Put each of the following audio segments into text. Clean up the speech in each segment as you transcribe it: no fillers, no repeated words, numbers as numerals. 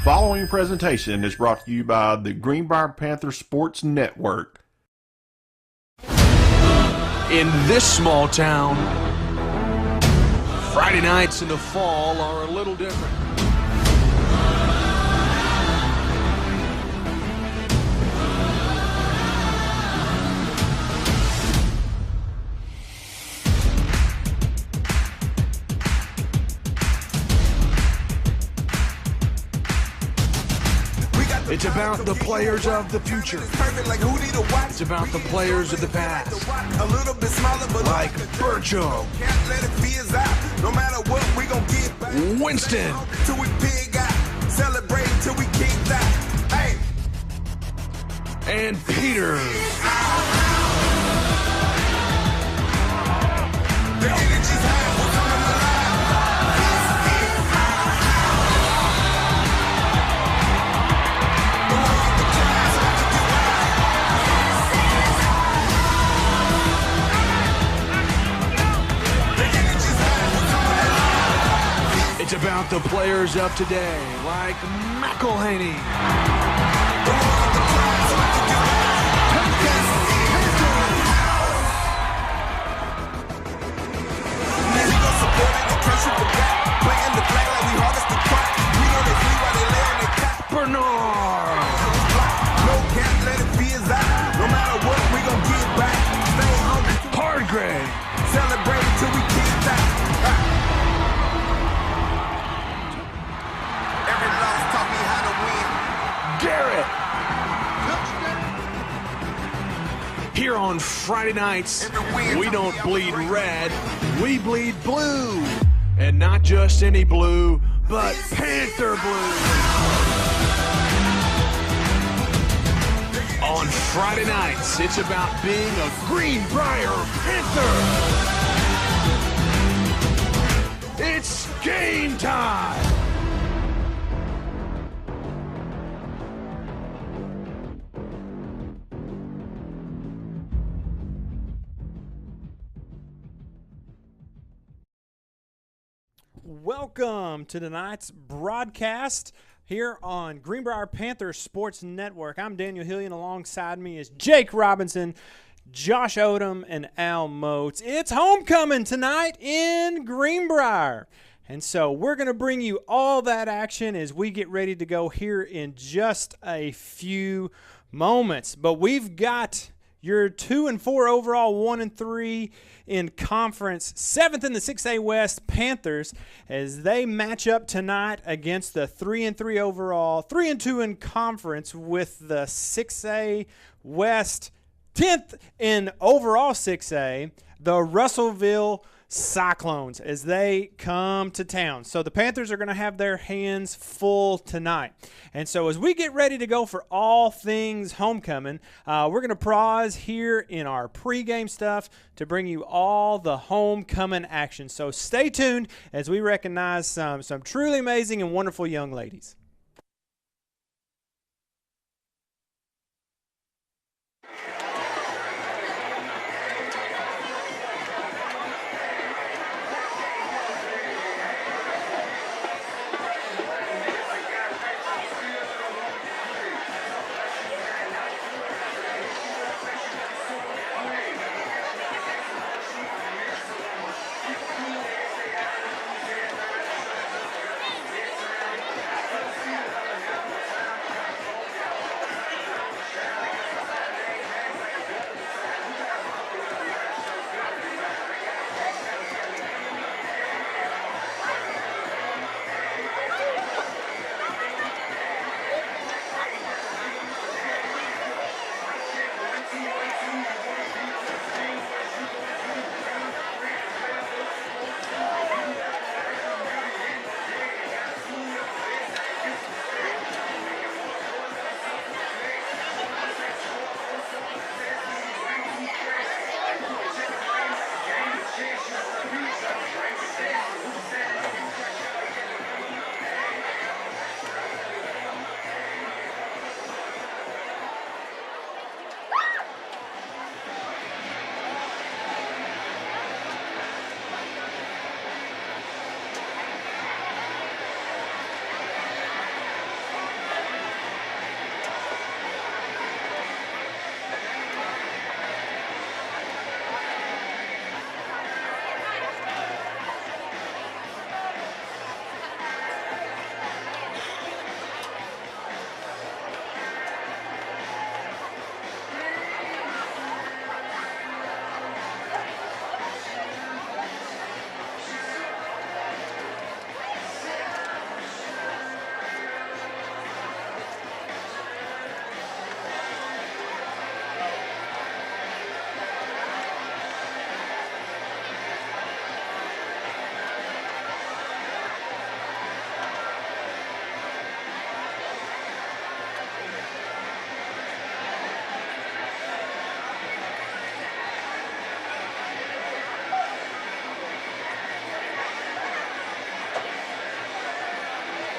following presentation is brought to you by the Greenbrier Panthers Sports Network. In this small town, Friday nights in the fall are a little different. It's about the players of the future. It's about the players of the past. Like Burcho, Winston, and Peter. It's about the players of today, like McElhaney, Bernard, Hardgrave, celebrate till we can't die. Garrett. Here on Friday nights, we don't bleed red, we bleed blue. And not just any blue, but Panther blue. On Friday nights, it's about being a Greenbrier Panther. It's game time. Welcome to tonight's broadcast here on Greenbrier Panthers Sports Network. I'm Daniel Hillian. Alongside me is Jake Robinson, Josh Odom, and Al Moats. It's homecoming tonight in Greenbrier. And so we're going to bring you all that action as we get ready to go here in just a few moments. But we've got your 2 and 4 overall, 1 and 3 in conference, 7th in the 6A West Panthers as they match up tonight against the 3 and 3 overall, 3 and 2 in conference with the 6A West, 10th in overall 6A, the Russellville Cyclones, as they come to town. So the Panthers are going to have their hands full tonight. And so as we get ready to go for all things homecoming, we're going to pause here in our pregame stuff to bring you all the homecoming action. So stay tuned as we recognize some truly amazing and wonderful young ladies.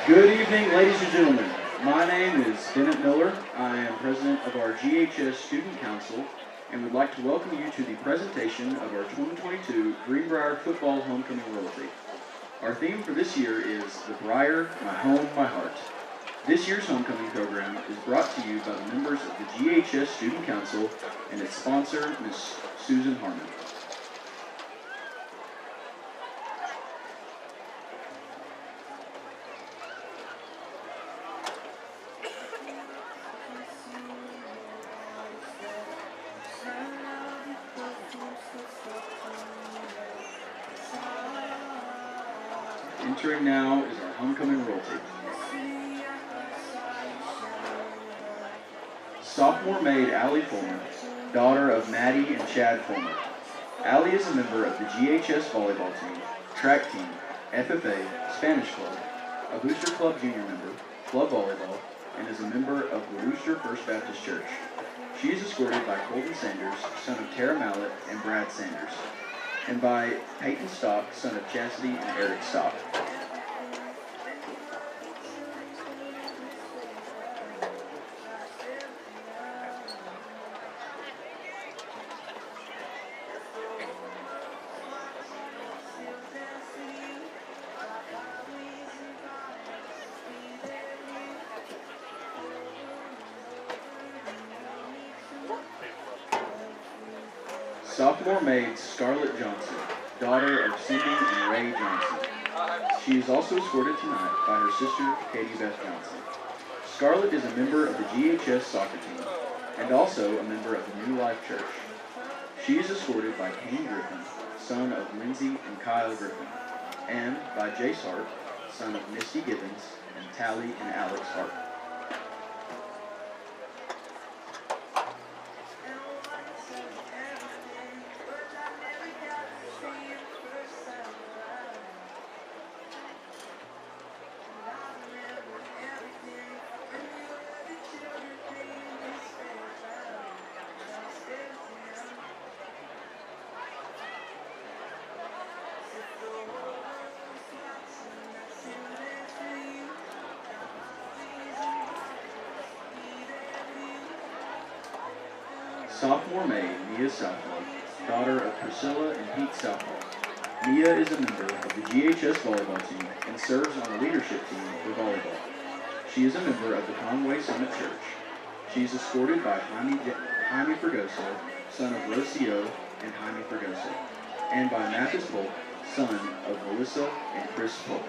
Good evening, ladies and gentlemen. My name is Bennett Miller. I am president of our GHS Student Council and would like to welcome you to the presentation of our 2022 Greenbrier Football Homecoming Royalty. Our theme for this year is The Briar, My Home, My Heart. This year's homecoming program is brought to you by the members of the GHS Student Council and its sponsor, Ms. Susan Harmon. Entering now is our homecoming royalty. Sophomore maid Allie Fulmer, daughter of Maddie and Chad Fulmer. Allie is a member of the GHS volleyball team, track team, FFA, Spanish club, a Booster Club junior member, club volleyball, and is a member of the Wooster First Baptist Church. She is escorted by Colton Sanders, son of Tara Mallett and Brad Sanders, and by Peyton Stock, son of Chastity and Eric Stock. Sophomore maid Scarlett Johnson, daughter of Cindy and Ray Johnson. She is also escorted tonight by her sister, Katie Beth Johnson. Scarlett is a member of the GHS soccer team and also a member of the New Life Church. She is escorted by Kane Griffin, son of Lindsay and Kyle Griffin, and by Jace Hart, son of Misty Gibbons and Tally and Alex Hart. Sophomore maid Mia Southall, daughter of Priscilla and Pete Southall. Mia is a member of the GHS volleyball team and serves on the leadership team for volleyball. She is a member of the Conway Summit Church. She is escorted by Jaime Fregoso, son of Rocio and Jaime Fregoso, and by Mathis Polk, son of Melissa and Chris Polk.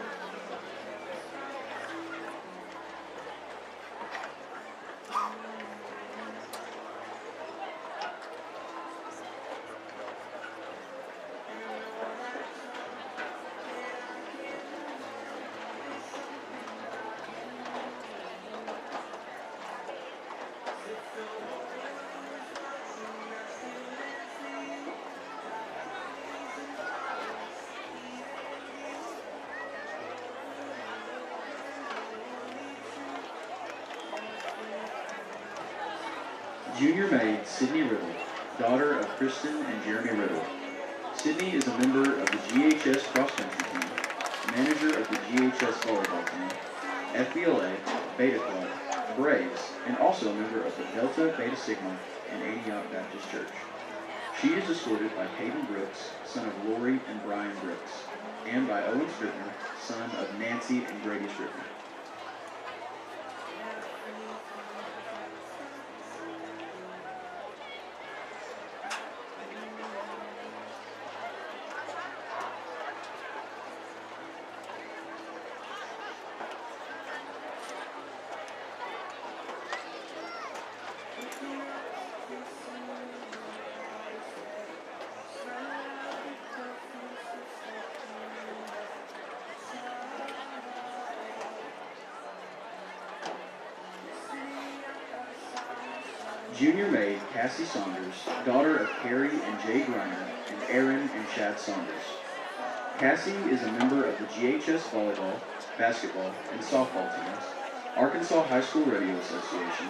Junior maid Sydney Riddle, daughter of Kristen and Jeremy Riddle. Sydney is a member of the GHS cross-country team, manager of the GHS volleyball team, FBLA, Beta Club, Braves, and also a member of the Delta Beta Sigma and Antioch Baptist Church. She is escorted by Hayden Brooks, son of Lori and Brian Brooks, and by Owen Scrivener, son of Nancy and Grady Scrivener. Junior maid Cassie Saunders, daughter of Carrie and Jay Griner, and Aaron and Chad Saunders. Cassie is a member of the GHS volleyball, basketball, and softball teams, Arkansas High School Rodeo Association,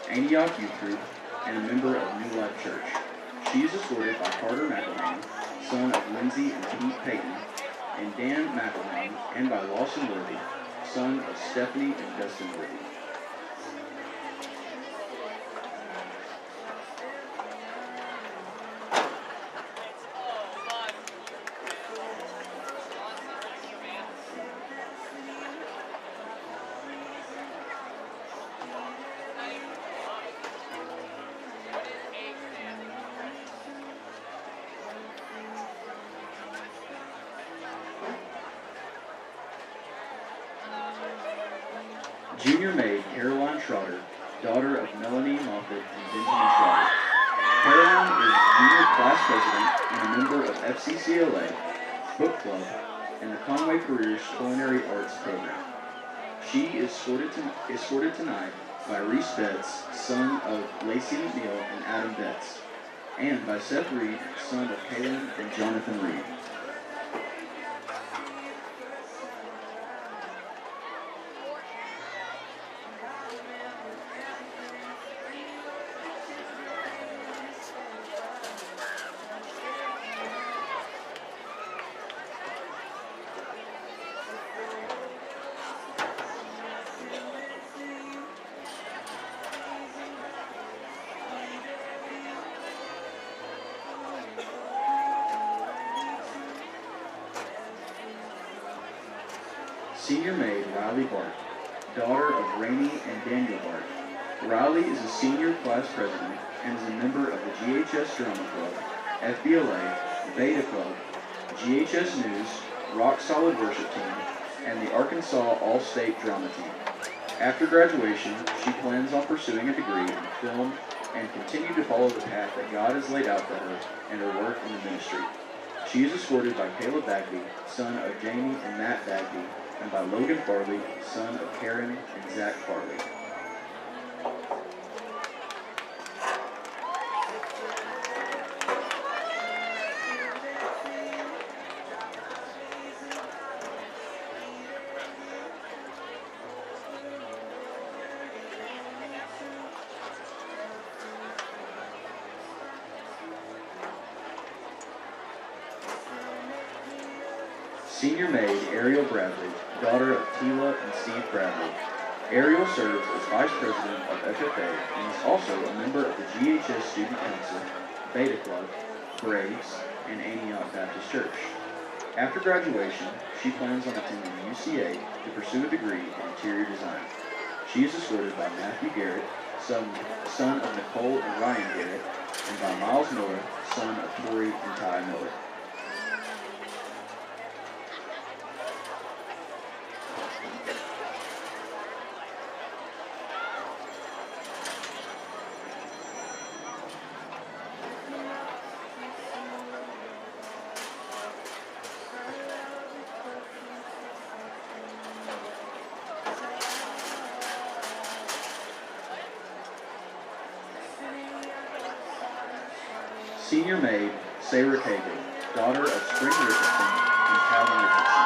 Antioch Youth Group, and a member of New Life Church. She is escorted by Carter McElhaney, son of Lindsay and Pete Payton, and Dan McElhaney, and by Lawson Worthy, son of Stephanie and Dustin Whitty. Junior maid Caroline Schroeder, daughter of Melanie Moffett and Benjamin Schroeder. Caroline is junior class president and a member of FCCLA, Book Club, and the Conway Careers Culinary Arts Program. She is escorted tonight by Reese Betts, son of Lacey McNeil and Adam Betts, and by Seth Reed, son of Kaylin and Jonathan Reed. Senior maid Riley Bart, daughter of Rainey and Daniel Bart. Riley is a senior class president and is a member of the GHS Drama Club, FBLA, Beta Club, GHS News, Rock Solid Worship Team, and the Arkansas All-State Drama Team. After graduation, she plans on pursuing a degree in film and continue to follow the path that God has laid out for her and her work in the ministry. She is escorted by Caleb Bagby, son of Jamie and Matt Bagby, and by Logan Farley, son of Karen and Zach Farley. Senior maid Ariel Bradley, daughter of Tila and Steve Bradley. Ariel serves as Vice President of FFA and is also a member of the GHS Student Council, Beta Club, Braves, and Antioch Baptist Church. After graduation, she plans on attending UCA to pursue a degree in interior design. She is escorted by Matthew Garrett, son of Nicole and Ryan Garrett, and by Miles Miller, son of Tori and Ty Miller. Senior maid Sarah Cagle, daughter of Spring Richardson and Calvin Richardson.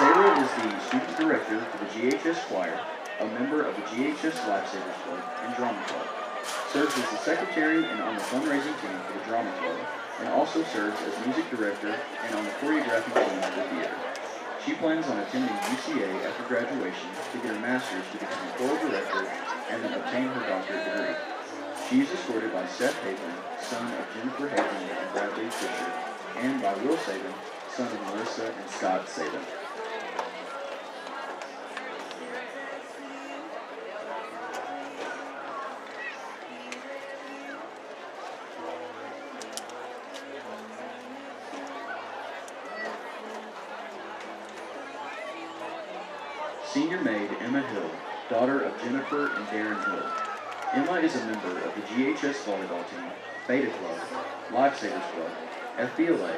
Sarah is the student director for the GHS Choir, a member of the GHS Lifesavers Club and Drama Club, serves as the secretary and on the fundraising team for the Drama Club, and also serves as music director and on the choreographing team for the theater. She plans on attending UCA after graduation to get her master's to become a choral director and then obtain her doctorate degree. She is escorted by Seth Haven, son of Jennifer Haven and Bradley Fisher, and by Will Saban, son of Melissa and Scott Saban. Senior maid Emma Hill, daughter of Jennifer and Darren Hill. Emma is a member of the GHS Volleyball Team, Beta Club, Lifesavers Club, FBLA,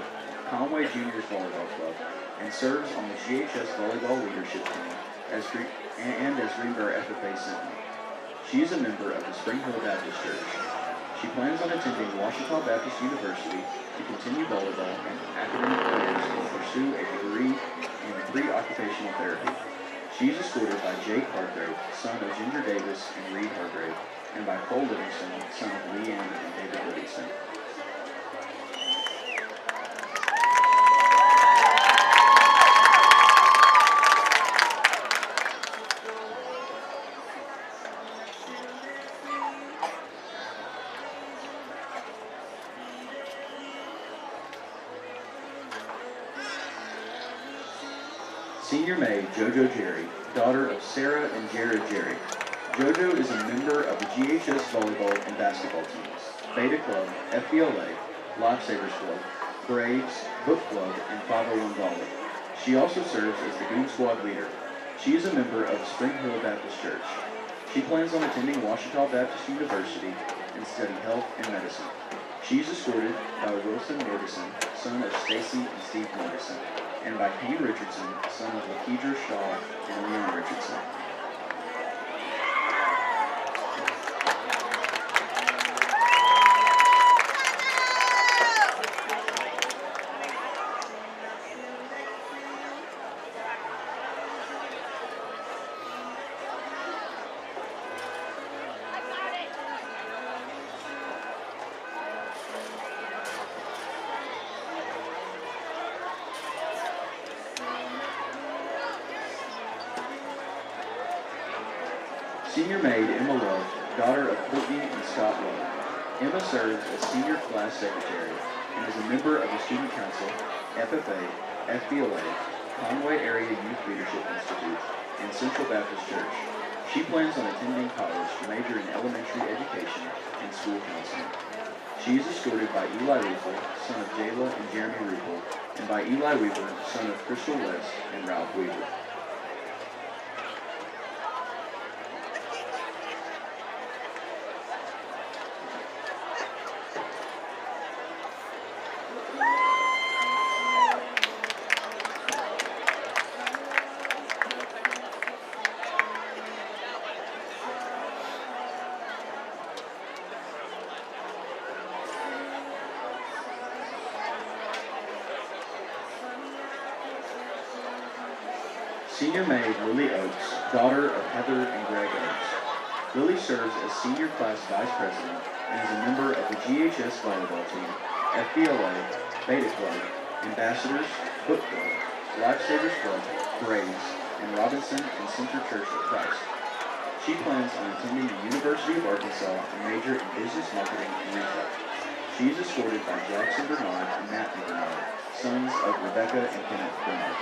Conway Juniors Volleyball Club, and serves on the GHS Volleyball Leadership Team as Greenbrier FFA Symphony. She is a member of the Spring Hill Baptist Church. She plans on attending Washita Baptist University to continue volleyball and academic careers and pursue a degree in pre-occupational therapy. She is escorted by Jake Hargrave, son of Ginger Davis and Reed Hargrave, and by Cole Livingston, son of Leanne and David Livingston. Senior maid JoJo Jerry, daughter of Sarah and Jared Jerry. JoJo is a member of the GHS volleyball and basketball teams, Beta Club, FBLA, Lifesavers Club, Braves, Book Club, and 501 Volley. She also serves as the Goon Squad leader. She is a member of Spring Hill Baptist Church. She plans on attending Ouachita Baptist University and study health and medicine. She is escorted by Wilson Morrison, son of Stacy and Steve Morrison, and by Payne Richardson, son of Lakedra Shaw and Leon Richardson. Senior maid Emma Love, daughter of Courtney and Scott Love. Emma serves as senior class secretary and is a member of the Student Council, FFA, FBLA, Conway Area Youth Leadership Institute, and Central Baptist Church. She plans on attending college to major in elementary education and school counseling. She is escorted by Eli Weaver, son of Jayla and Jeremy Ruppel, and by Eli Weaver, son of Crystal West and Ralph Weaver. Senior maid Lily Oakes, daughter of Heather and Greg Oakes. Lily serves as senior class vice president and is a member of the GHS volleyball team, FBLA, Beta Club, Ambassadors, Book Club, Lifesavers Club, Braves, and Robinson and Center Church of Christ. She plans on attending the University of Arkansas and major in business marketing and retail. She is escorted by Jackson Bernard and Matthew Bernard, sons of Rebecca and Kenneth Bernard.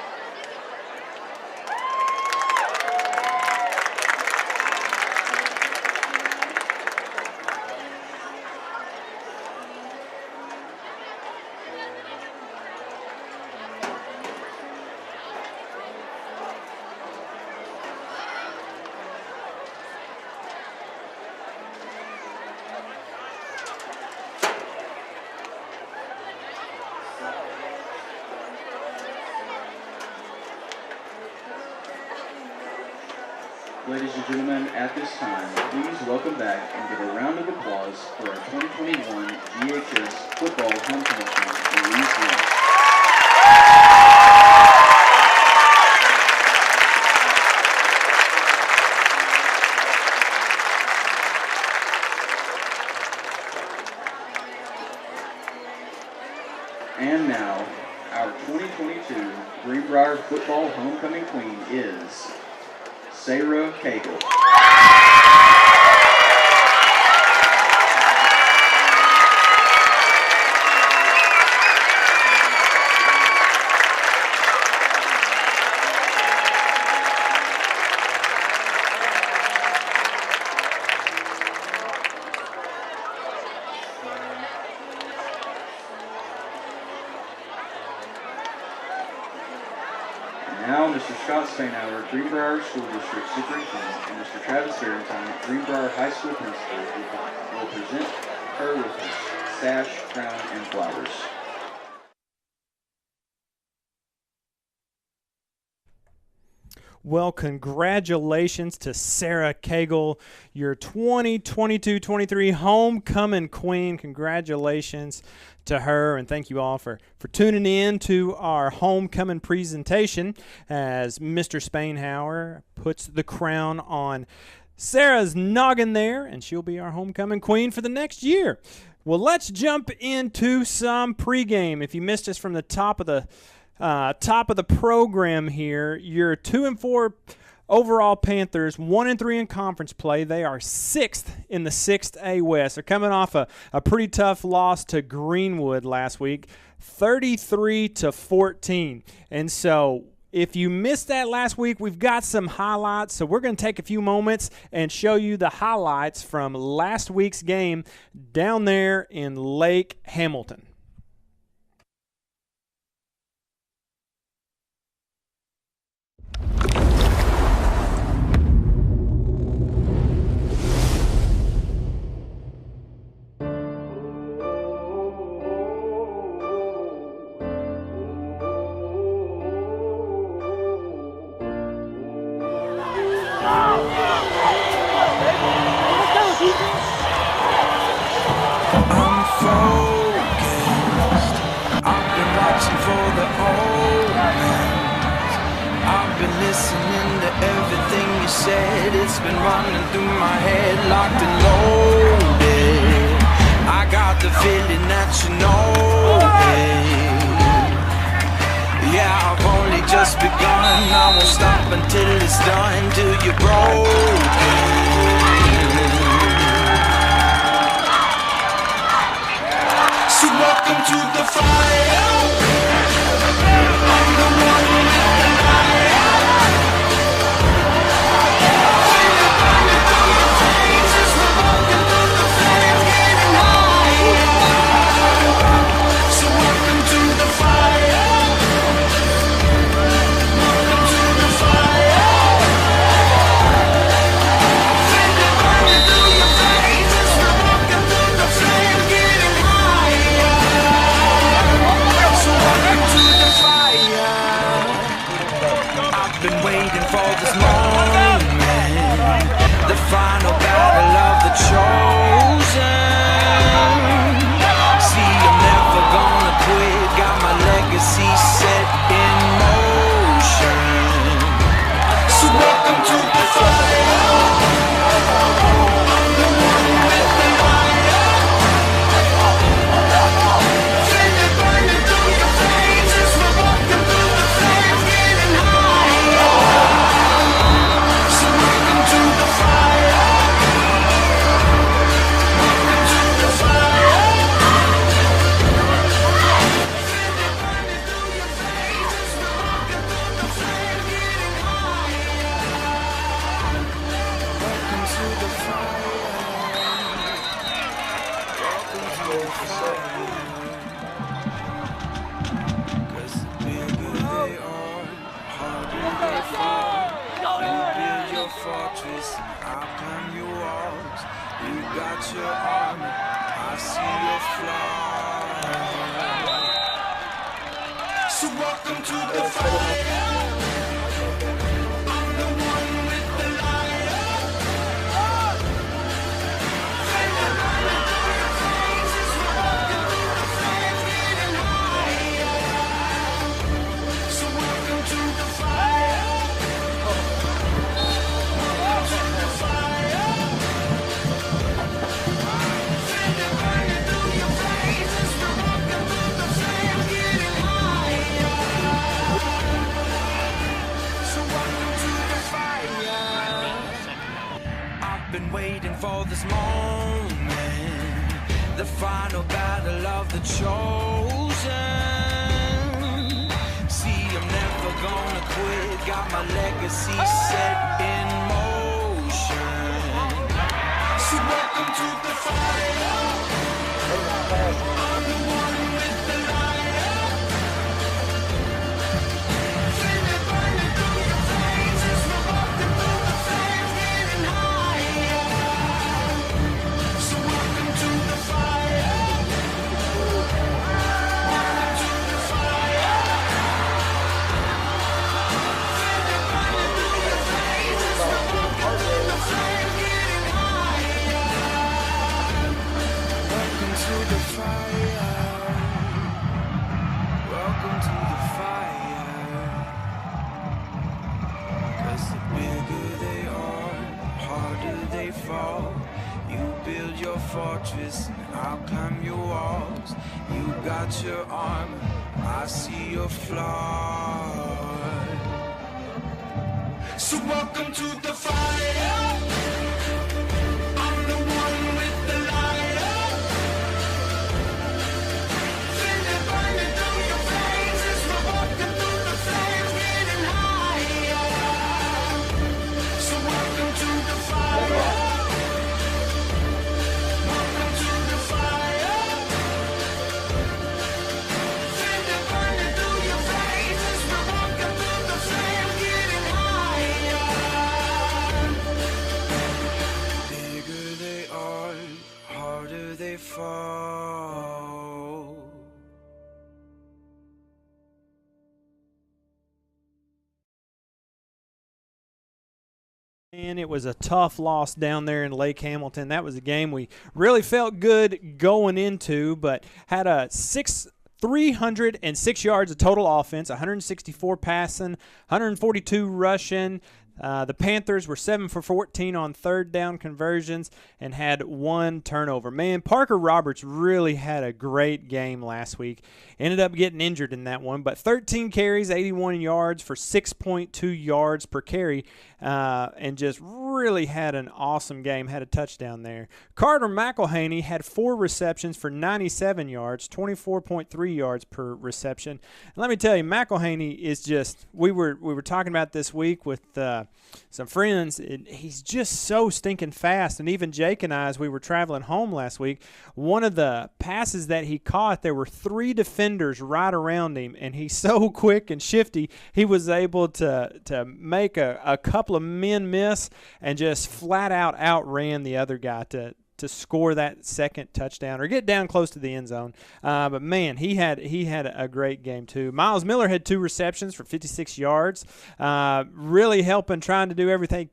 Ladies and gentlemen, at this time, please welcome back and give a round of applause for our 2021 GHS Football Homecoming team, Louise Williams. And now, our 2022 Greenbrier Football Homecoming Queen is Sarah Cagle. Now, Mr. Scott Spainhour, Greenbrier School District Superintendent, and Mr. Travis Barrington, Greenbrier High School Principal, will present her with her sash, crown, and flowers. Well, congratulations to Sarah Cagle, your 2022-23 homecoming queen. Congratulations to her, and thank you all for tuning in to our homecoming presentation as Mr. Spainhour puts the crown on Sarah's noggin there, and she'll be our homecoming queen for the next year. Well, let's jump into some pregame. If you missed us from the top of the program here, your 2-4 overall Panthers, 1-3 in conference play. They are 6th in the 6A West. They're coming off a pretty tough loss to Greenwood last week, 33-14. And so If you missed that last week, we've got some highlights, so we're going to take a few moments and show you the highlights from last week's game down there in Lake Hamilton. It's been running through my head, locked and loaded. I got the feeling that you know it. Yeah, I've only just begun. I won't stop until it's done, till you're broken. So welcome to the fire. I'm the one with the fire. Final battle of the chosen. See, I'm never gonna quit. Got my legacy set in motion. So welcome to the fire. I'm the one with the fire. Feel it burning through your veins as we're walking through the flames, getting higher. So welcome to the fire. So welcome to the fire. I'm the one with the light. Fire burning through your veins as we're walking through the flames, getting higher. So welcome to the fire. Welcome to the fire. Fire burning through your veins as we're walking through the flames, getting higher. So welcome to the fire. I've been waiting for this moment, the final battle of the chosen. See, I'm never gonna quit. Got my legacy set in motion. So welcome to the fire. I'm the one with the light. Feel it burning through your veins as we're walking through the flames, getting higher. So welcome to the fire. Welcome to the fire. Feel it burning through your veins as we're walking through the flames, getting higher. Welcome to the fire. Welcome to the fire. 'Cause the bigger they are, harder they fall. You build your fortress, and I'll climb your walls. You got your armor, I see your flaws. So welcome to the fire. I'm the one with the light. Feel it burning through your veins as we're walking through the flames, getting And it was a tough loss down there in Lake Hamilton. That was a game we really felt good going into, but had 306 yards of total offense, 164 passing, 142 rushing. The Panthers were 7 for 14 on third down conversions and had 1 turnover. Man, Parker Roberts really had a great game last week. Ended up getting injured in that one, but 13 carries, 81 yards for 6.2 yards per carry, and just really had an awesome game, had a touchdown there. Carter McElhaney had 4 receptions for 97 yards, 24.3 yards per reception. And let me tell you, McElhaney is just, we were talking about this week with some friends, he's just so stinking fast. And even Jake and I, as we were traveling home last week, one of the passes that he caught, there were 3 defenders right around him, and he's so quick and shifty, he was able to make a couple of men miss and just flat out outran the other guy to score that second touchdown or get down close to the end zone. But man, he had a great game too. Miles Miller had 2 receptions for 56 yards, really helping, trying to do everything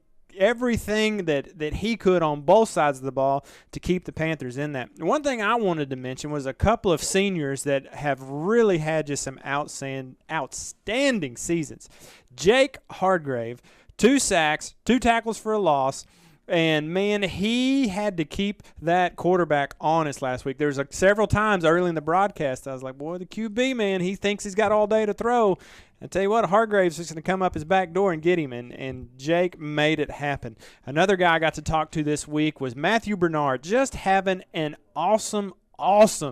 that he could on both sides of the ball to keep the Panthers in that. One thing I wanted to mention was a couple of seniors that have really had just some outstanding seasons. Jake Hardgrave, 2 sacks, 2 tackles for a loss. And, man, he had to keep that quarterback honest last week. There was several times early in the broadcast I was like, boy, the QB, man, he thinks he's got all day to throw. I tell you what, Hargrave's just going to come up his back door and get him, and Jake made it happen. Another guy I got to talk to this week was Matthew Bernard, just having an awesome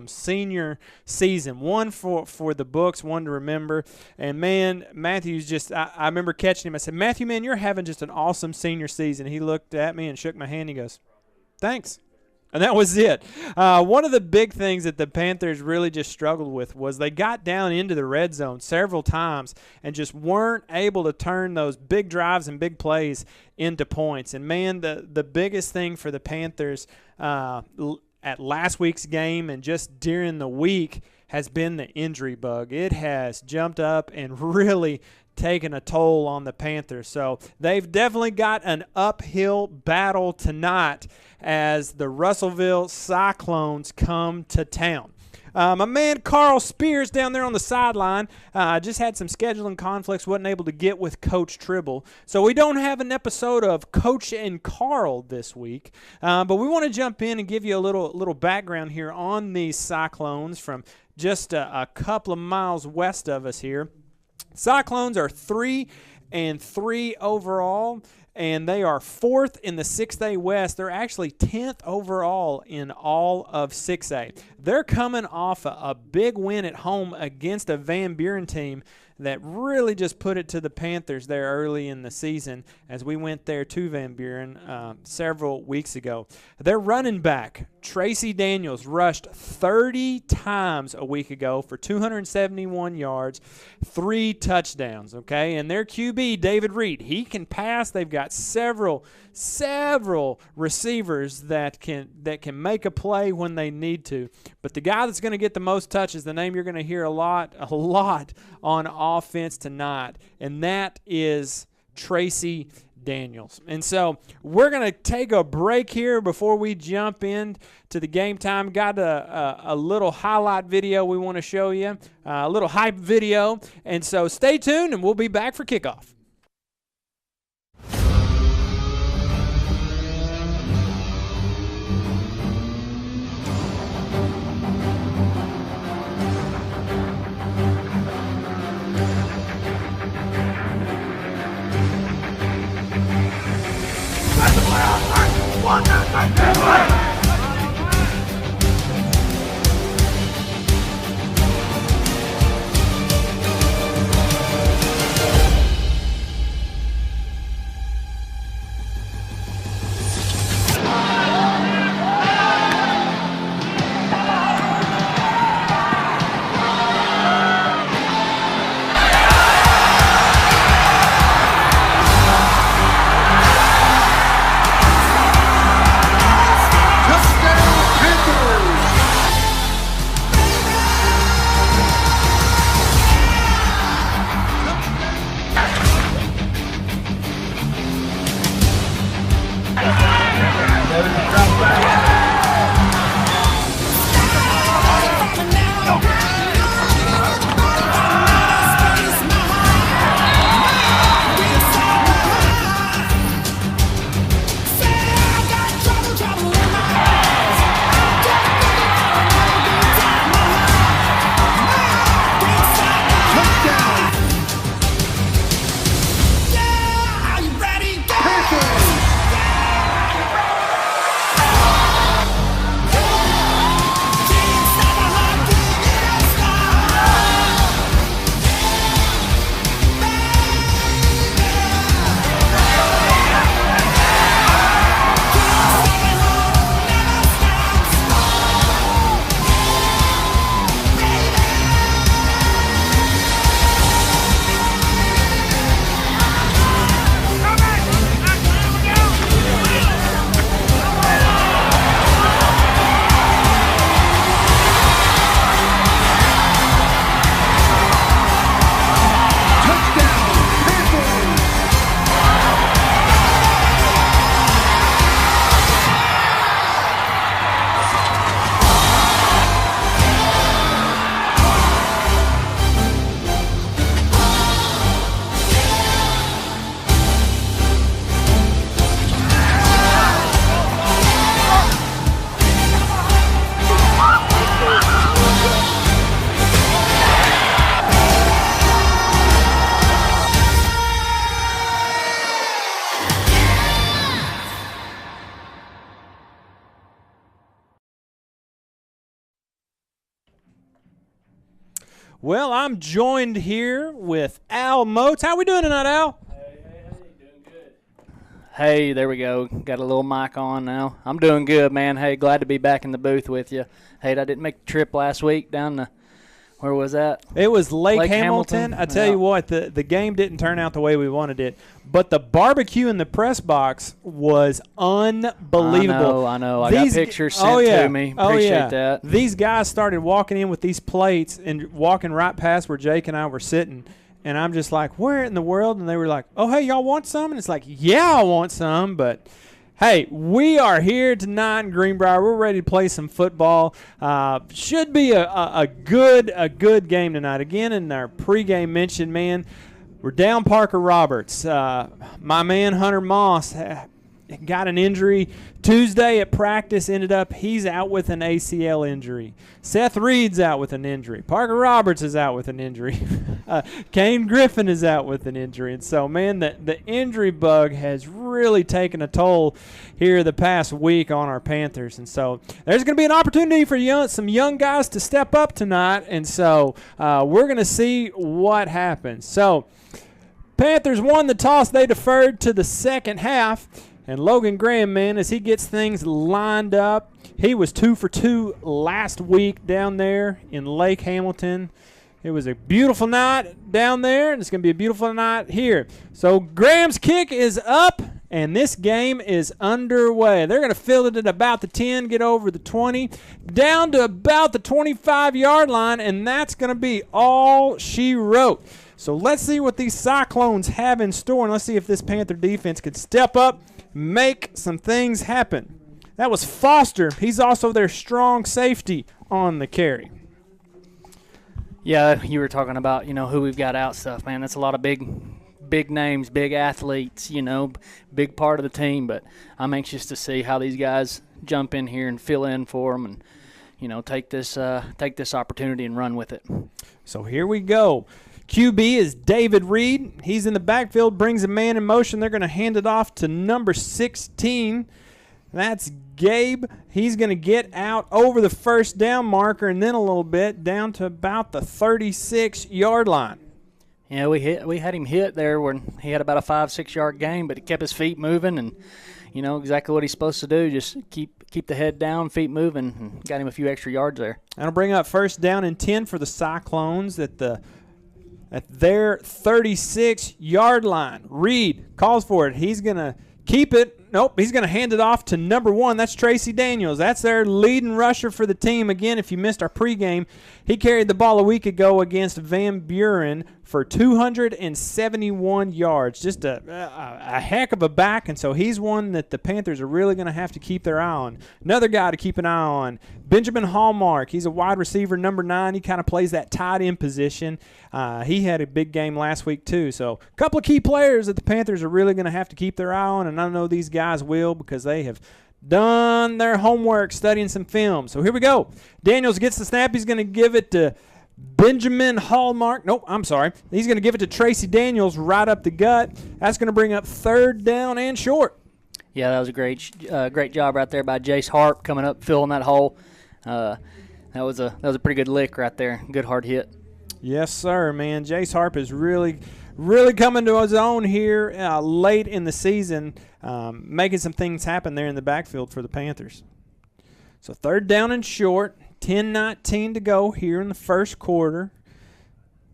senior season, one for the books, one to remember. And man, Matthew's just, I remember catching him. I said, Matthew, man, you're having just an awesome senior season. He looked at me and shook my hand. He goes, thanks. And that was it. One of the big things that the Panthers really just struggled with was they got down into the red zone several times and just weren't able to turn those big drives and big plays into points. And man, the biggest thing for the Panthers at last week's game and just during the week has been the injury bug. It has jumped up and really taken a toll on the Panthers. So they've definitely got an uphill battle tonight as the Russellville Cyclones come to town. My man Carl Spears down there on the sideline just had some scheduling conflicts, wasn't able to get with Coach Tribble. So we don't have an episode of Coach and Carl this week, but we want to jump in and give you a little background here on these Cyclones from just a couple of miles west of us here. Cyclones are 3-3 overall, and they are 4th in the 6A West. They're actually 10th overall in all of 6A. They're coming off a big win at home against a Van Buren team that really just put it to the Panthers there early in the season as we went there to Van Buren several weeks ago. Their running back, Tracy Daniels, rushed 30 times a week ago for 271 yards, 3 touchdowns, okay? And their QB, David Reed, he can pass. They've got several receivers that can make a play when they need to. But the guy that's going to get the most touches, the name you're going to hear a lot on offense tonight, and that is Tracy Daniels. And so we're going to take a break here before we jump in to the game time. Got a little highlight video we want to show you, a little hype video. And so stay tuned, and we'll be back for kickoff. Well, I'm joined here with Al Moats. How we doing tonight, Al? Hey, there we go. Got a little mic on now. I'm doing good, man. Hey, glad to be back in the booth with you. Hey, I didn't make the trip last week down to, where was that? It was Lake Hamilton. I tell you what, the game didn't turn out the way we wanted it, but the barbecue in the press box was unbelievable. I know. I got pictures sent to me. Appreciate that. These guys started walking in with these plates and walking right past where Jake and I were sitting. And I'm just like, where in the world? And they were like, oh, hey, y'all want some? And it's like, yeah, I want some. But, hey, we are here tonight in Greenbrier. We're ready to play some football. Should be a good game tonight. Again, in our pregame mention, man, we're down Parker Roberts. My man, Hunter Moss, got an injury Tuesday at practice. Ended up he's out with an ACL injury. Seth Reed's out with an injury. Parker Roberts is out with an injury. Kane Griffin is out with an injury. And so, man, the injury bug has really taken a toll here the past week on our Panthers. And so there's going to be an opportunity for some young guys to step up tonight. And so we're going to see what happens. So Panthers won the toss. They deferred to the second half. And Logan Graham, man, as he gets things lined up, he was 2 for 2 last week down there in Lake Hamilton. It was a beautiful night down there, and it's going to be a beautiful night here. So Graham's kick is up, and this game is underway. They're going to field it at about the 10, get over the 20, down to about the 25-yard line, and that's going to be all she wrote. So let's see what these Cyclones have in store, and let's see if this Panther defense could step up, make some things happen. That was Foster. He's also their strong safety on the carry. Yeah, you were talking about, who we've got out stuff, man. That's a lot of big names, big athletes, big part of the team. But I'm anxious to see how these guys jump in here and fill in for them and, take this opportunity and run with it. So here we go. QB is David Reed. He's in the backfield, brings a man in motion. They're going to hand it off to number 16. That's Gabe. He's going to get out over the first down marker and then a little bit down to about the 36-yard line. Yeah, we had him hit there when he had about a 5-6 yard gain, but he kept his feet moving and exactly what he's supposed to do. Just keep the head down, feet moving, and got him a few extra yards there. That'll bring up first down and 10 for the Cyclones at their 36-yard line. Reed calls for it. He's going to keep it. Nope, he's going to hand it off to number 1. That's Tracy Daniels. That's their leading rusher for the team. Again, if you missed our pregame, he carried the ball a week ago against Van Buren for 271 yards. Just a heck of a back, and so he's one that the Panthers are really going to have to keep their eye on. Another guy to keep an eye on, Benjamin Hallmark. He's a wide receiver, number 9. He kind of plays that tight end position. He had a big game last week too. So a couple of key players that the Panthers are really going to have to keep their eye on, and I know these guys will because they have done their homework studying some film. So here we go. Daniels gets the snap. He's going to give it to Benjamin Hallmark. Nope, I'm sorry. He's going to give it to Tracy Daniels right up the gut. That's going to bring up third down and short. Yeah, that was a great job right there by Jace Harp coming up, filling that hole. That was a pretty good lick right there. Good hard hit. Yes, sir, man. Jace Harp is really coming to his own here late in the season, making some things happen there in the backfield for the Panthers. So third down and short, 10-19 to go here in the first quarter.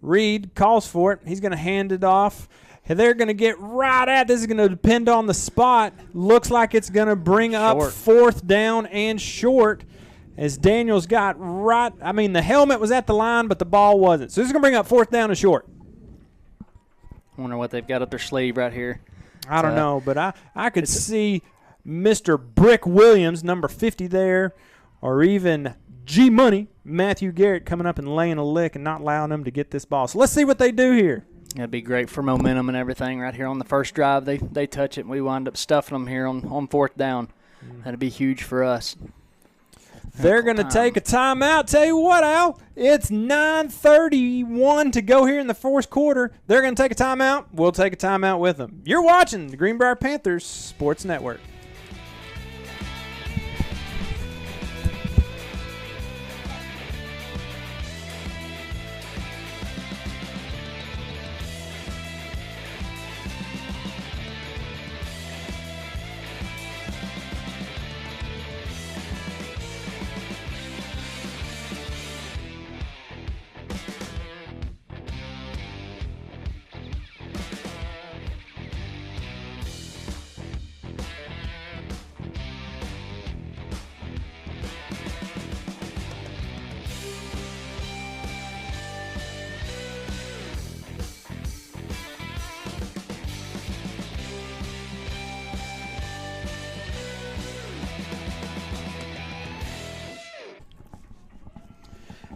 Reed calls for it. He's going to hand it off. They're going to get right at this. Is going to depend on the spot. Looks like it's going to bring up fourth down and short as Daniels got right. I mean, the helmet was at the line, but the ball wasn't. So this is going to bring up fourth down and short. I wonder what they've got up their sleeve right here. I don't know, but I could see Mr. Brick Williams, number 50 there, or even G-Money, Matthew Garrett, coming up and laying a lick and not allowing them to get this ball. So let's see what they do here. That'd be great for momentum and everything right here on the first drive. They touch it, and we wind up stuffing them here on fourth down. That'd be huge for us. They're going to take a timeout. Tell you what, Al, it's 9:31 to go here in the fourth quarter. They're going to take a timeout. We'll take a timeout with them. You're watching the Greenbrier Panthers Sports Network.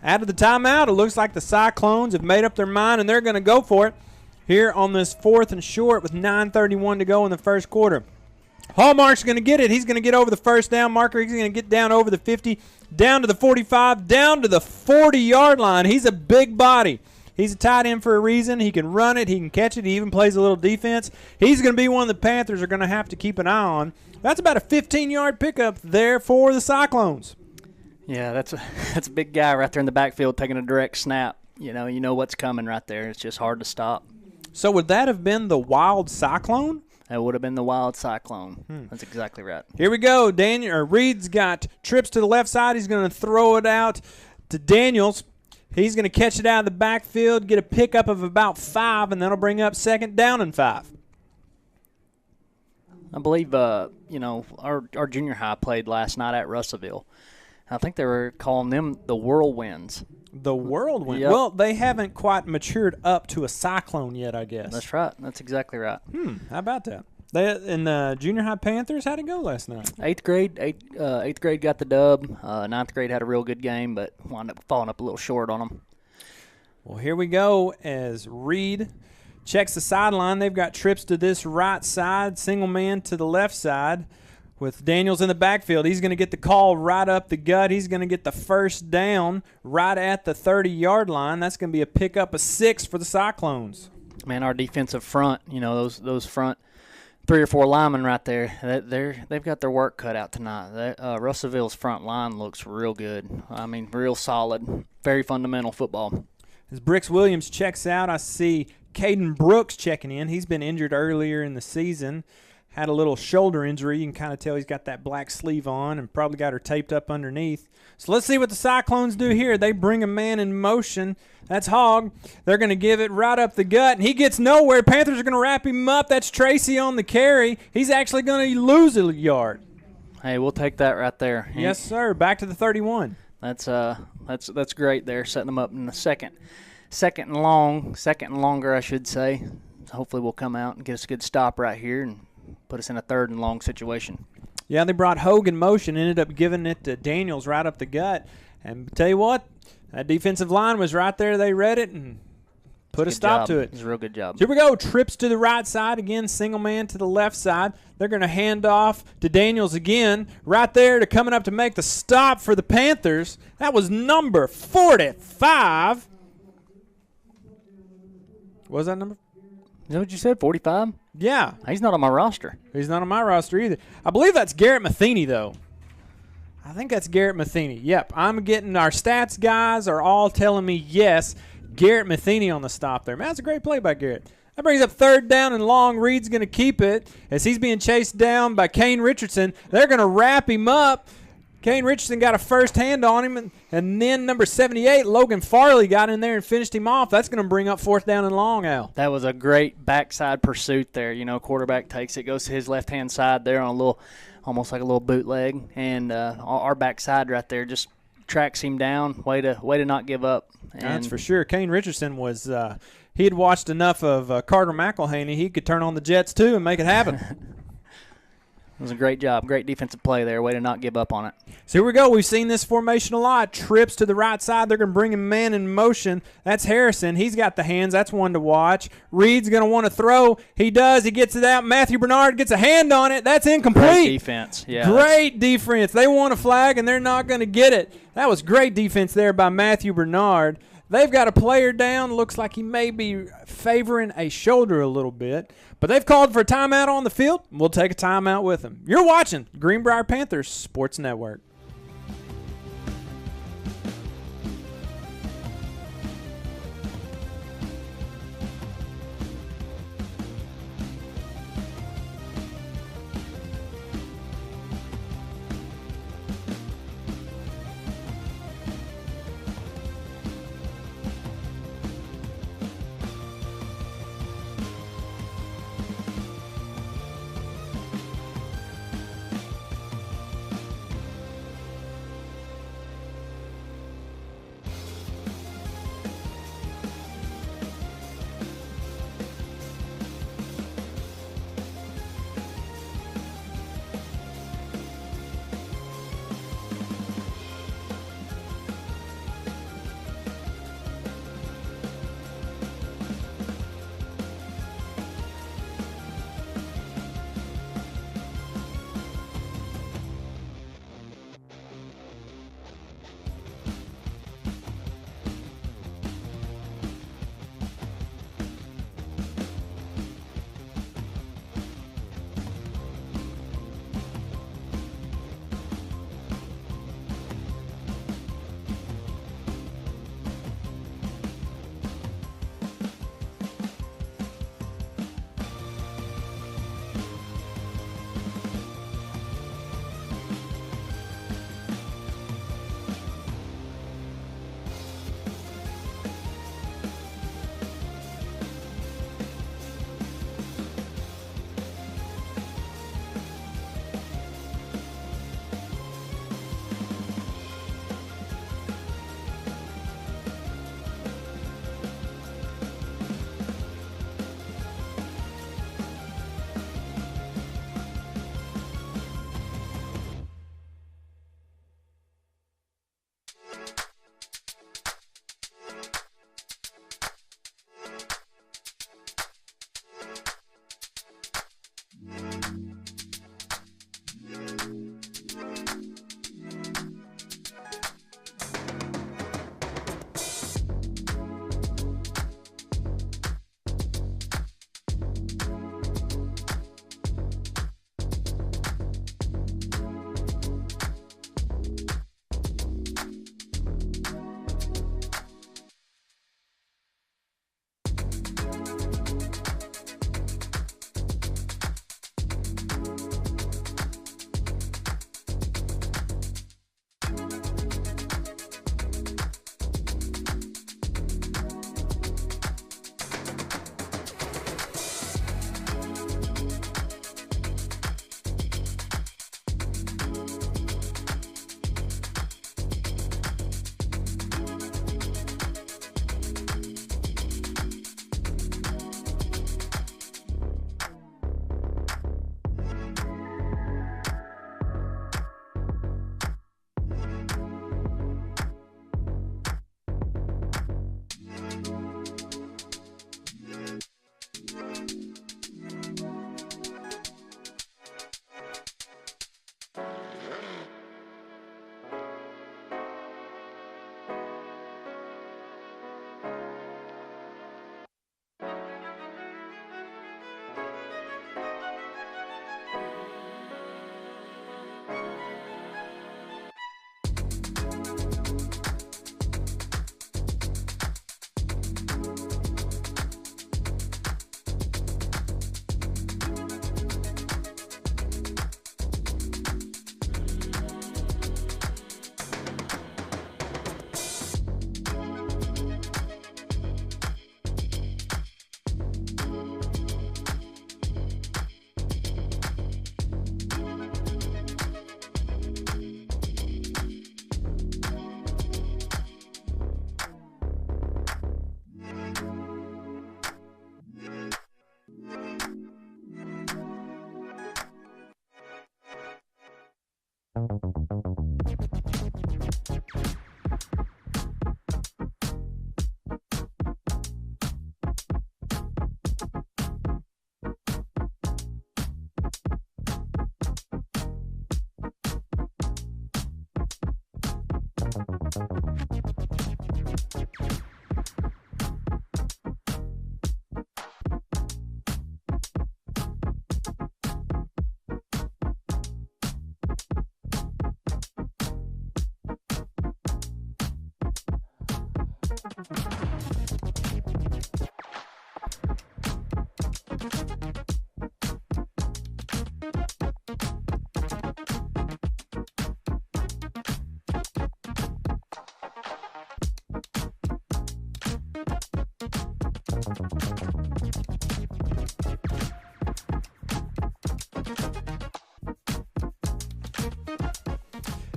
Out of the timeout, it looks like the Cyclones have made up their mind, and they're going to go for it here on this 4th and short with 9:31 to go in the first quarter. Hallmark's going to get it. He's going to get over the first down marker. He's going to get down over the 50, down to the 45, down to the 40-yard line. He's a big body. He's a tight end for a reason. He can run it. He can catch it. He even plays a little defense. He's going to be one the Panthers are going to have to keep an eye on. That's about a 15-yard pickup there for the Cyclones. Yeah, that's a big guy right there in the backfield taking a direct snap. You know what's coming right there. It's just hard to stop. So would that have been the Wild Cyclone? That would have been the Wild Cyclone. That's exactly right. Here we go. Reed's got trips to the left side. He's going to throw it out to Daniels. He's going to catch it out of the backfield, get a pickup of about 5, and that'll bring up 2nd down and 5. I believe, our junior high played last night at Russellville. I think they were calling them the Whirlwinds. The Whirlwind. Yep. Well, they haven't quite matured up to a Cyclone yet, I guess. That's right. That's exactly right. How about that? And the junior high Panthers, how'd it go last night? Eighth grade got the dub. Ninth grade had a real good game, but wound up falling up a little short on them. Well, here we go as Reed checks the sideline. They've got trips to this right side, single man to the left side. With Daniels in the backfield, he's going to get the call right up the gut. He's going to get the first down right at the 30-yard line. That's going to be a pickup of 6 for the Cyclones. Man, our defensive front, those front 3 or 4 linemen right there, they've got their work cut out tonight. Russellville's front line looks real good. I mean, real solid, very fundamental football. As Brooks Williams checks out, I see Caden Brooks checking in. He's been injured earlier in the season. Had a little shoulder injury. You can kind of tell he's got that black sleeve on and probably got her taped up underneath. So let's see what the Cyclones do here. They bring a man in motion. That's Hogg. They're going to give it right up the gut, and he gets nowhere. Panthers are going to wrap him up. That's Tracy on the carry. He's actually going to lose a yard. Hey, we'll take that right there. Yes, sir. Back to the 31. That's great there, setting them up in the second and longer, I should say. Hopefully we'll come out and get us a good stop right here and put us in a 3rd and long situation. Yeah, they brought Hogue in motion, ended up giving it to Daniels right up the gut. And tell you what, that defensive line was right there. They read it and put a stop to it. It was a real good job. Here we go. Trips to the right side again, single man to the left side. They're going to hand off to Daniels again. Right there to coming up to make the stop for the Panthers. That was number 45. What was that number? Is that what you said, 45? Yeah. He's not on my roster. He's not on my roster either. I believe that's Garrett Matheny, though. I think that's Garrett Matheny. Yep, I'm getting our stats guys are all telling me yes, Garrett Matheny on the stop there. Man, that's a great play by Garrett. That brings up 3rd down and long. Reed's going to keep it as he's being chased down by Kane Richardson. They're going to wrap him up. Kane Richardson got a first hand on him, and then number 78, Logan Farley, got in there and finished him off. That's going to bring up 4th down and long, Al. That was a great backside pursuit there. Quarterback takes it, goes to his left-hand side there on a little, almost like a little bootleg, and our backside right there just tracks him down. Way to not give up. And that's for sure. Kane Richardson was he had watched enough of Carter McElhaney. He could turn on the Jets too and make it happen. It was a great job. Great defensive play there. Way to not give up on it. So here we go. We've seen this formation a lot. Trips to the right side. They're going to bring a man in motion. That's Harrison. He's got the hands. That's one to watch. Reed's going to want to throw. He does. He gets it out. Matthew Bernard gets a hand on it. That's incomplete. Great defense. Yeah. Great defense. They want a flag, and they're not going to get it. That was great defense there by Matthew Bernard. They've got a player down. Looks like he may be favoring a shoulder a little bit. But they've called for a timeout on the field. We'll take a timeout with them. You're watching Greenbrier Panthers Sports Network.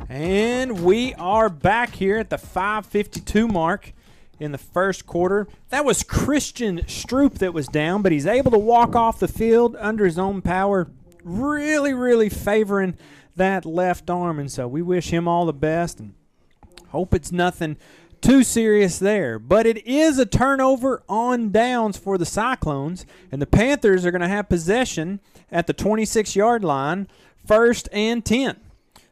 And we are back here at the 5:52 mark in the first quarter. That was Christian Stroop that was down, but he's able to walk off the field under his own power, really favoring that left arm. And so we wish him all the best and hope it's nothing too serious there. But it is a turnover on downs for the Cyclones, and the Panthers are going to have possession at the 26-yard line, 1st and 10.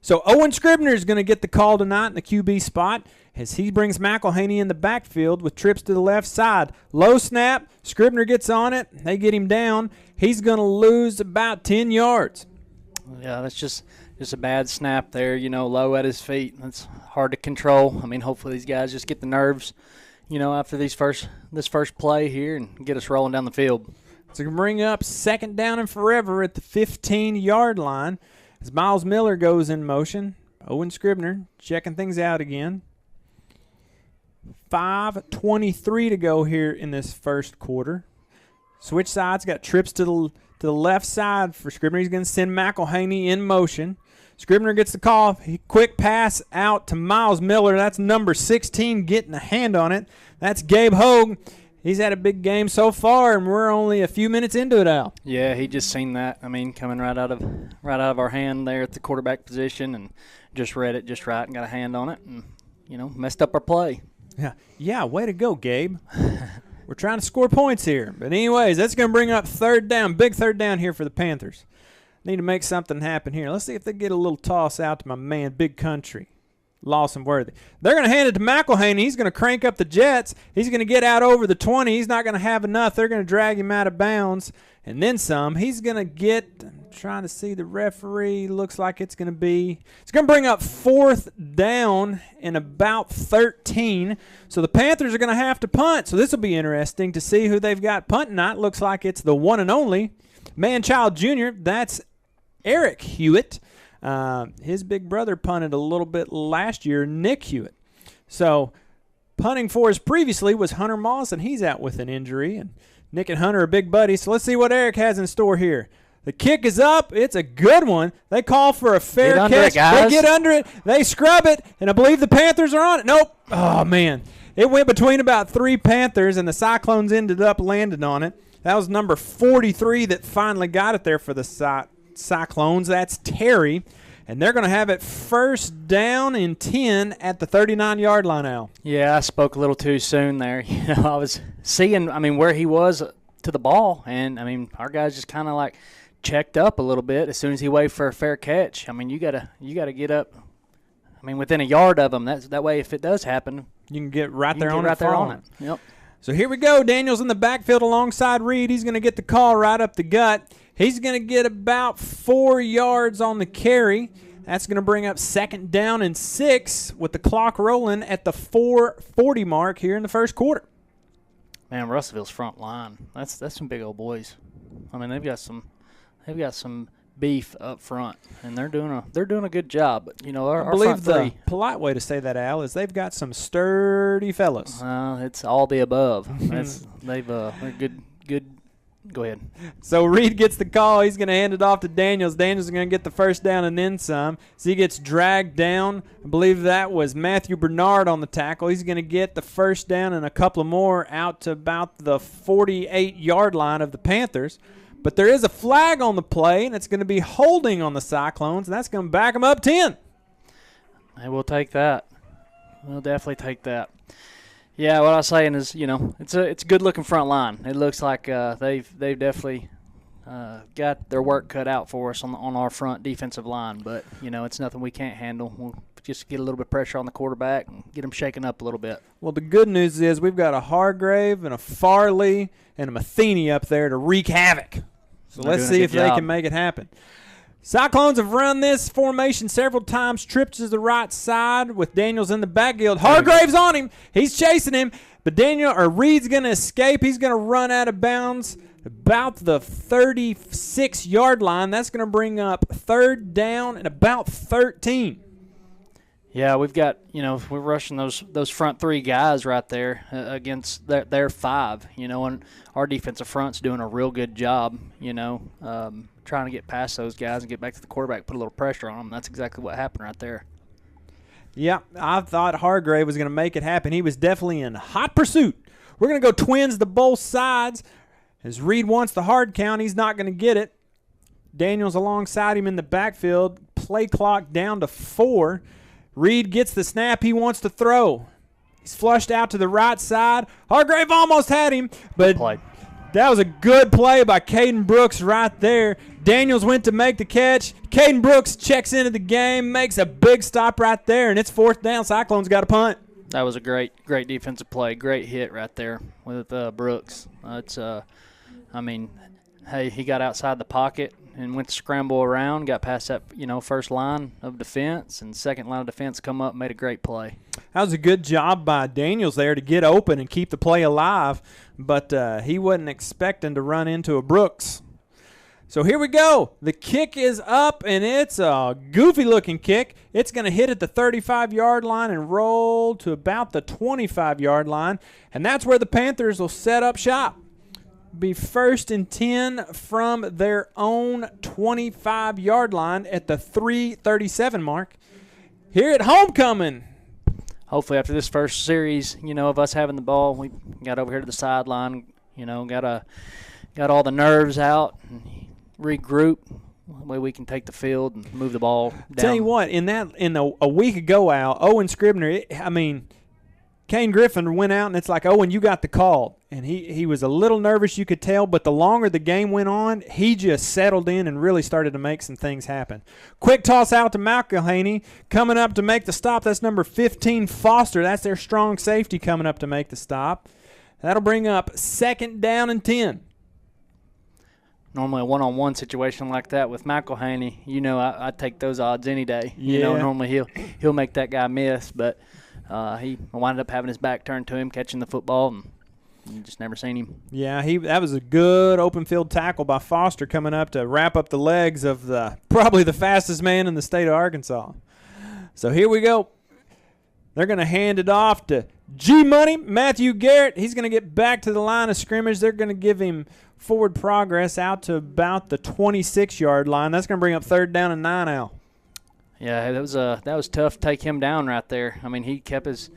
So Owen Scribner is going to get the call tonight in the QB spot as he brings McElhaney in the backfield with trips to the left side. Low snap, Scribner gets on it, they get him down. He's going to lose about 10 yards. Yeah, that's just a bad snap there, low at his feet. That's hard to control. I mean, hopefully these guys just get the nerves, after this first play here and get us rolling down the field. So we can bring up 2nd down and forever at the 15-yard line. As Miles Miller goes in motion, Owen Scribner checking things out again. 5:23 to go here in this first quarter. Switch sides, got trips to the left side for Scribner. He's going to send McElhaney in motion. Scribner gets the call. Quick pass out to Miles Miller. That's number 16 getting a hand on it. That's Gabe Hogue. He's had a big game so far, and we're only a few minutes into it, Al. Yeah, he just seen that. I mean, coming right out of our hand there at the quarterback position, and just read it just right and got a hand on it, and messed up our play. Yeah, way to go, Gabe. We're trying to score points here. But anyways, that's going to bring up 3rd down, big 3rd down here for the Panthers. Need to make something happen here. Let's see if they get a little toss out to my man, Big Country. Lawson Worthy. They're going to hand it to McElhaney. He's going to crank up the Jets. He's going to get out over the 20. He's not going to have enough. They're going to drag him out of bounds and then some. He's going to get, I'm trying to see the referee, looks like it's going to bring up 4th down and about 13. So the Panthers are going to have to punt. So this will be interesting to see who they've got punting tonight. Looks like it's the one and only Manchild Jr. That's Eric Hewitt. His big brother punted a little bit last year, Nick Hewitt. So punting for us previously was Hunter Moss, and he's out with an injury. And Nick and Hunter are big buddies. So let's see what Eric has in store here. The kick is up. It's a good one. They call for a fair catch. They get under it. They scrub it, and I believe the Panthers are on it. Nope. Oh, man. It went between about 3 Panthers, and the Cyclones ended up landing on it. That was number 43 that finally got it there for the Cyclones. That's Terry. And they're going to have it 1st down and 10 at the 39-yard line, Al. Yeah, I spoke a little too soon there. I was seeing, where he was to the ball. And, our guys just kind of checked up a little bit as soon as he waited for a fair catch. You gotta get up, within a yard of him. That way, if it does happen, you can get right there on it. Yep. So here we go. Daniel's in the backfield alongside Reed. He's going to get the call right up the gut. He's going to get about 4 yards on the carry. That's going to bring up 2nd down and 6 with the clock rolling at the 4:40 mark here in the first quarter. Man, Russellville's front line. That's some big old boys. They've got some beef up front, and they're doing a good job. But our I believe front three, the polite way to say that, Al, is they've got some sturdy fellas. It's all the above. They're good. Go ahead. So Reed gets the call. He's going to hand it off to Daniels. Daniels is going to get the 1st down and then some. So he gets dragged down. I believe that was Matthew Bernard on the tackle. He's going to get the 1st down and a couple of more out to about the 48-yard line of the Panthers. But there is a flag on the play, and it's going to be holding on the Cyclones, and that's going to back them up 10. Hey, we'll take that. We'll definitely take that. Yeah, what I was saying is, it's a good-looking front line. It looks like they've definitely got their work cut out for us on our front defensive line. But, it's nothing we can't handle. We'll just get a little bit of pressure on the quarterback and get him shaken up a little bit. Well, the good news is we've got a Hargrave and a Farley and a Matheny up there to wreak havoc. So let's see if they can make it happen. Cyclones have run this formation several times, tripped to the right side with Daniels in the backfield. Hargrave's on him. He's chasing him, but Reed's going to escape. He's going to run out of bounds about the 36-yard line. That's going to bring up third down and about 13. Yeah, we've got, we're rushing those front three guys right there against their five, and our defensive front's doing a real good job, trying to get past those guys and get back to the quarterback, put a little pressure on them. That's exactly what happened right there. Yeah, I thought Hargrave was going to make it happen. He was definitely in hot pursuit. We're going to go twins to both sides. As Reed wants the hard count, he's not going to get it. Daniels alongside him in the backfield. Play clock down to 4. Reed gets the snap. He wants to throw. He's flushed out to the right side. Hargrave almost had him, but that was a good play by Caden Brooks right there. Daniels went to make the catch. Caden Brooks checks into the game, makes a big stop right there, and it's fourth down. Cyclones got a punt. That was a great defensive play. Great hit right there with Brooks. He got outside the pocket and went to scramble around, got past that, first line of defense, and second line of defense come up and made a great play. That was a good job by Daniels there to get open and keep the play alive, but he wasn't expecting to run into a Brooks. So here we go. The kick is up, and it's a goofy-looking kick. It's going to hit at the 35-yard line and roll to about the 25-yard line, and that's where the Panthers will set up shop. Be first and 10 from their own 25-yard line at the 3:37 mark. Here at homecoming. Hopefully after this first series, of us having the ball, we got over here to the sideline, got all the nerves out and regroup. That way we can take the field and move the ball down. Tell you what, a week ago, Al, Owen Scribner, Kane Griffin went out, and it's like, Owen, you got the call. And he was a little nervous, you could tell, but the longer the game went on, he just settled in and really started to make some things happen. Quick toss out to McElhaney. Coming up to make the stop, that's number 15, Foster. That's their strong safety coming up to make the stop. That'll bring up second down and 10. Normally a one-on-one situation like that with McElhaney, I take those odds any day. Yeah. Normally he'll make that guy miss, but he wound up having his back turned to him, catching the football, and you just never seen him. Yeah, that was a good open field tackle by Foster coming up to wrap up the legs of probably the fastest man in the state of Arkansas. So here we go. They're going to hand it off to G-Money, Matthew Garrett. He's going to get back to the line of scrimmage. They're going to give him forward progress out to about the 26-yard line. That's going to bring up third down and 9, Al. Yeah, that was tough to take him down right there. He kept his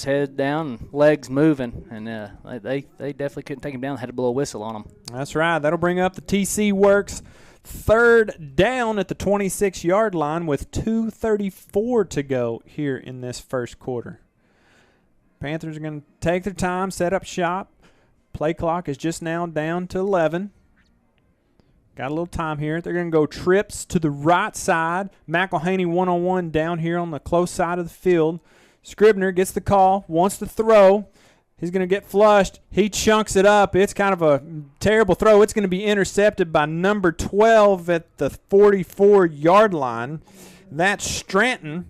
head down and legs moving, and they definitely couldn't take him down. They had to blow a whistle on him. That's right. That'll bring up the TC Works third down at the 26-yard line with 2:34 to go here in this first quarter. Panthers are going to take their time, set up shop. Play clock is just now down to 11. Got a little time here. They're going to go trips to the right side. McElhaney one-on-one down here on the close side of the field. Scribner gets the call, wants to throw. He's going to get flushed. He chunks it up. It's kind of a terrible throw. It's going to be intercepted by number 12 at the 44-yard line. That's Stranton.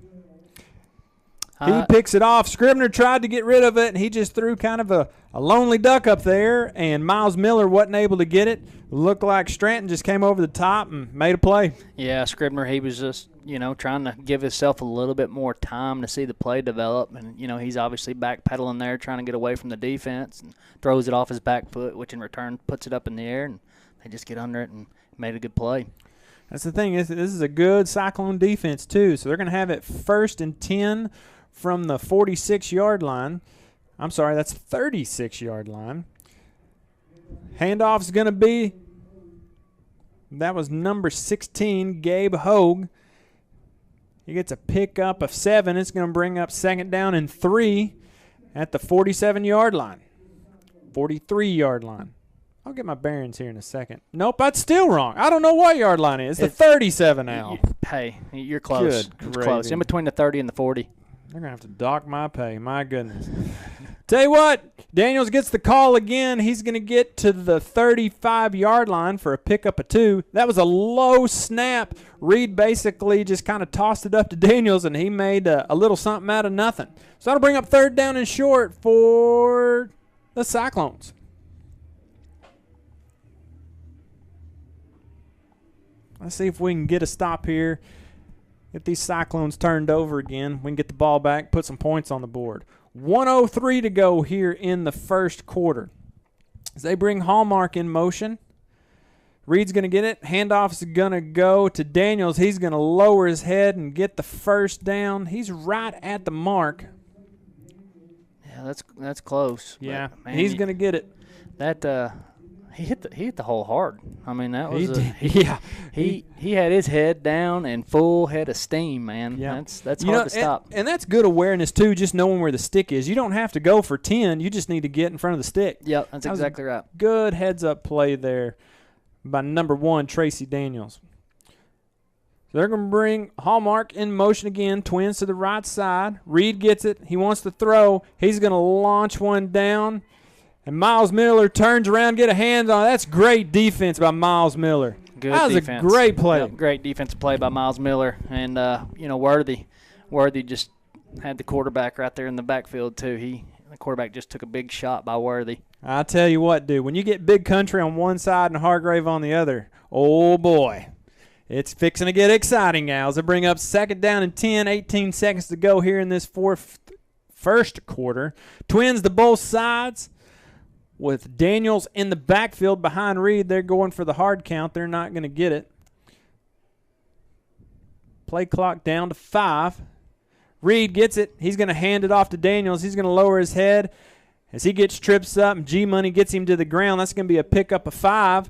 He picks it off. Scribner tried to get rid of it, and he just threw kind of a lonely duck up there, and Miles Miller wasn't able to get it. Looked like Stranton just came over the top and made a play. Yeah, Scribner, he was just, trying to give himself a little bit more time to see the play develop. And, he's obviously backpedaling there, trying to get away from the defense, and throws it off his back foot, which in return puts it up in the air, and they just get under it and made a good play. That's the thing. This is a good Cyclone defense, too. So they're going to have it first and 10 from the 46-yard line. I'm sorry, that's 36-yard line. Handoff's going to be That was number 16, Gabe Hogue. He gets a pickup of 7. It's going to bring up 2nd down and 3 at the 47-yard line. 43-yard line. I'll get my bearings here in a second. Nope, that's still wrong. I don't know what yard line it is. It's the 37 now. Hey, you're close. Good It's close. In between the 30 and the 40. They're going to have to dock my pay. My goodness. Tell you what, Daniels gets the call again. He's going to get to the 35-yard line for a pickup of 2. That was a low snap. Reed basically just kind of tossed it up to Daniels, and he made a little something out of nothing. So that'll bring up 3rd down and short for the Cyclones. Let's see if we can get a stop here. Get these Cyclones turned over again. We can get the ball back, put some points on the board. 1:03 to go here in the first quarter. As they bring Hallmark in motion. Reed's going to get it. Handoff's going to go to Daniels. He's going to lower his head and get the 1st down. He's right at the mark. Yeah, that's close. Yeah, man, he's going to get it. That he hit the hole hard. I mean, that was he had his head down and full head of steam, man. Yeah. That's hard to stop. And that's good awareness too, just knowing where the stick is. You don't have to go for 10. You just need to get in front of the stick. Yep, that's exactly right. Good heads-up play there by number 1, Tracy Daniels. So they're going to bring Hallmark in motion again, twins to the right side. Reed gets it. He wants to throw. He's going to launch one down. And Miles Miller turns around, get a hand on it. That's great defense by Miles Miller. Good that was defense. A great play. Yep, great defensive play by Miles Miller. And, Worthy just had the quarterback right there in the backfield, too. The quarterback just took a big shot by Worthy. I tell you what, dude, when you get Big Country on one side and Hargrave on the other, oh, boy. It's fixing to get exciting now as they bring up 2nd down and 10, 18 seconds to go here in this first quarter. Twins to both sides. With Daniels in the backfield behind Reed, they're going for the hard count. They're not going to get it. Play clock down to 5. Reed gets it. He's going to hand it off to Daniels. He's going to lower his head as he gets trips up, and G-Money gets him to the ground. That's going to be a pickup of 5.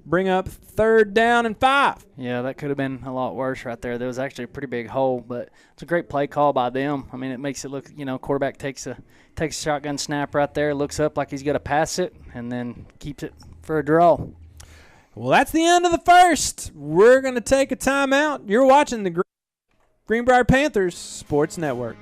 Bring up 3rd down and 5. Yeah, that could have been a lot worse right there. There was actually a pretty big hole, but it's a great play call by them. I mean, it makes it look, quarterback takes a shotgun snap right there, looks up like he's going to pass it, and then keeps it for a draw. Well, that's the end of the first. We're going to take a timeout. You're watching the Greenbrier Panthers Sports Network.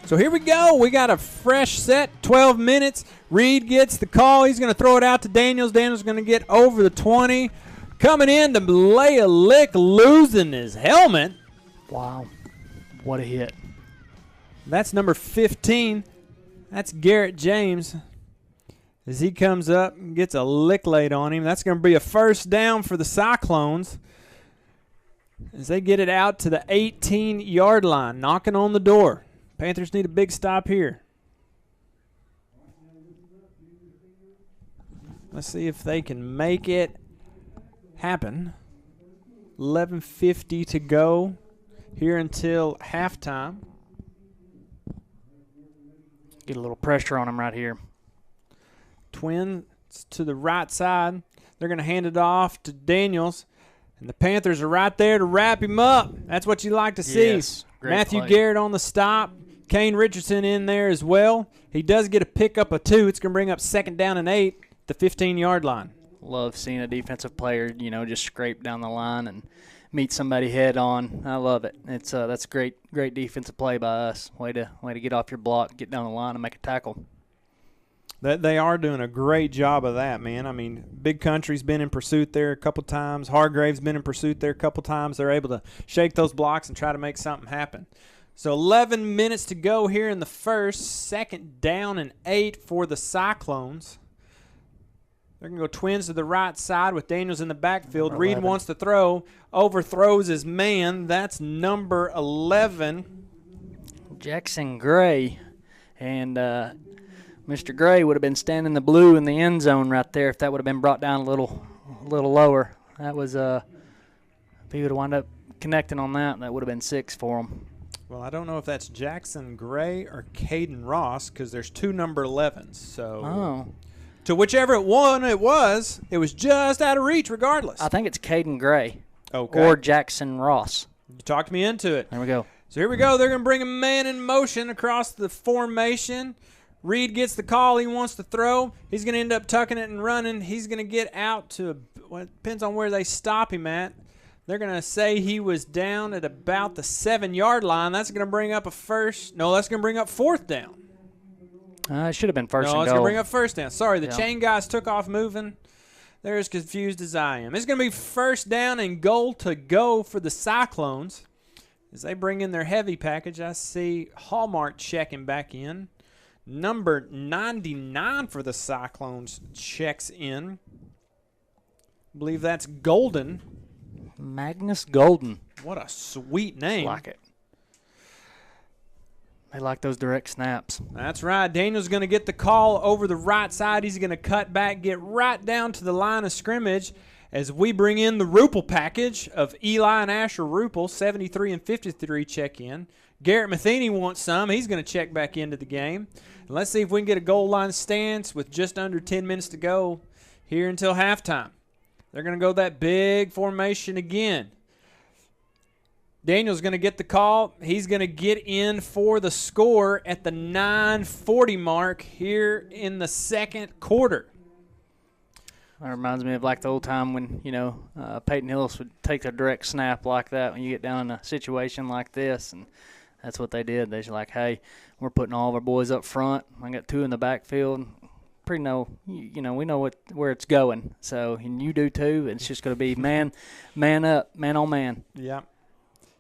So here we go. We got a fresh set, 12 minutes. Reed gets the call. He's going to throw it out to Daniels. Daniels going to get over the 20. Coming in to lay a lick, losing his helmet. Wow. What a hit. That's number 15. That's Garrett James. As he comes up and gets a lick laid on him. That's going to be a 1st down for the Cyclones. As they get it out to the 18-yard line, knocking on the door. Panthers need a big stop here. Let's see if they can make it happen. 11:50 to go here until halftime. Get a little pressure on him right here. Twins to the right side. They're going to hand it off to Daniels. And the Panthers are right there to wrap him up. That's what you like to see. Yes, great Matthew play. Garrett on the stop. Kane Richardson in there as well. He does get a pickup of 2. It's going to bring up 2nd down and 8 at the 15-yard line. Love seeing a defensive player, just scrape down the line and meet somebody head on. I love it. It's that's great defensive play by us. Way to get off your block, get down the line, and make a tackle. They are doing a great job of that, man. I mean, Big Country's been in pursuit there a couple times. Hargrave's been in pursuit there a couple times. They're able to shake those blocks and try to make something happen. So 11 minutes to go here in the first. 2nd down and 8 for the Cyclones. They're going to go twins to the right side with Daniels in the backfield. Number Reed 11. wants to throw. Overthrows his man. That's number 11. Jackson Gray. And Mr. Gray would have been standing in the blue in the end zone right there if that would have been brought down a little lower. That was if he would have wound up connecting on that would have been 6 for him. Well, I don't know if that's Jackson Gray or Caden Ross because there's 2 number 11s. So to whichever one it was just out of reach regardless. I think it's Caden Gray. Okay. Or Jackson Ross. You talked me into it. There we go. So here we go. They're going to bring a man in motion across the formation. Reed gets the call. He wants to throw. He's going to end up tucking it and running. He's going to get out to, well, it depends on where they stop him at. They're going to say he was down at about the 7-yard line. That's going to bring up that's going to bring up 4th down. It should have been first No, and it's goal. going to bring up 1st down. Sorry, the Yeah. chain guys took off moving. They're as confused as I am. It's going to be 1st down and goal to go for the Cyclones. As they bring in their heavy package, I see Hallmark checking back in. Number 99 for the Cyclones checks in. I believe that's Golden. Magnus Golden. What a sweet name. Like it. They like those direct snaps. That's right. Daniel's going to get the call over the right side. He's going to cut back, get right down to the line of scrimmage as we bring in the Rupel package of Eli and Asher Rupel, 73 and 53 check in. Garrett Matheny wants some. He's going to check back into the game. And let's see if we can get a goal line stance with just under 10 minutes to go here until halftime. They're going to go that big formation again. Daniel's going to get the call. He's going to get in for the score at the 9:40 mark here in the second quarter. That reminds me of like the old time when, Peyton Hillis would take a direct snap like that when you get down in a situation like this. And that's what they did. They're like, hey, we're putting all of our boys up front. I got 2 in the backfield. We know where it's going. So, and you do too. It's just going to be man up, man on man. Yeah.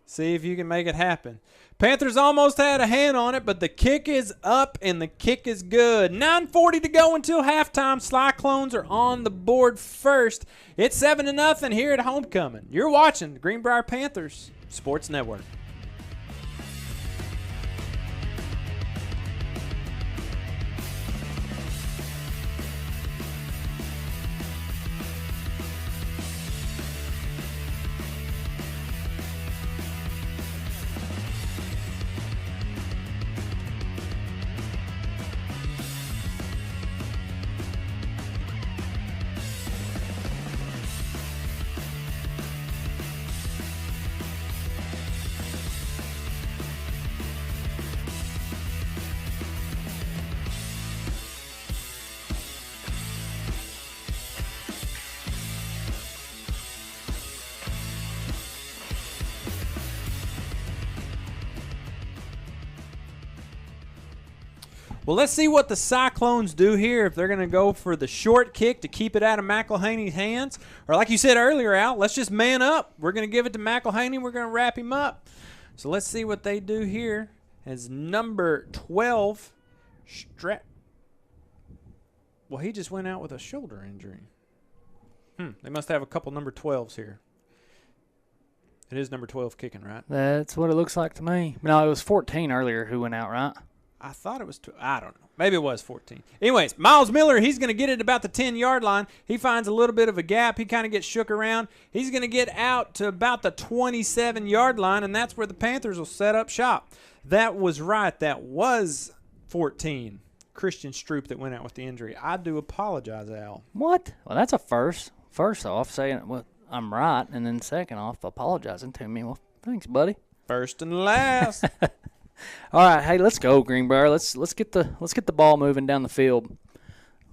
See if you can make it happen. Panthers almost had a hand on it, but the kick is up and the kick is good. 9:40 to go until halftime. Cyclones are on the board first. It's 7-0 here at Homecoming. You're watching the Greenbrier Panthers Sports Network. Well, let's see what the Cyclones do here. If they're going to go for the short kick to keep it out of McElhaney's hands, or like you said earlier, Al, let's just man up. We're going to give it to McElhaney. We're going to wrap him up. So let's see what they do here as number 12, Well, he just went out with a shoulder injury. They must have a couple number 12s here. It is number 12 kicking, right? That's what it looks like to me. No, it was 14 earlier who went out, right? I thought it was I don't know. Maybe it was 14. Anyways, Miles Miller, he's going to get it about the 10-yard line. He finds a little bit of a gap. He kind of gets shook around. He's going to get out to about the 27-yard line, and that's where the Panthers will set up shop. That was right. That was 14. Christian Stroop that went out with the injury. I do apologize, Al. What? Well, that's a first. First off, saying well, I'm right, and then second off, apologizing to me. Well, thanks, buddy. First and last. All right, hey, let's go, Greenbrier. Let's get the ball moving down the field.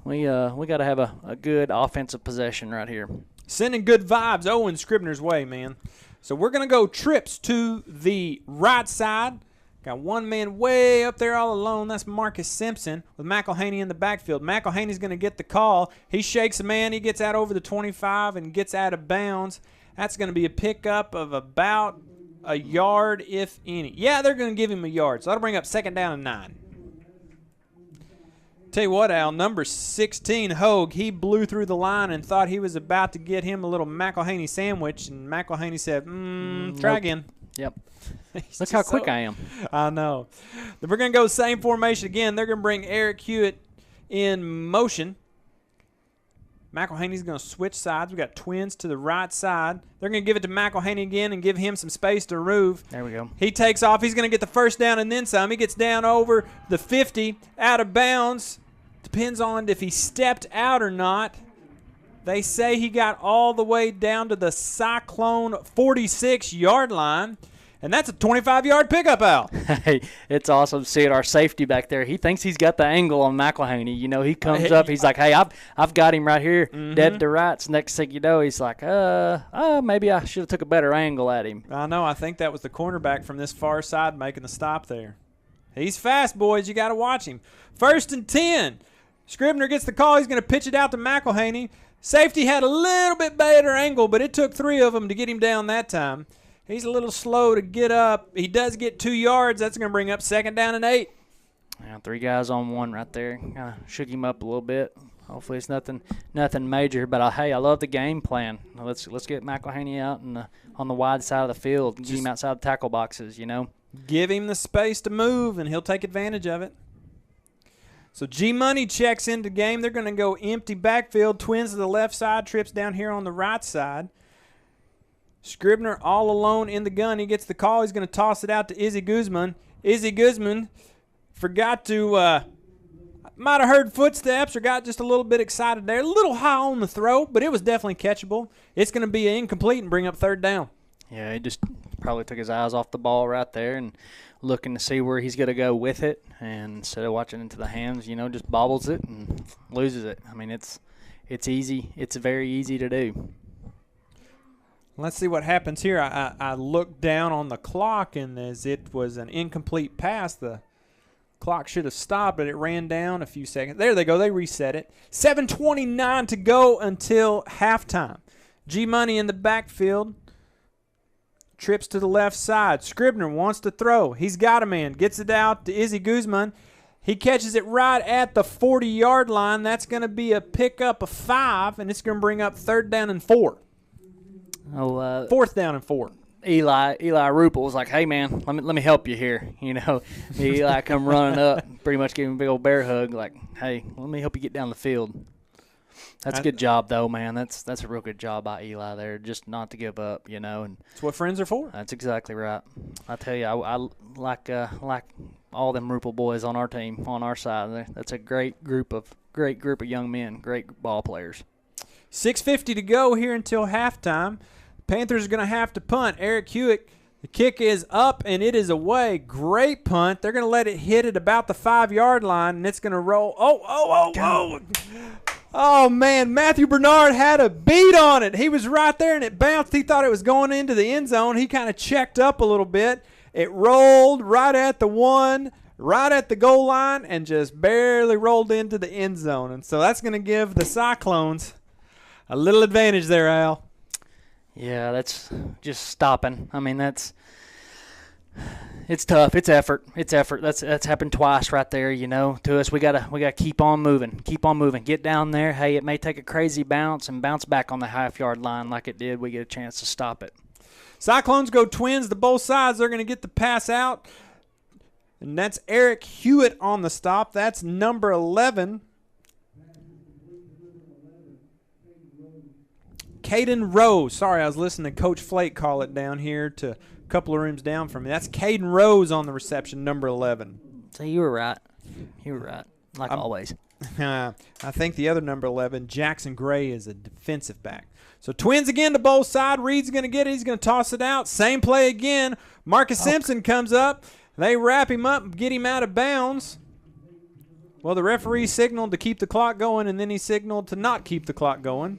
We got to have a good offensive possession right here. Sending good vibes Owen Scribner's way, man. So we're going to go trips to the right side. Got one man way up there all alone. That's Marcus Simpson with McElhaney in the backfield. McElhaney's going to get the call. He shakes a man. He gets out over the 25 and gets out of bounds. That's going to be a pickup of about a yard, if any. Yeah, they're going to give him a yard. So that'll bring up 2nd down and 9. Tell you what, Al, number 16, Hogue, he blew through the line and thought he was about to get him a little McElhaney sandwich, and McElhaney said, try again. Yep. Look how quick I am. I know. Then we're going to go same formation again. They're going to bring Eric Hewitt in motion. McElhaney's going to switch sides. We got twins to the right side. They're going to give it to McElhaney again and give him some space to move. There we go. He takes off. He's going to get the first down and then some. He gets down over the 50, out of bounds. Depends on if he stepped out or not. They say he got all the way down to the Cyclone 46-yard line. And that's a 25-yard pickup, Al. Hey, it's awesome seeing our safety back there. He thinks he's got the angle on McElhaney. You know, he comes up. He's like, hey, I've got him right here, dead to rights. Next thing you know, he's like, maybe I should have took a better angle at him. I know. I think that was the cornerback from this far side making the stop there. He's fast, boys. You got to watch him. 1st and 10. Scribner gets the call. He's going to pitch it out to McElhaney. Safety had a little bit better angle, but it took 3 of them to get him down that time. He's a little slow to get up. He does get 2 yards. That's going to bring up 2nd down and 8. Yeah, 3 guys on one right there. Kind of shook him up a little bit. Hopefully it's nothing major. But, hey, I love the game plan. Let's get McElhaney out on the wide side of the field and get him outside the tackle boxes, you know. Give him the space to move, and he'll take advantage of it. So G-Money checks into the game. They're going to go empty backfield. Twins to the left side, trips down here on the right side. Scribner all alone in the gun. He gets the call. He's going to toss it out to Izzy Guzman. Izzy Guzman forgot to might have heard footsteps or got just a little bit excited there. A little high on the throw, but it was definitely catchable. It's going to be incomplete and bring up 3rd down. Yeah, he just probably took his eyes off the ball right there and looking to see where he's going to go with it. And instead of watching into the hands, you know, just bobbles it and loses it. I mean, it's easy. It's very easy to do. Let's see what happens here. I looked down on the clock, and as it was an incomplete pass, the clock should have stopped, but it ran down a few seconds. There they go. They reset it. 7:29 to go until halftime. G-Money in the backfield. Trips to the left side. Scribner wants to throw. He's got a man. Gets it out to Izzy Guzman. He catches it right at the 40-yard line. That's going to be a pickup of 5, and it's going to bring up 3rd down and 4. 4th down and 4. Eli Rupel was like, hey, man, let me help you here. You know, Eli come running up, pretty much gave him a big old bear hug, like, hey, let me help you get down the field. That's a good job, though, man. That's a real good job by Eli there, just not to give up, you know. And that's what friends are for. That's exactly right. I tell you, I like all them Rupel boys on our team, on our side. That's a great group of young men, great ball players. 6:50 to go here until halftime. Panthers are going to have to punt. Eric Hewitt, the kick is up, and it is away. Great punt. They're going to let it hit at about the 5-yard line, and it's going to roll. Oh, man. Matthew Bernard had a beat on it. He was right there, and it bounced. He thought it was going into the end zone. He kind of checked up a little bit. It rolled right at the 1, right at the goal line, and just barely rolled into the end zone. And so that's going to give the Cyclones a little advantage there, Al. Yeah, that's just stopping. I mean, it's tough. It's effort. That's happened twice right there, you know, to us. We gotta keep on moving. Get down there. Hey, it may take a crazy bounce and bounce back on the half-yard line like it did. We get a chance to stop it. Cyclones go twins to both sides. They're going to get the pass out. And that's Eric Hewitt on the stop. That's number 11. Caden Rose. Sorry, I was listening to Coach Flake call it down here to a couple of rooms down from me. That's Caden Rose on the reception, number 11. So you were right. You were right, like always. I think the other number 11, Jackson Gray, is a defensive back. So Twins again to both side. Reed's going to get it. He's going to toss it out. Same play again. Marcus Simpson comes up. They wrap him up and get him out of bounds. Well, the referee signaled to keep the clock going, and then he signaled to not keep the clock going.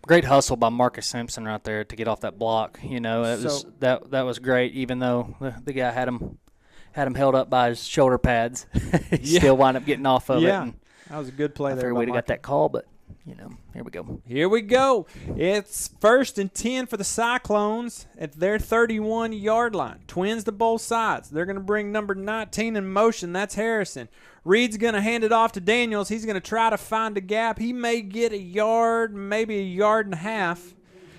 Great hustle by Marcus Simpson right there to get off that block. You know, that was great, even though the guy had him held up by his shoulder pads. He still wound up getting off of it. Yeah, that was a good play there. I figured we'd have got that call, but, you know, here we go. Here we go. It's 1st and 10 for the Cyclones at their 31-yard line. Twins to both sides. They're going to bring number 19 in motion. That's Harrison. Reed's going to hand it off to Daniels. He's going to try to find a gap. He may get a yard, maybe a yard and a half.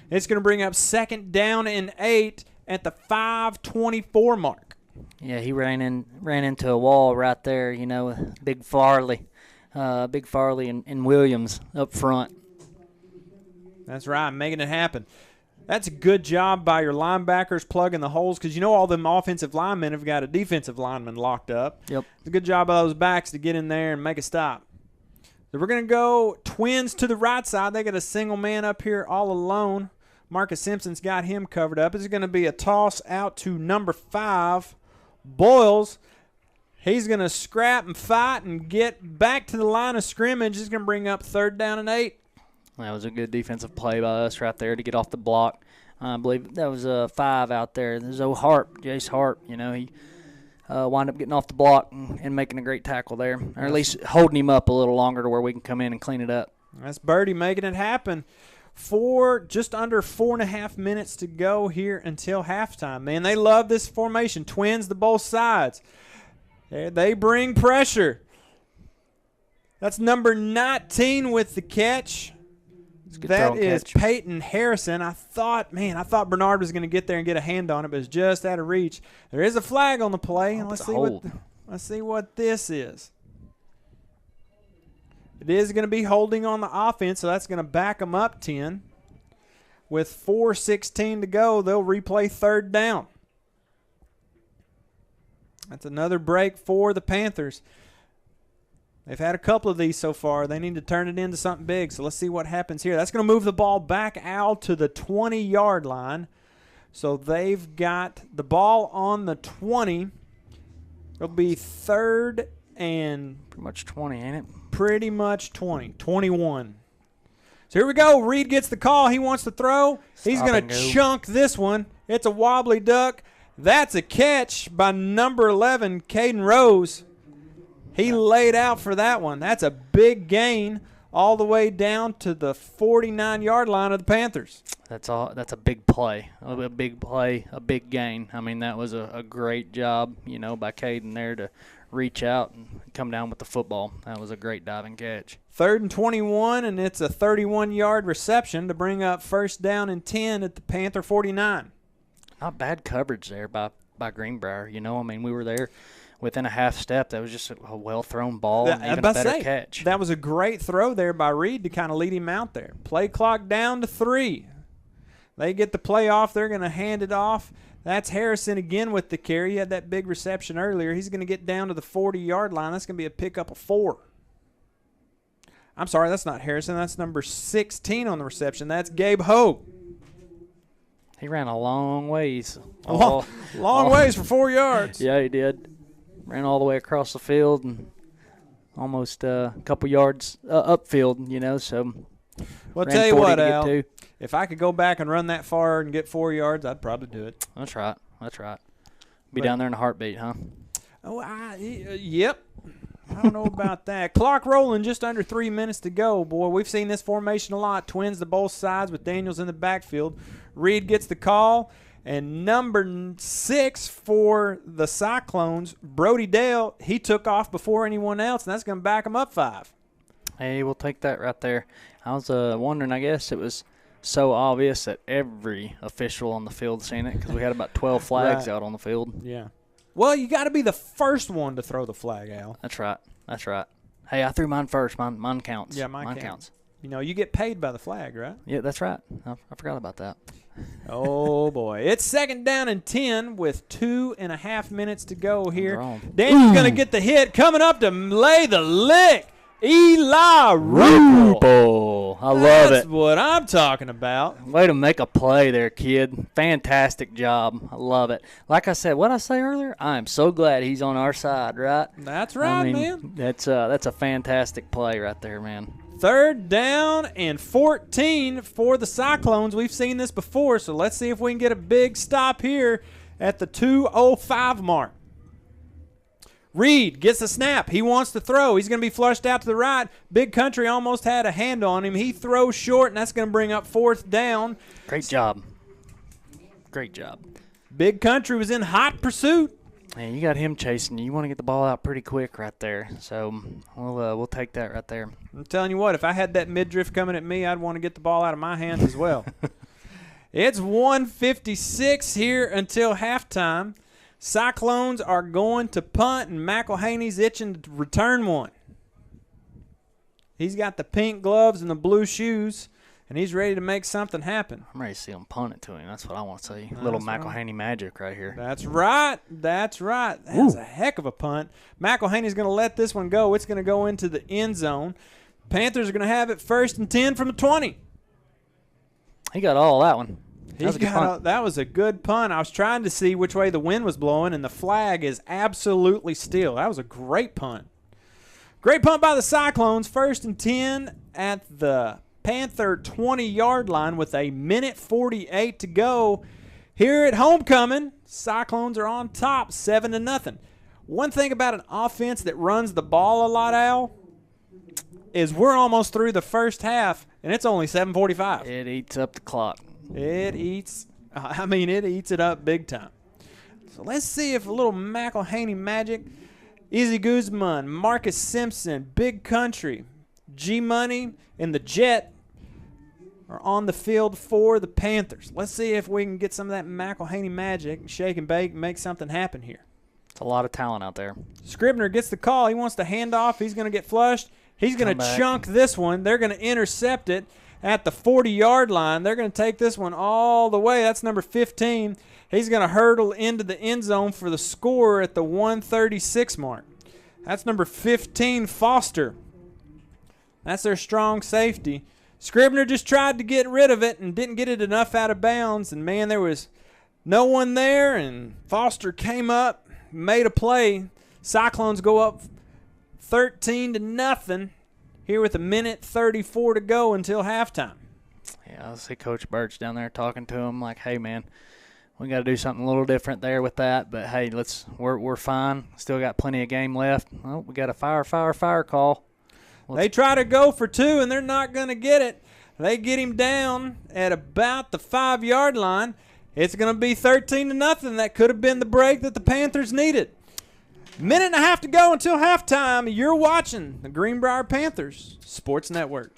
It's going to bring up 2nd down and 8 at the 5:24 mark. Yeah, he ran into a wall right there, you know, Big Farley and Williams up front. That's right, making it happen. That's a good job by your linebackers plugging the holes because you know all them offensive linemen have got a defensive lineman locked up. Yep. It's a good job by those backs to get in there and make a stop. So we're going to go Twins to the right side. They got a single man up here all alone. Marcus Simpson's got him covered up. It's going to be a toss out to number 5, Boyles. He's going to scrap and fight and get back to the line of scrimmage. He's going to bring up 3rd down and 8. That was a good defensive play by us right there to get off the block. I believe that was a 5 out there. There's Jace Hart, you know, he wound up getting off the block and making a great tackle there, or at least holding him up a little longer to where we can come in and clean it up. That's Birdie making it happen. Just under 4.5 minutes to go here until halftime. Man, they love this formation. Twins to both sides. They bring pressure. That's number 19 with the catch. That is Peyton Harrison. I thought Bernard was going to get there and get a hand on it, but it's just out of reach. There is a flag on the play, and let's see what this is. It is going to be holding on the offense, so that's going to back them up 10. With 4:16 to go, they'll replay 3rd down. That's another break for the Panthers. They've had a couple of these so far. They need to turn it into something big, so let's see what happens here. That's going to move the ball back out to the 20-yard line. So they've got the ball on the 20. It'll be 3rd and pretty much 20, ain't it? Pretty much 20, 21. So here we go. Reed gets the call. He wants to throw. He's going to chunk this one. It's a wobbly duck. That's a catch by number 11, Caden Rose. He laid out for that one. That's a big gain all the way down to the 49-yard line of the Panthers. That's a big play. A big play, a big gain. I mean, that was a great job, you know, by Caden there to reach out and come down with the football. That was a great diving catch. 3rd and 21, and it's a 31-yard reception to bring up 1st down and 10 at the Panther 49. Not bad coverage there by Greenbrier. You know, I mean, we were there within a half step. That was just a well-thrown ball and even a better catch. That was a great throw there by Reed to kind of lead him out there. Play clock down to 3. They get the play off. They're going to hand it off. That's Harrison again with the carry. He had that big reception earlier. He's going to get down to the 40-yard line. That's going to be a pickup of 4. I'm sorry, that's not Harrison. That's number 16 on the reception. That's Gabe Hogue. He ran a long ways. Long ways for 4 yards. Yeah, he did. Ran all the way across the field and almost a couple yards upfield, you know. So, well, I'll tell you what, Al, if I could go back and run that far and get 4 yards, I'd probably do it. That's right. Be down there in a heartbeat, huh? Oh, yep. I don't know about that. Clock rolling, just under 3 minutes to go. Boy, we've seen this formation a lot. Twins to both sides with Daniels in the backfield. Reed gets the call. And number 6 for the Cyclones, Brody Dale, he took off before anyone else, and that's going to back him up 5. Hey, we'll take that right there. I was wondering, I guess it was so obvious that every official on the field seen it because we had about 12 flags out on the field. Yeah. Well, you got to be the first one to throw the flag, Al. That's right. Hey, I threw mine first. Mine counts. Yeah, mine counts. You know, you get paid by the flag, right? Yeah, that's right. I forgot about that. Oh, boy. It's second down and 10 with 2.5 minutes to go here. Wrong. Daniel's going to get the hit. Coming up to lay the lick. Eli Rupel. I love That's it. what I'm talking about. Way to make a play there, kid. Fantastic job. I love it. Like I said, what I say earlier, I am so glad he's on our side, right? That's right, man. That's a fantastic play right there, man. Third down and 14 for the Cyclones. We've seen this before, so let's see if we can get a big stop here at the 2:05 mark. Reed gets the snap. He wants to throw. He's going to be flushed out to the right. Big Country almost had a hand on him. He throws short, and that's going to bring up fourth down. Great job. Great job. Big Country was in hot pursuit. Man, you got him chasing you. You want to get the ball out pretty quick right there. So we'll take that right there. I'm telling you what, if I had that midriff coming at me, I'd want to get the ball out of my hands as well. It's 1:56 here until halftime. Cyclones are going to punt, and McElhaney's itching to return one. He's got the pink gloves and the blue shoes, and he's ready to make something happen. I'm ready to see him punt it to him. That's what I want to see. Little McElhaney magic right here. That's right. That's right. That's a heck of a punt. McElhaney's going to let this one go. It's going to go into the end zone. Panthers are going to have it 1st and 10 from the 20. He got all that one. That was a good punt. I was trying to see which way the wind was blowing, and the flag is absolutely still. That was a great punt. Great punt by the Cyclones. 1st and 10 at the Panther 20-yard line with 1:48 to go. Here at homecoming, Cyclones are on top, 7-0. One thing about an offense that runs the ball a lot, Al, is we're almost through the first half, and it's only 7:45. It eats up the clock. It eats it up big time. So let's see if a little McElhaney magic, Izzy Guzman, Marcus Simpson, Big Country, G-Money, and the Jet are on the field for the Panthers. Let's see if we can get some of that McElhaney magic, shake and bake, and make something happen here. It's a lot of talent out there. Scribner gets the call. He wants to hand off. He's going to get flushed. He's going to chunk this one. They're going to intercept it at the 40-yard line. They're going to take this one all the way. That's number 15. He's going to hurdle into the end zone for the score at the 1:36 mark. That's number 15, Foster. That's their strong safety. Scribner just tried to get rid of it and didn't get it enough out of bounds. And, man, there was no one there, and Foster came up, made a play. Cyclones go up 13-0 here with 1:34 to go until halftime. Yeah, I see Coach Birch down there talking to him like, hey, man, we got to do something a little different there with that. But, hey, we're fine. Still got plenty of game left. Oh, we got a fire call. They try to go for two, and they're not going to get it. They get him down at about the 5-yard line. It's going to be 13-0. That could have been the break that the Panthers needed. 1.5 minutes to go until halftime. You're watching the Greenbrier Panthers Sports Network.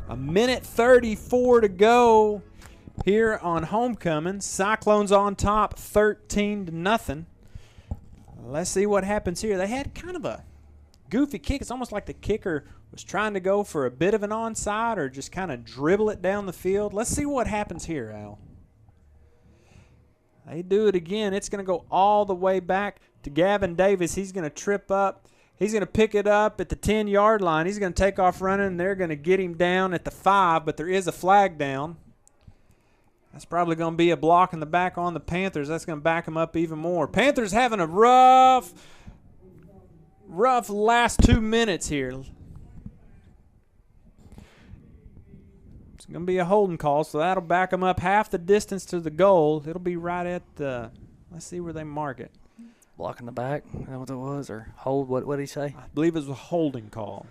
A 1:34 to go here on homecoming. Cyclones on top, 13-0. Let's see what happens here. They had kind of a goofy kick. It's almost like the kicker was trying to go for a bit of an onside or just kind of dribble it down the field. Let's see what happens here, Al. They do it again. It's going to go all the way back to Gavin Davis. He's going to trip up. He's going to pick it up at the 10-yard line. He's going to take off running, and they're going to get him down at the 5, but there is a flag down. That's probably going to be a block in the back on the Panthers. That's going to back them up even more. Panthers having a rough last 2 minutes here. It's going to be a holding call, so that'll back them up half the distance to the goal. It'll be right at the – let's see where they mark it. Block in the back, is that what it was? Or hold, what did he say? I believe it was a holding call.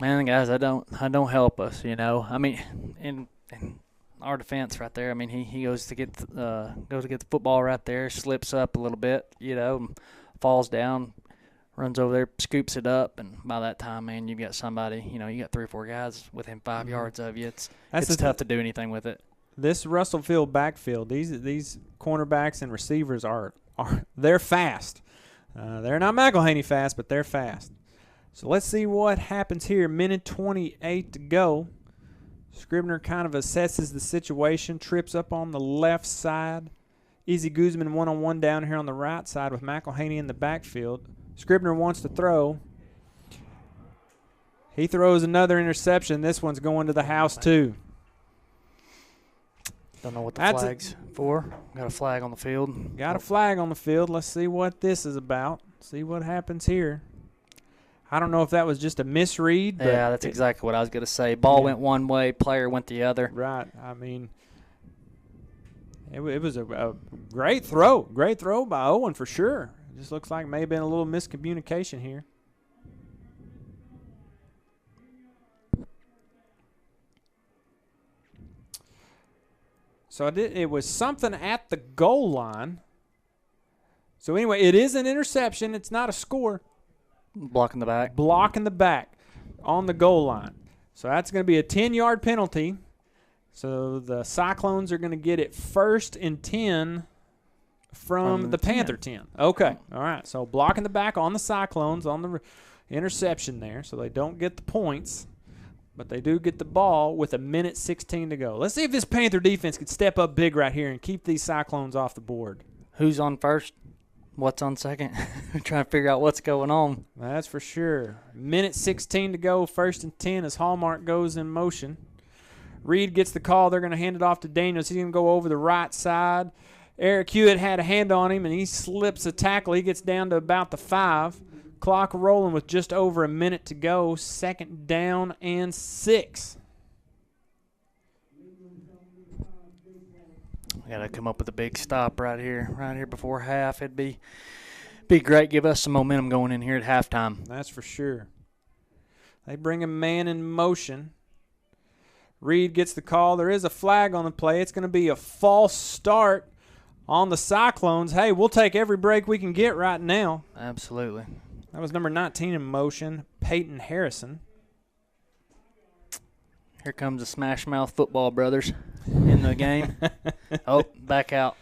Man, guys, I don't help us, you know. I mean, in our defense right there, I mean, he goes to get the football right there, slips up a little bit, you know, falls down, runs over there, scoops it up, and by that time, man, you've got somebody, you know, you got 3 or 4 guys within 5 yards of you. It's tough to do anything with it. This Russellville backfield, these cornerbacks and receivers they're fast. They're not McElhaney fast, but they're fast. So let's see what happens here. Minute 28 to go. Scribner kind of assesses the situation, trips up on the left side. Easy Guzman one-on-one down here on the right side with McElhaney in the backfield. Scribner wants to throw. He throws another interception. This one's going to the house too. Don't know what the flag's for. Got a flag on the field. Got a flag on the field. Let's see what this is about. See what happens here. I don't know if that was just a misread. But yeah, that's exactly what I was going to say. Ball went one way, player went the other. Right. I mean, it was a great throw. Great throw by Owen for sure. It just looks like it may have been a little miscommunication here. So it was something at the goal line. So anyway, it is an interception. It's not a score. Blocking the back. Blocking the back on the goal line. So that's going to be a 10-yard penalty. So the Cyclones are going to get it 1st and 10 from the Panther 10. Okay. All right. So blocking the back on the Cyclones on the interception there. So they don't get the points, but they do get the ball with a minute 16 to go. Let's see if this Panther defense could step up big right here and keep these Cyclones off the board. Who's on first? What's on second? Trying to figure out what's going on. That's for sure. Minute 16 to go, 1st and 10 as Hallmark goes in motion. Reed gets the call. They're going to hand it off to Daniels. He's going to go over the right side. Eric Hewitt had a hand on him, and he slips a tackle. He gets down to about the 5. Clock rolling with just over a minute to go. 2nd down and 6. We got to come up with a big stop right here before half. It'd be great. Give us some momentum going in here at halftime. That's for sure. They bring a man in motion. Reed gets the call. There is a flag on the play. It's going to be a false start on the Cyclones. Hey, we'll take every break we can get right now. Absolutely. That was number 19 in motion, Peyton Harrison. Here comes the Smash Mouth football brothers in the game. Oh, back out.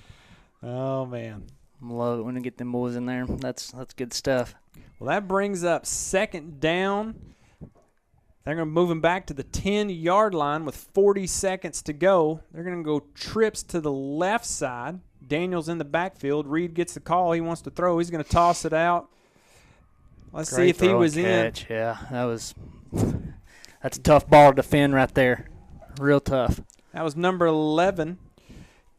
Oh, man. Love it when we get them boys in there. That's good stuff. Well, that brings up 2nd down. They're going to move him back to the 10-yard line with 40 seconds to go. They're going to go trips to the left side. Daniels in the backfield. Reed gets the call. He wants to throw. He's going to toss it out. Let's see if he was in. Yeah, that's a tough ball to defend right there. Real tough. That was number 11.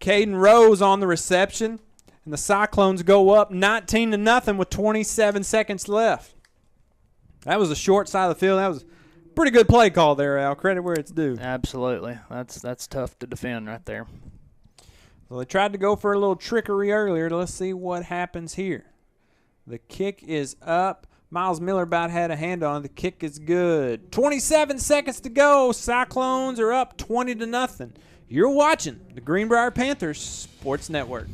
Caden Rose on the reception, and the Cyclones go up 19-0 with 27 seconds left. That was the short side of the field. That was a pretty good play call there, Al. Credit where it's due. Absolutely. That's tough to defend right there. Well, they tried to go for a little trickery earlier. Let's see what happens here. The kick is up. Miles Miller about had a hand on it. The kick is good. 27 seconds to go. Cyclones are up 20-0. You're watching the Greenbrier Panthers Sports Network.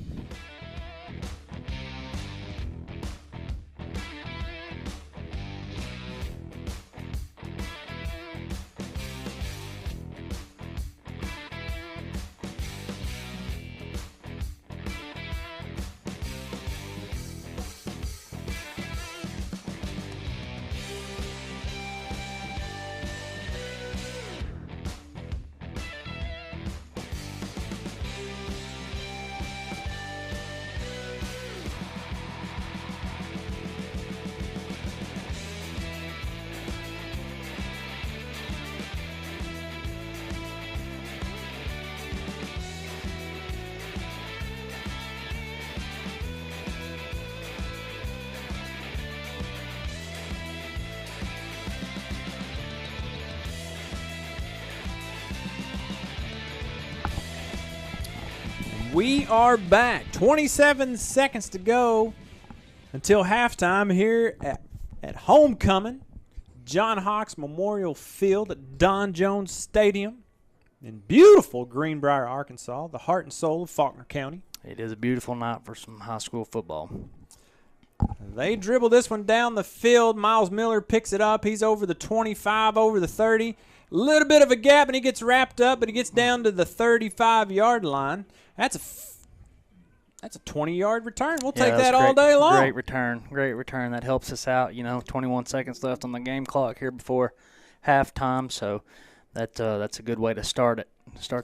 We are back. 27 seconds to go until halftime here at Homecoming, John Hawks Memorial Field at Don Jones Stadium in beautiful Greenbrier, Arkansas, the heart and soul of Faulkner County. It is a beautiful night for some high school football. They dribble this one down the field. Miles Miller picks it up. He's over the 25, over the 30. A little bit of a gap, and he gets wrapped up, but he gets down to the 35-yard line. That's a 20-yard return. We'll take that all day long. Great return. That helps us out. 21 seconds left on the game clock here before halftime, so that's a good way to start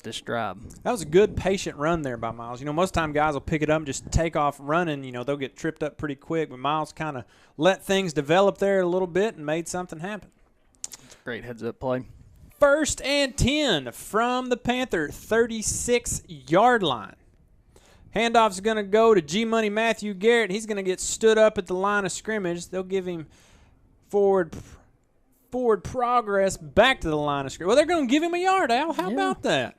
this drive. That was a good patient run there by Miles. Most time guys will pick it up and just take off running. They'll get tripped up pretty quick, but Miles kind of let things develop there a little bit and made something happen. Great heads-up play. 1st and 10 from the Panther 36-yard line. Handoff's going to go to G-Money Matthew Garrett. He's going to get stood up at the line of scrimmage. They'll give him forward progress back to the line of scrimmage. Well, they're going to give him a yard, Al. How about that?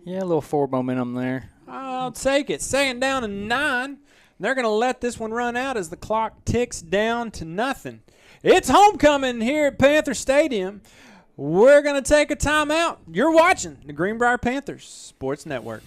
Yeah, a little forward momentum there. I'll take it. 2nd down and 9. They're going to let this one run out as the clock ticks down to nothing. It's homecoming here at Panther Stadium. We're going to take a timeout. You're watching the Greenbrier Panthers Sports Network.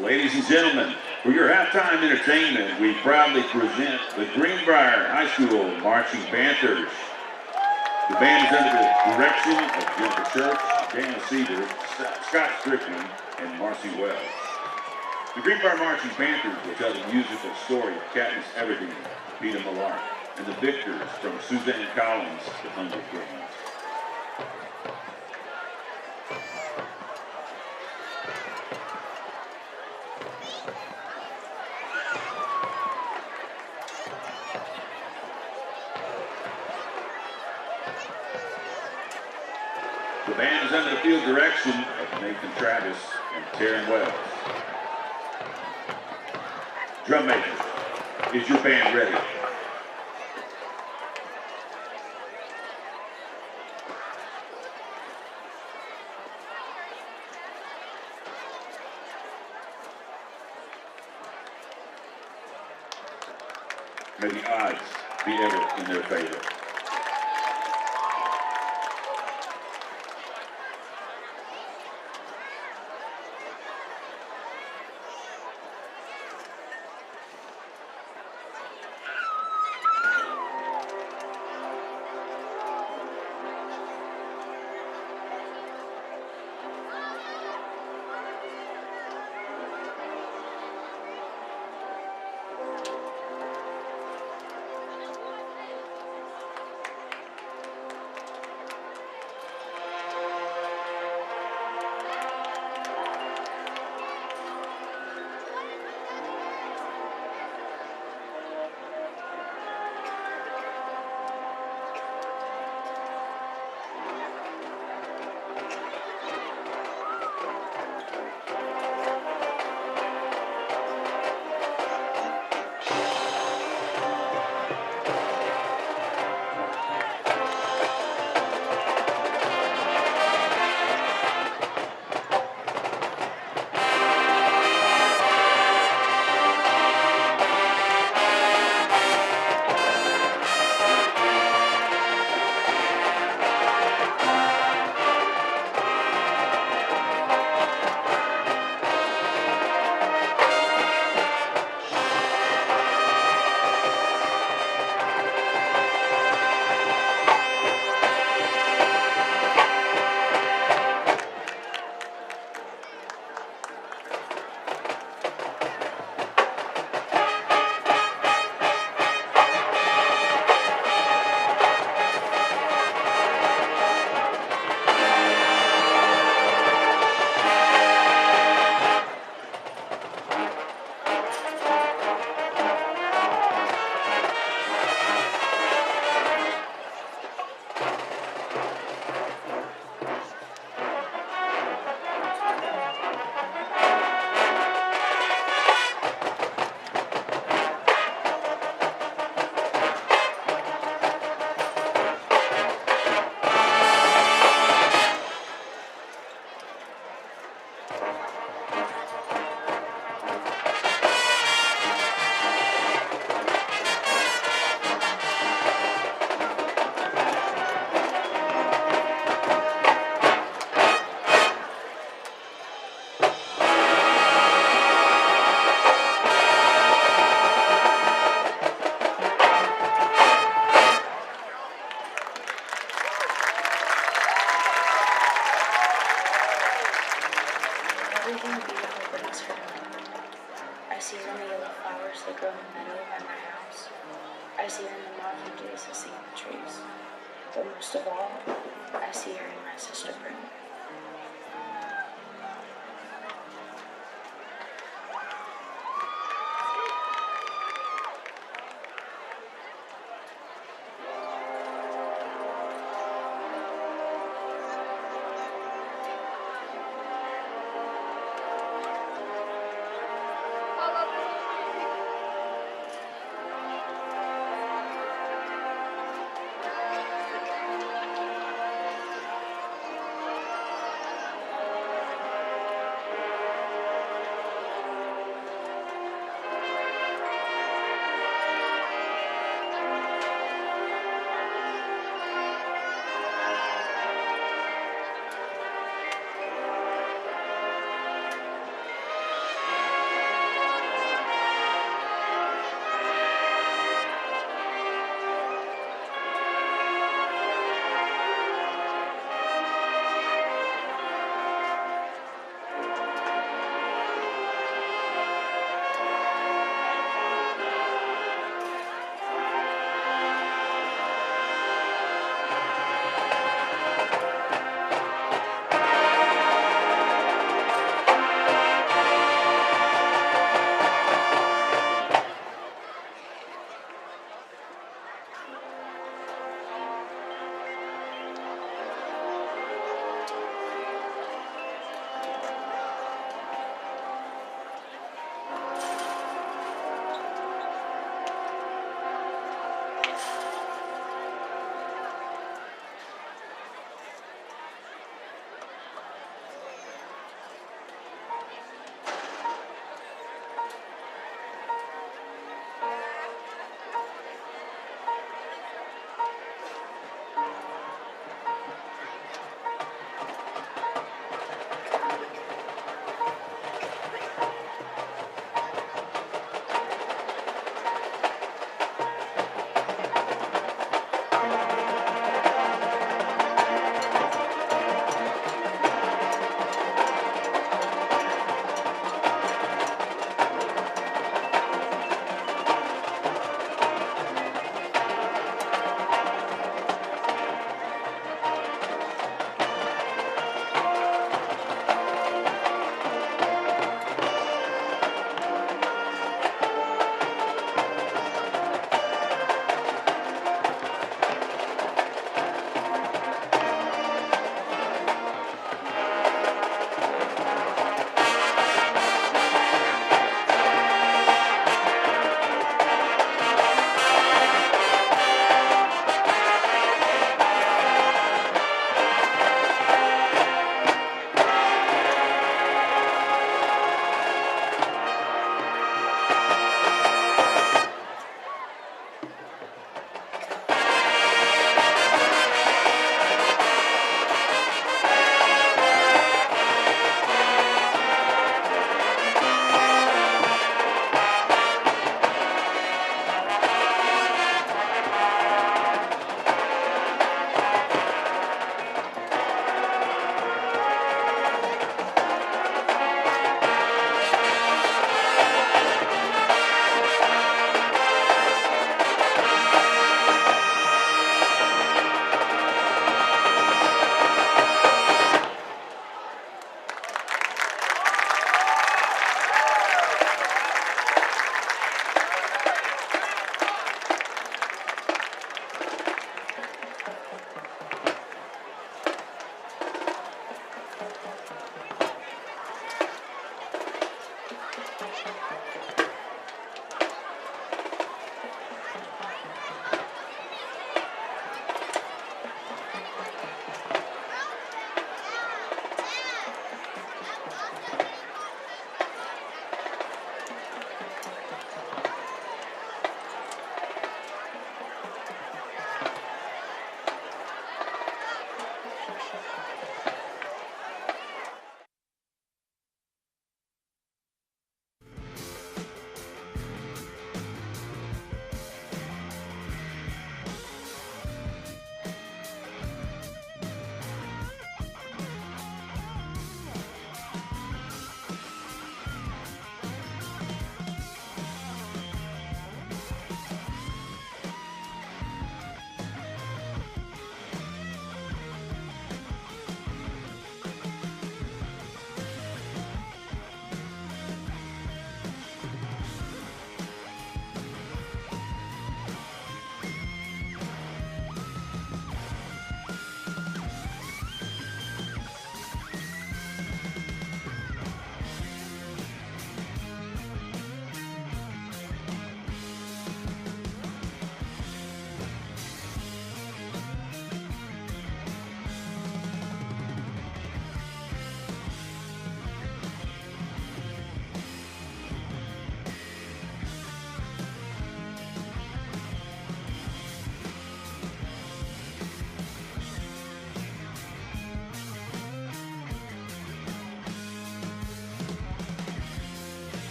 Ladies and gentlemen, for your halftime entertainment, we proudly present the Greenbrier High School Marching Panthers. The band is under the direction of Jennifer Church, Daniel Seaver, Scott Strickland, and Marcy Wells. The Greenbrier Marching Panthers will tell the musical story of Katniss Everdeen, Peter Millar, and the victors from Suzanne Collins to Hunger Games. The band is under the field direction of Nathan Travis and Taryn Wells. Drum major, is your band ready? May the odds be ever in their favor. Everything beautiful brings her to me. I see it in the yellow flowers that grow in the meadow around my house. I see her in the mockingjays that sing in the trees. But most of all, I see her in my sister Brenda.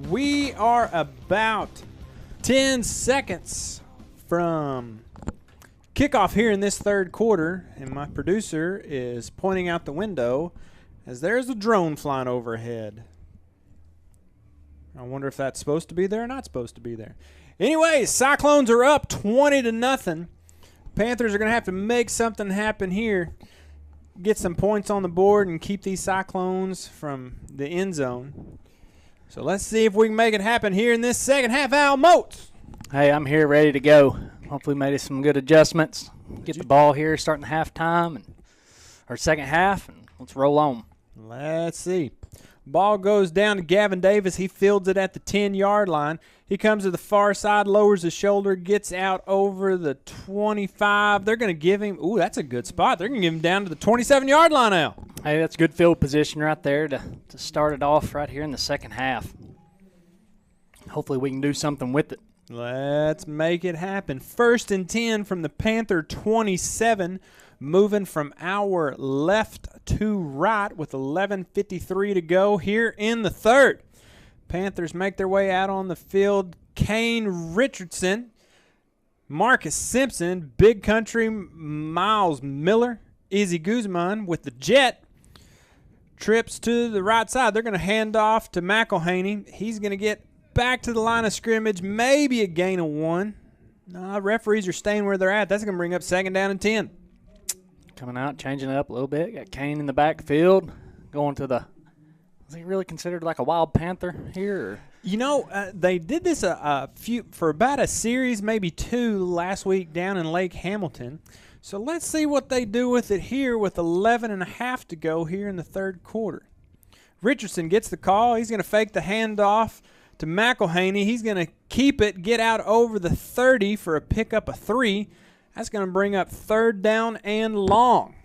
We are about 10 seconds from kickoff here in this third quarter, and my producer is pointing out the window as there's a drone flying overhead. I wonder if that's supposed to be there or not supposed to be there. Anyways, Cyclones are up 20-0. Panthers are going to have to make something happen here, get some points on the board, and keep these Cyclones from the end zone. So let's see if we can make it happen here in this second half. Al Moats. Hey, I'm here ready to go. Hopefully made some good adjustments. Get the ball here starting halftime or second half, and let's roll on. Let's see. Ball goes down to Gavin Davis. He fields it at the 10-yard line. He comes to the far side, lowers his shoulder, gets out over the 25. They're going to give him – ooh, that's a good spot. They're going to give him down to the 27-yard line now. Hey, that's good field position right there to start it off right here in the second half. Hopefully we can do something with it. Let's make it happen. 1st and 10 from the Panther 27, moving from our left to right with 11:53 to go here in the third. Panthers make their way out on the field. Kane Richardson, Marcus Simpson, Big Country, Miles Miller, Izzy Guzman with the jet. Trips to the right side. They're going to hand off to McElhaney. He's going to get back to the line of scrimmage, maybe a gain of 1. Referees are staying where they're at. That's going to bring up 2nd down and 10. Coming out, changing it up a little bit. Got Kane in the backfield, going to the – is he really considered like a wild panther here? Or? They did this for about a series, maybe 2 last week down in Lake Hamilton. So let's see what they do with it here with 11.5 to go here in the third quarter. Richardson gets the call. He's going to fake the handoff to McElhaney. He's going to keep it, get out over the 30 for a pickup of 3. That's going to bring up 3rd down and long.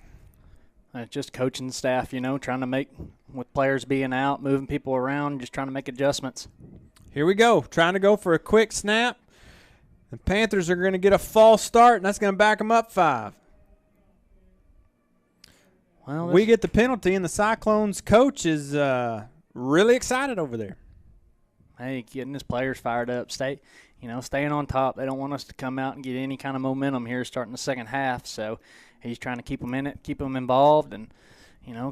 Just coaching staff, trying to make, with players being out, moving people around, just trying to make adjustments. Here we go, trying to go for a quick snap. The Panthers are going to get a false start, and that's going to back them up 5. Well, we get the penalty, and the Cyclones coach is really excited over there. Hey, getting his players fired up, staying on top. They don't want us to come out and get any kind of momentum here starting the second half. So he's trying to keep them in it, keep them involved, and,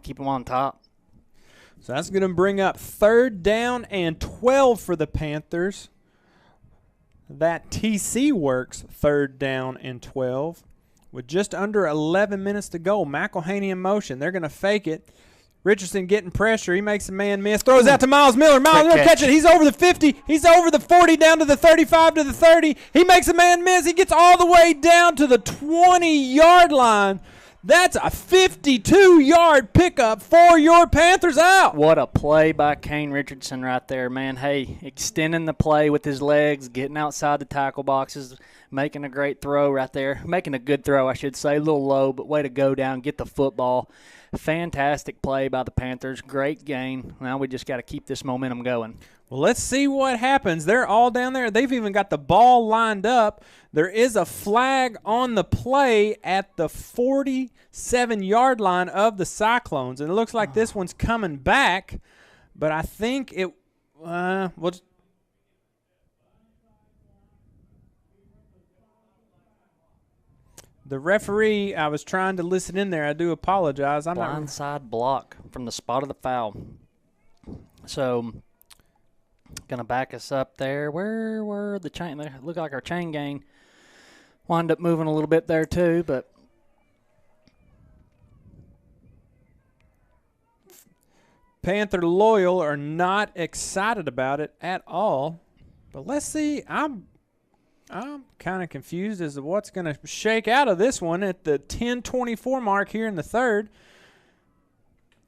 keep them on top. So that's going to bring up 3rd down and 12 for the Panthers. That TC works 3rd down and 12 with just under 11 minutes to go. McElhaney in motion. They're going to fake it. Richardson getting pressure. He makes a man miss. Throws out to Miles Miller. Miles Miller catch it. He's over the 50. He's over the 40 down to the 35 to the 30. He makes a man miss. He gets all the way down to the 20-yard line. That's a 52-yard pickup for your Panthers out. What a play by Kane Richardson right there, man. Hey, extending the play with his legs, getting outside the tackle boxes, making a great throw right there. Making a good throw, I should say. A little low, but way to go down, get the football. Fantastic play by the Panthers. Great gain. Now we just got to keep this momentum going. Well, let's see what happens. They're all down there. They've even got the ball lined up. There is a flag on the play at the 47-yard line of the Cyclones. And it looks like this one's coming back. But I think it the referee, I was trying to listen in there. I do apologize. I'm not blindside block from the spot of the foul. So, going to back us up there. Where were the chain? They look like our chain gang wound up moving a little bit there too, but Panther Loyal are not excited about it at all. But let's see. I'm kind of confused as to what's going to shake out of this one at the 10:24 mark here in the third.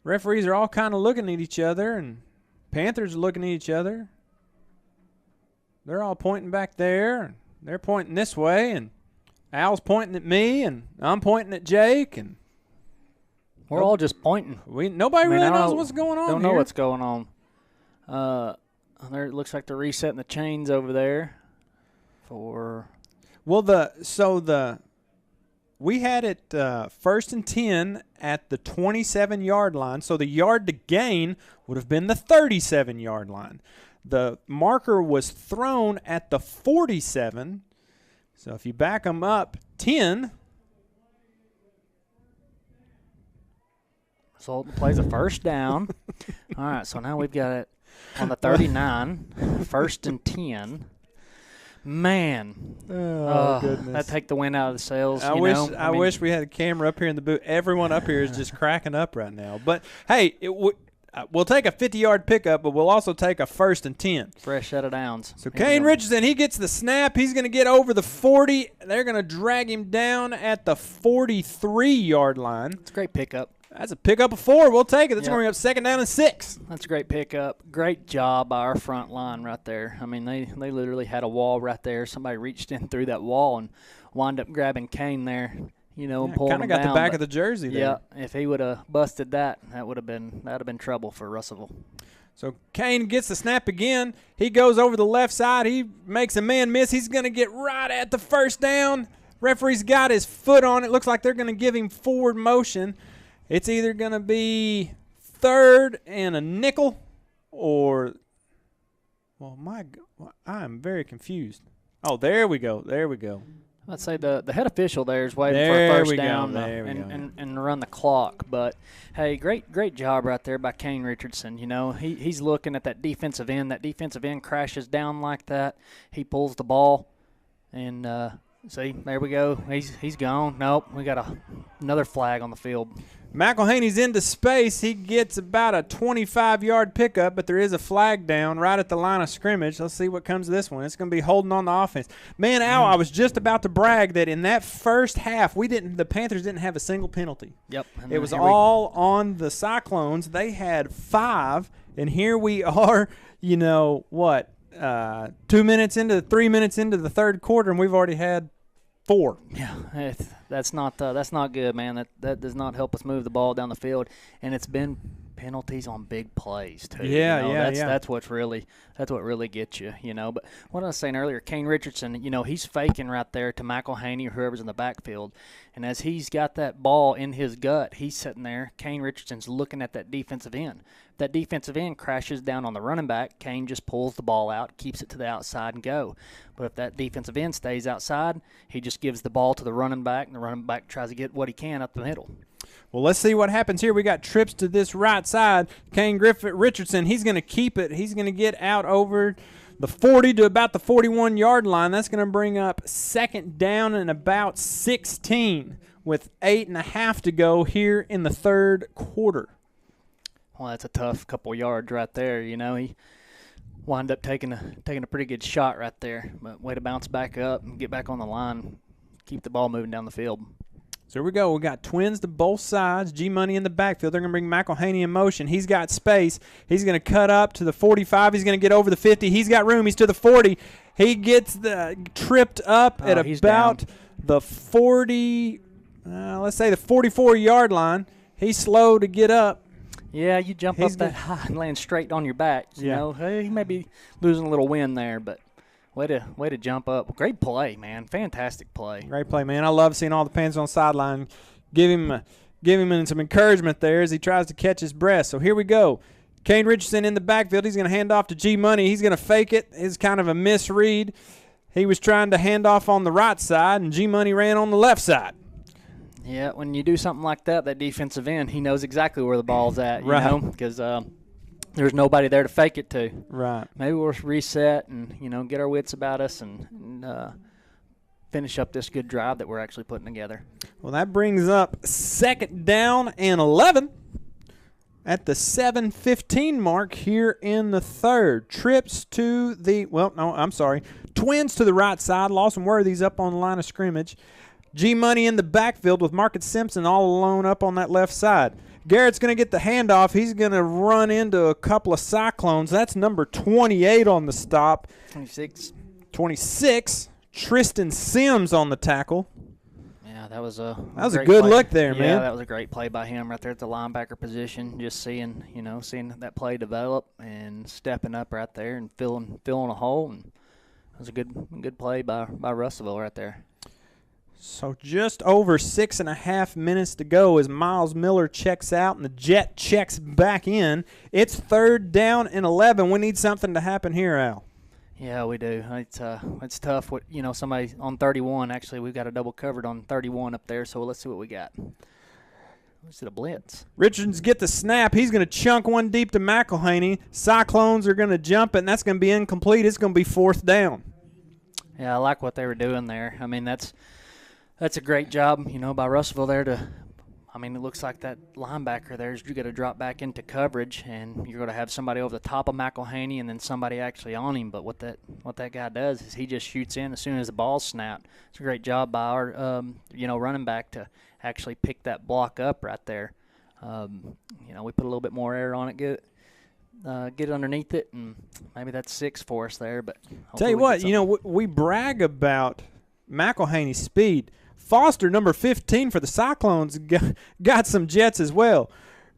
Referees are all kind of looking at each other, and Panthers are looking at each other. They're all pointing back there, and they're pointing this way, and Al's pointing at me, and I'm pointing at Jake, and we're all just pointing. Nobody really knows what's going on. Don't know what's going on. There it looks like they're resetting the chains over there. We had it 1st and 10 at the 27-yard line, so the yard to gain would have been the 37-yard line. The marker was thrown at the 47. So if you back them up 10. So it plays a first down. All right, so now we've got it on the 39, first and 10. Man, Goodness. that take the wind out of the sails. I wish we had a camera up here in the booth. Everyone up here is just cracking up right now. But, hey, we'll take a 50-yard pickup, but we'll also take a first and 10. Fresh set of downs. So Kane Richardson, he gets the snap. He's going to get over the 40. They're going to drag him down at the 43-yard line. It's a great pickup. That's a pickup of 4. We'll take it. That's going to bring up second down and 6. That's a great pickup. Great job by our front line right there. I mean, they literally had a wall right there. Somebody reached in through that wall and wound up grabbing Kane there, pulling him down. Kind of got the back of the jersey there. Yeah, if he would have busted that, that would have been trouble for Russellville. So Kane gets the snap again. He goes over the left side. He makes a man miss. He's going to get right at the first down. Referee's got his foot on it. Looks like they're going to give him forward motion. It's either going to be third and a nickel or, I'm very confused. Oh, there we go. I'd say the head official there is waiting for a first down and run the clock. But, hey, great job right there by Kane Richardson. He's looking at that defensive end. That defensive end crashes down like that. He pulls the ball, and see, there we go. He's gone. Nope, we got another flag on the field. McElhaney's into space. He gets about a 25-yard pickup, but there is a flag down right at the line of scrimmage. Let's see what comes of this one. It's going to be holding on the offense. Man, Al, I was just about to brag that in that first half, the Panthers didn't have a single penalty. Yep. It was all on the Cyclones. They had 5, and here we are, 3 minutes into the third quarter, and we've already had 4. Yeah, that's not good, man. That does not help us move the ball down the field, and it's been penalties on big plays too. That's what really gets you, But what I was saying earlier, Kane Richardson, he's faking right there to McElhaney or whoever's in the backfield, and as he's got that ball in his gut, he's sitting there. Kane Richardson's looking at that defensive end. If that defensive end crashes down on the running back, Kane just pulls the ball out, keeps it to the outside, and go. But if that defensive end stays outside, he just gives the ball to the running back, and the running back tries to get what he can up the middle. Well, let's see what happens here. We got trips to this right side. Kane Richardson, he's going to keep it. He's going to get out over the 40 to about the 41-yard line. That's going to bring up second down and about 16 with 8.5 to go here in the third quarter. Well, that's a tough couple yards right there. He wound up taking a pretty good shot right there. But way to bounce back up and get back on the line, keep the ball moving down the field. So here we go. We got twins to both sides. G-Money in the backfield. They're going to bring McElhaney in motion. He's got space. He's going to cut up to the 45. He's going to get over the 50. He's got room. He's to the 40. He gets tripped up at about the 40, let's say the 44-yard line. He's slow to get up. Yeah, you jump up that high and land straight on your back. You know, he may be losing a little wind there, but way to jump up. Great play, man. Fantastic play. Great play, man. I love seeing all the Panthers on the sideline. Give him some encouragement there as he tries to catch his breath. So here we go. Kane Richardson in the backfield. He's going to hand off to G-Money. He's going to fake it. It's kind of a misread. He was trying to hand off on the right side, and G-Money ran on the left side. Yeah, when you do something like that defensive end, he knows exactly where the ball's at, you know, because there's nobody there to fake it to. Right. Maybe we'll reset and, get our wits about us and finish up this good drive that we're actually putting together. Well, that brings up second down and 11 at the 7:15 mark here in the third. Trips to the Twins to the right side. Lawson Worthy's up on the line of scrimmage. G-Money in the backfield with Marcus Simpson all alone up on that left side. Garrett's going to get the handoff. He's going to run into a couple of Cyclones. That's number 28 on the stop. 26. Tristan Sims on the tackle. Yeah, that was a good play. Look there, man. Yeah, that was a great play by him right there at the linebacker position. Just seeing that play develop and stepping up right there and filling a hole. And it was a good play by Russellville right there. So just over 6.5 minutes to go as Miles Miller checks out and the Jet checks back in. It's 3rd down and 11. We need something to happen here, Al. Yeah, we do. It's tough. Somebody on 31. Actually, we've got a double covered on 31 up there. So let's see what we got. Is it a blitz? Richards get the snap. He's going to chunk one deep to McElhaney. Cyclones are going to jump it, and that's going to be incomplete. It's going to be 4th down. Yeah, I like what they were doing there. I mean, that's a great job, by Russellville there to. I mean, it looks like that linebacker there's you got to drop back into coverage, and you're going to have somebody over the top of McElhaney and then somebody actually on him. But what that guy does is he just shoots in as soon as the ball's snapped. It's a great job by our running back to actually pick that block up right there. We put a little bit more air on it, get it underneath it, and maybe that's 6 for us there. But tell you what, we brag about McElhaney's speed. Foster, number 15 for the Cyclones, got some jets as well.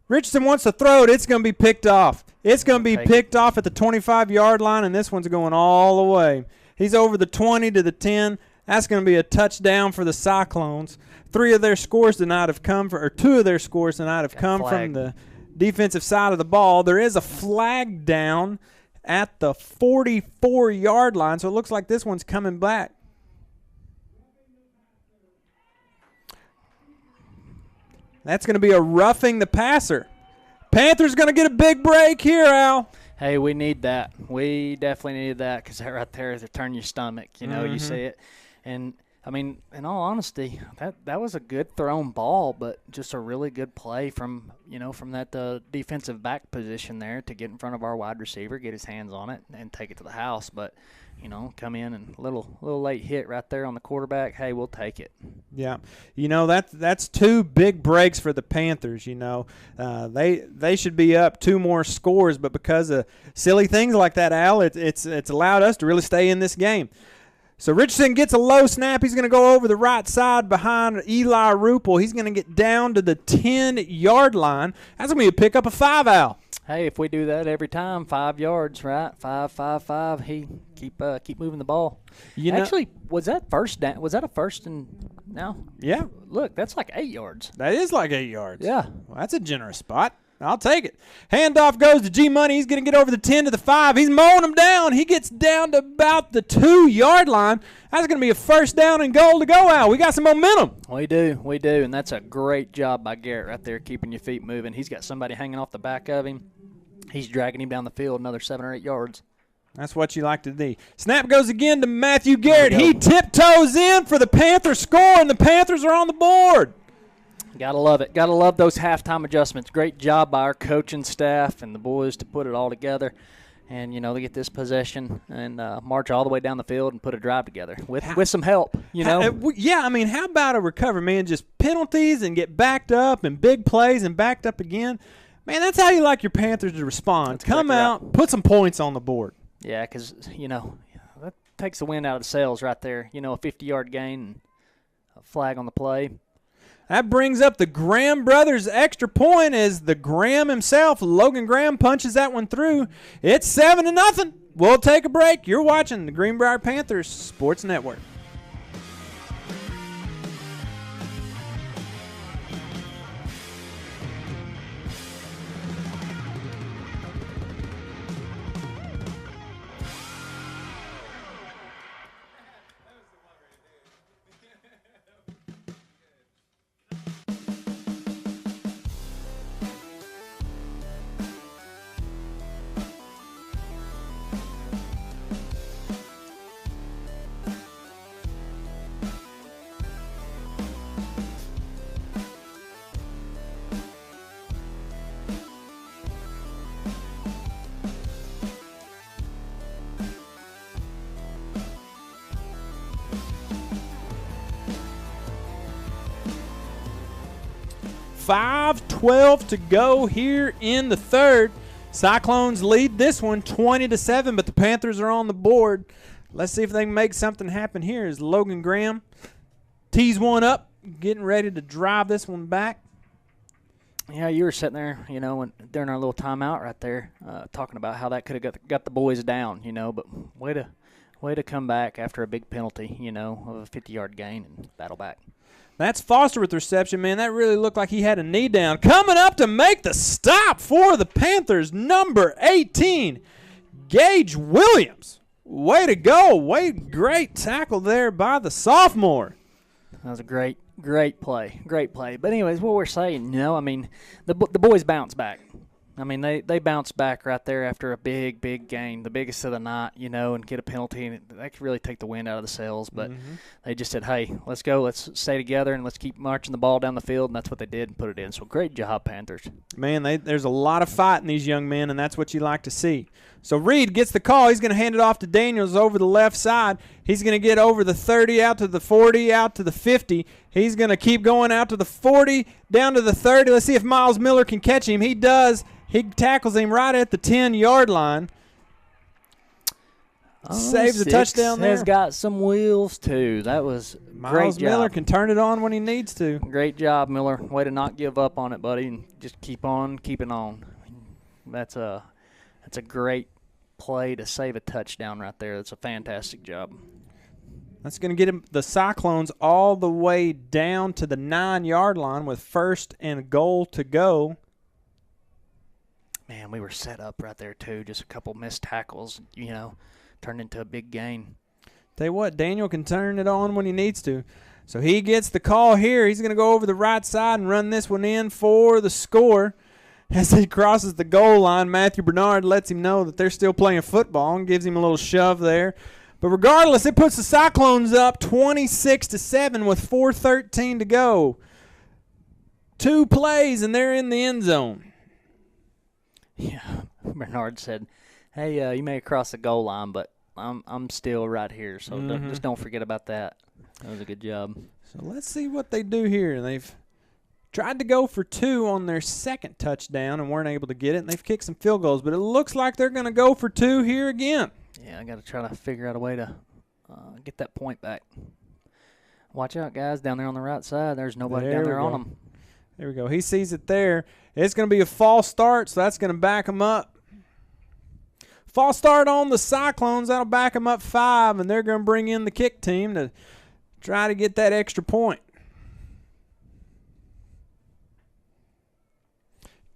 Richardson wants to throw it. It's going to be picked off. It's going to be picked off at the 25-yard line, and this one's going all the way. He's over the 20 to the 10. That's going to be a touchdown for the Cyclones. 2 of their scores tonight have come from the defensive side of the ball. There is a flag down at the 44-yard line, so it looks like this one's coming back. That's going to be a roughing the passer. Panthers going to get a big break here, Al. Hey, we need that. We definitely need that because that right there is to turn your stomach. You see it. And, I mean, in all honesty, that was a good thrown ball, but just a really good play from that defensive back position there to get in front of our wide receiver, get his hands on it, and take it to the house. But, come in and a little late hit right there on the quarterback. Hey, we'll take it. Yeah. That's 2 big breaks for the Panthers, They should be up 2 more scores, but because of silly things like that, Al, it's allowed us to really stay in this game. So Richardson gets a low snap. He's going to go over the right side behind Eli Rupel. He's going to get down to the 10-yard line. That's going to be a pickup of 5, Al. Hey, if we do that every time, 5 yards, right? 5, 5, 5. Hey, keep moving the ball. Actually, was that first down? Was that a first and no? Yeah. Look, that's like 8 yards. That is like 8 yards. Yeah. Well, that's a generous spot. I'll take it. Handoff goes to G-Money. He's going to get over the 10 to the 5. He's mowing him down. He gets down to about the 2-yard line. That's going to be a 1st down and goal to go out. We got some momentum. We do. And that's a great job by Garrett right there, keeping your feet moving. He's got somebody hanging off the back of him. He's dragging him down the field another 7 or 8 yards. That's what you like to do. Snap goes again to Matthew Garrett. He tiptoes in for the Panthers score, and the Panthers are on the board. Gotta love it. Gotta love those halftime adjustments. Great job by our coaching staff and the boys to put it all together. And, they get this possession and march all the way down the field and put a drive together with some help, Yeah, I mean, how about a recovery, man? Just penalties and get backed up and big plays and backed up again. Man, that's how you like your Panthers to respond. Come out, put some points on the board. Yeah, because, that takes the wind out of the sails right there. A 50-yard gain and a flag on the play. That brings up the Graham brothers' extra point as the Graham himself, Logan Graham, punches that one through. It's 7-0. We'll take a break. You're watching the Greenbrier Panthers Sports Network. .5:12 to go here in the third. Cyclones lead this one 20-7, but the Panthers are on the board. Let's see if they can make something happen here as Logan Graham tees one up, getting ready to drive this one back. Yeah, you were sitting there, during our little timeout right there, talking about how that could have got the boys down, but way Way to come back after a big penalty, of a 50-yard gain and battle back. That's Foster with the reception, man. That really looked like he had a knee down. Coming up to make the stop for the Panthers, number 18, Gage Williams. Way to go. Great tackle there by the sophomore. That was a great play. Great play. But anyways, what we're saying, the boys bounce back. They bounce back right there after a big gain, the biggest of the night, and get a penalty. And that could really take the wind out of the sails. But they just said, hey, let's go. Let's stay together, and let's keep marching the ball down the field. And that's what they did and put it in. So great job, Panthers. Man, there's a lot of fight in these young men, and that's what you like to see. So Reed gets the call. He's going to hand it off to Daniels over the left side. He's going to get over the 30, out to the 40, out to the 50. He's going to keep going out to the 40, down to the 30. Let's see if Miles Miller can catch him. He does. He tackles him right at the 10-yard line. Saves a touchdown there. Has got some wheels, too. That was Miles great job. Miller can turn it on when he needs to. Great job, Miller. Way to not give up on it, buddy, and just keep on keeping on. That's a great play to save a touchdown right there. That's a fantastic job. That's going to get the Cyclones all the way down to the 9-yard line with 1st and goal to go. Man, we were set up right there, too. Just a couple missed tackles, turned into a big gain. Tell you what, Daniel can turn it on when he needs to. So he gets the call here. He's going to go over the right side and run this one in for the score. As he crosses the goal line, Matthew Bernard lets him know that they're still playing football and gives him a little shove there. But regardless, it puts the Cyclones up 26-7 with 4:13 to go. 2 plays, and they're in the end zone. Yeah, Bernard said, hey, you may cross the goal line, but I'm still right here, so just don't forget about that. That was a good job. So let's see what they do here. They've tried to go for 2 on their second touchdown and weren't able to get it, and they've kicked some field goals, but it looks like they're going to go for 2 here again. Yeah, I got to try to figure out a way to get that point back. Watch out, guys, down there on the right side. There's nobody down there on them. There we go. He sees it there. It's going to be a false start, so that's going to back him up. False start on the Cyclones. That'll back them up 5, and they're going to bring in the kick team to try to get that extra point.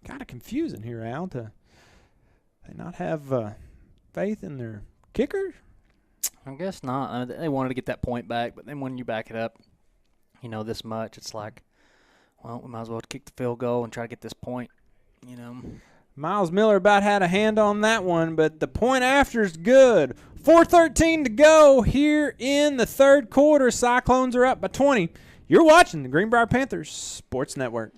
Kind of confusing here, Al. Do they not have faith in their kicker? I guess not. They wanted to get that point back, but then when you back it up, this much, it's like, well, we might as well kick the field goal and try to get this point, Miles Miller about had a hand on that one, but the point after is good. 4:13 to go here in the third quarter. Cyclones are up by 20. You're watching the Greenbrier Panthers Sports Network.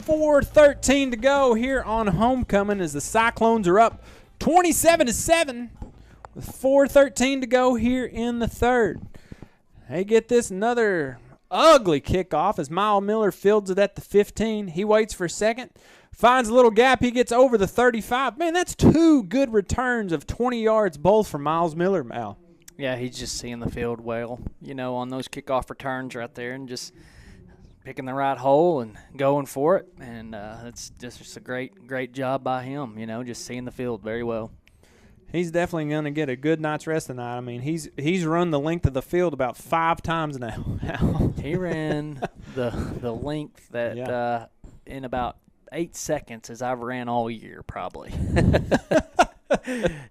.413 to go here on homecoming as the Cyclones are up 27-7 with 4:13 to go here in the third. They get this another ugly kickoff as Miles Miller fields it at the 15. He waits for a second, finds a little gap. He gets over the 35. Man, that's 2 good returns of 20 yards both for Miles Miller, Mal. Yeah, he's just seeing the field well, on those kickoff returns right there and just picking the right hole and going for it. And it's just a great job by him, just seeing the field very well. He's definitely going to get a good night's rest tonight. I mean, he's run the length of the field about 5 times now. He ran the length that in about 8 seconds as I've ran all year, probably.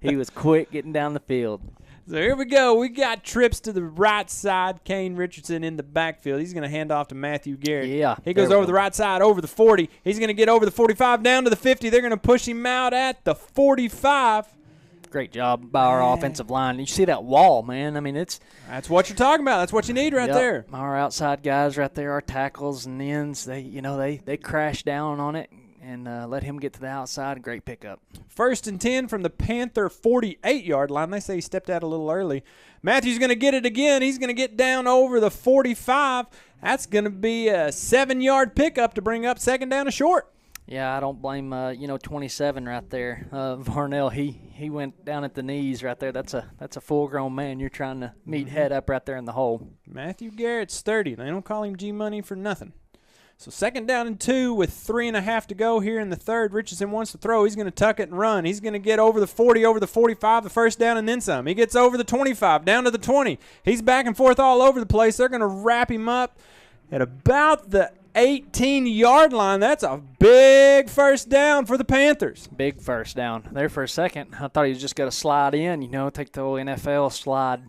He was quick getting down the field. So here we go. We got trips to the right side. Kane Richardson in the backfield. He's going to hand off to Matthew Garrett. Yeah. He goes over the right side, over the 40. He's going to get over the 45, down to the 50. They're going to push him out at the 45. Great job by our offensive line. You see that wall, man. I mean, that's what you're talking about. That's what you need right there. Our outside guys right there, our tackles and ends, they crash down on it and let him get to the outside. Great pickup. 1st and 10 from the Panther 48-yard line. They say he stepped out a little early. Matthew's going to get it again. He's going to get down over the 45. That's going to be a 7-yard pickup to bring up 2nd down and short. Yeah, I don't blame 27 right there. Varnell, he went down at the knees right there. That's a full-grown man. You're trying to meet head up right there in the hole. Matthew Garrett's 30. They don't call him G-Money for nothing. So 2nd down and 2 with 3.5 to go here in the 3rd. Richardson wants to throw. He's going to tuck it and run. He's going to get over the 40, over the 45, the 1st down and then some. He gets over the 25, down to the 20. He's back and forth all over the place. They're going to wrap him up at about the 18-yard line. That's a big 1st down for the Panthers. Big 1st down. There for a second, I thought he was just going to slide in, take the old NFL slide.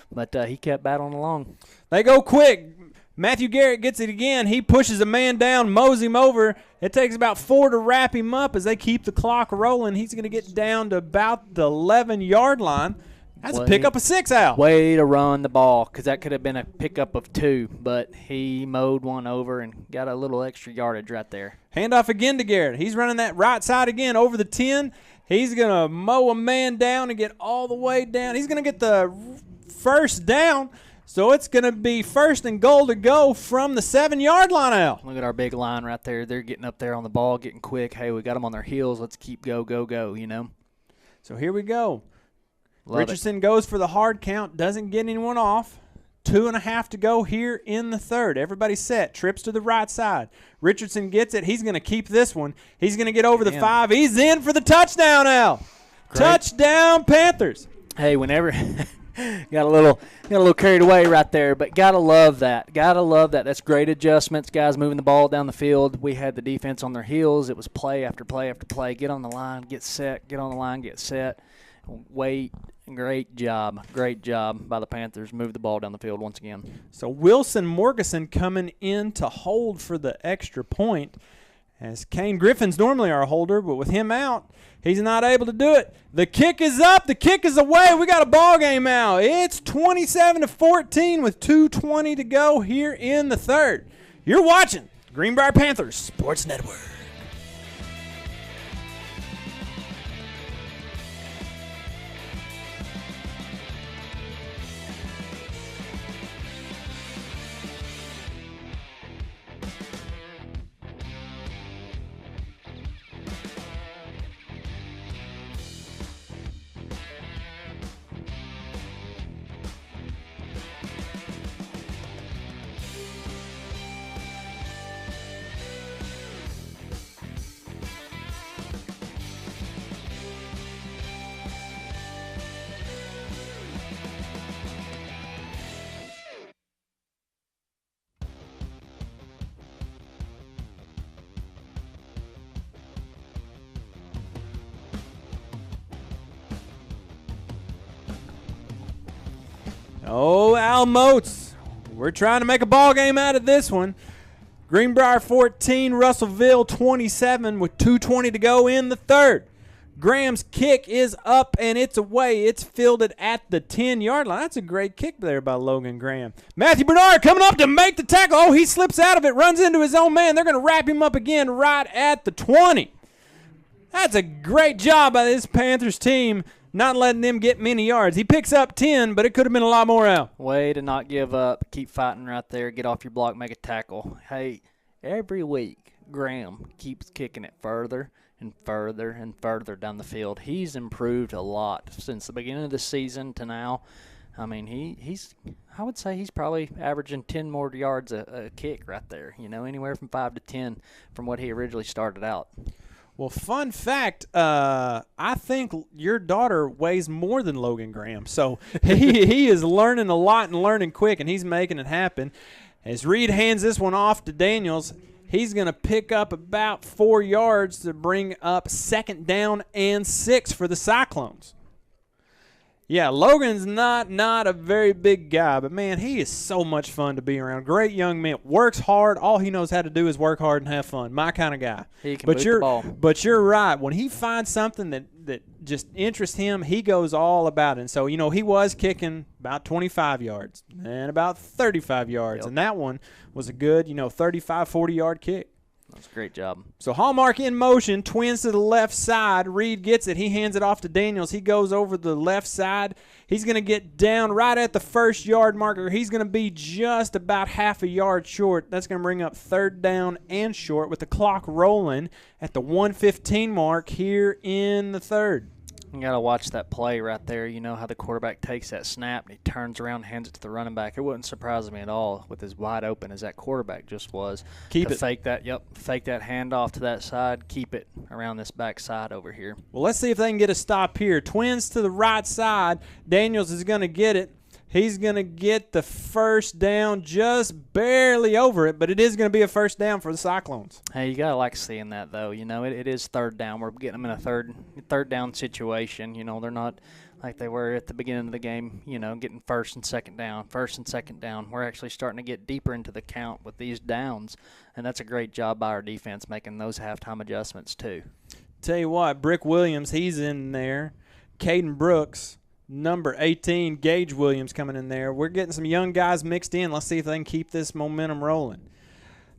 But he kept battling along. They go quick. Matthew Garrett gets it again. He pushes a man down, mows him over. It takes about 4 to wrap him up as they keep the clock rolling. He's going to get down to about the 11-yard line. That's a pickup of 6, Al. Way to run the ball, because that could have been a pickup of 2, but he mowed one over and got a little extra yardage right there. Handoff again to Garrett. He's running that right side again over the 10. He's going to mow a man down and get all the way down. He's going to get the 1st down. So it's going to be 1st and goal to go from the 7-yard line out. Look at our big line right there. They're getting up there on the ball, getting quick. Hey, we got them on their heels. Let's keep go. So here we go. Richardson goes for the hard count, doesn't get anyone off. 2.5 to go here in the 3rd. Everybody's set. Trips to the right side. Richardson gets it. He's going to keep this one. He's going to get over the 5. He's in for the touchdown, Al. Great. Touchdown, Panthers. Hey, whenever got a little carried away right there, but gotta love that. That's great adjustments. Guys moving the ball down the field. We had the defense on their heels. It was play after play after play. Get on the line, get set. Get on the line, get set. Wait. Great job by the Panthers. Move the ball down the field once again. So Wilson Morgeson coming in to hold for the extra point, as Kane Griffin's normally our holder, but with him out, he's not able to do it. The kick is up. The kick is away. We got a ball game now. It's 27-14 with 2:20 to go here in the 3rd. You're watching Greenbrier Panthers Sports Network. Oh, Al Moats, we're trying to make a ball game out of this one. Greenbrier 14, Russellville 27 with 2:20 to go in the 3rd. Graham's kick is up and it's away. It's fielded at the 10-yard line. That's a great kick there by Logan Graham. Matthew Bernard coming up to make the tackle. Oh, he slips out of it, runs into his own man. They're going to wrap him up again right at the 20. That's a great job by this Panthers team, not letting them get many yards. He picks up 10, but it could have been a lot more out. Way to not give up. Keep fighting right there. Get off your block, make a tackle. Hey, every week, Graham keeps kicking it further and further and further down the field. He's improved a lot since the beginning of the season to now. I mean, I would say he's probably averaging 10 more yards a kick right there, anywhere from 5 to 10 from what he originally started out. Well, fun fact, I think your daughter weighs more than Logan Graham. So he is learning a lot and learning quick, and he's making it happen. As Reed hands this one off to Daniels, He's going to pick up about 4 yards to bring up 2nd down and 6 for the Cyclones. Yeah, Logan's not a very big guy, but, man, he is so much fun to be around. Great young man. Works hard. All he knows how to do is work hard and have fun. My kind of guy. He can boot the ball. But you're right. When he finds something that just interests him, he goes all about it. And so, he was kicking about 25 yards and about 35 yards. Yep. And that one was a good, 35, 40-yard kick. That's a great job. So Hallmark in motion, twins to the left side. Reed gets it. He hands it off to Daniels. He goes over the left side. He's going to get down right at the 1st-yard marker. He's going to be just about half a yard short. That's going to bring up 3rd down and short with the clock rolling at the 1:15 mark here in the 3rd. You got to watch that play right there. You know how the quarterback takes that snap and he turns around and hands it to the running back. It wouldn't surprise me at all with as wide open as that quarterback just was. Keep it. Fake that handoff to that side. Keep it around this back side over here. Well, let's see if they can get a stop here. Twins to the right side. Daniels is going to get it. He's going to get the 1st down just barely over it, but it is going to be a 1st down for the Cyclones. Hey, you got to like seeing that, though. It is 3rd down. We're getting them in a third down situation. They're not like they were at the beginning of the game, getting 1st and 2nd down, 1st and 2nd down. We're actually starting to get deeper into the count with these downs, and that's a great job by our defense making those halftime adjustments too. Tell you what, Brick Williams, he's in there. Caden Brooks. Number 18, Gage Williams coming in there. We're getting some young guys mixed in. Let's see if they can keep this momentum rolling.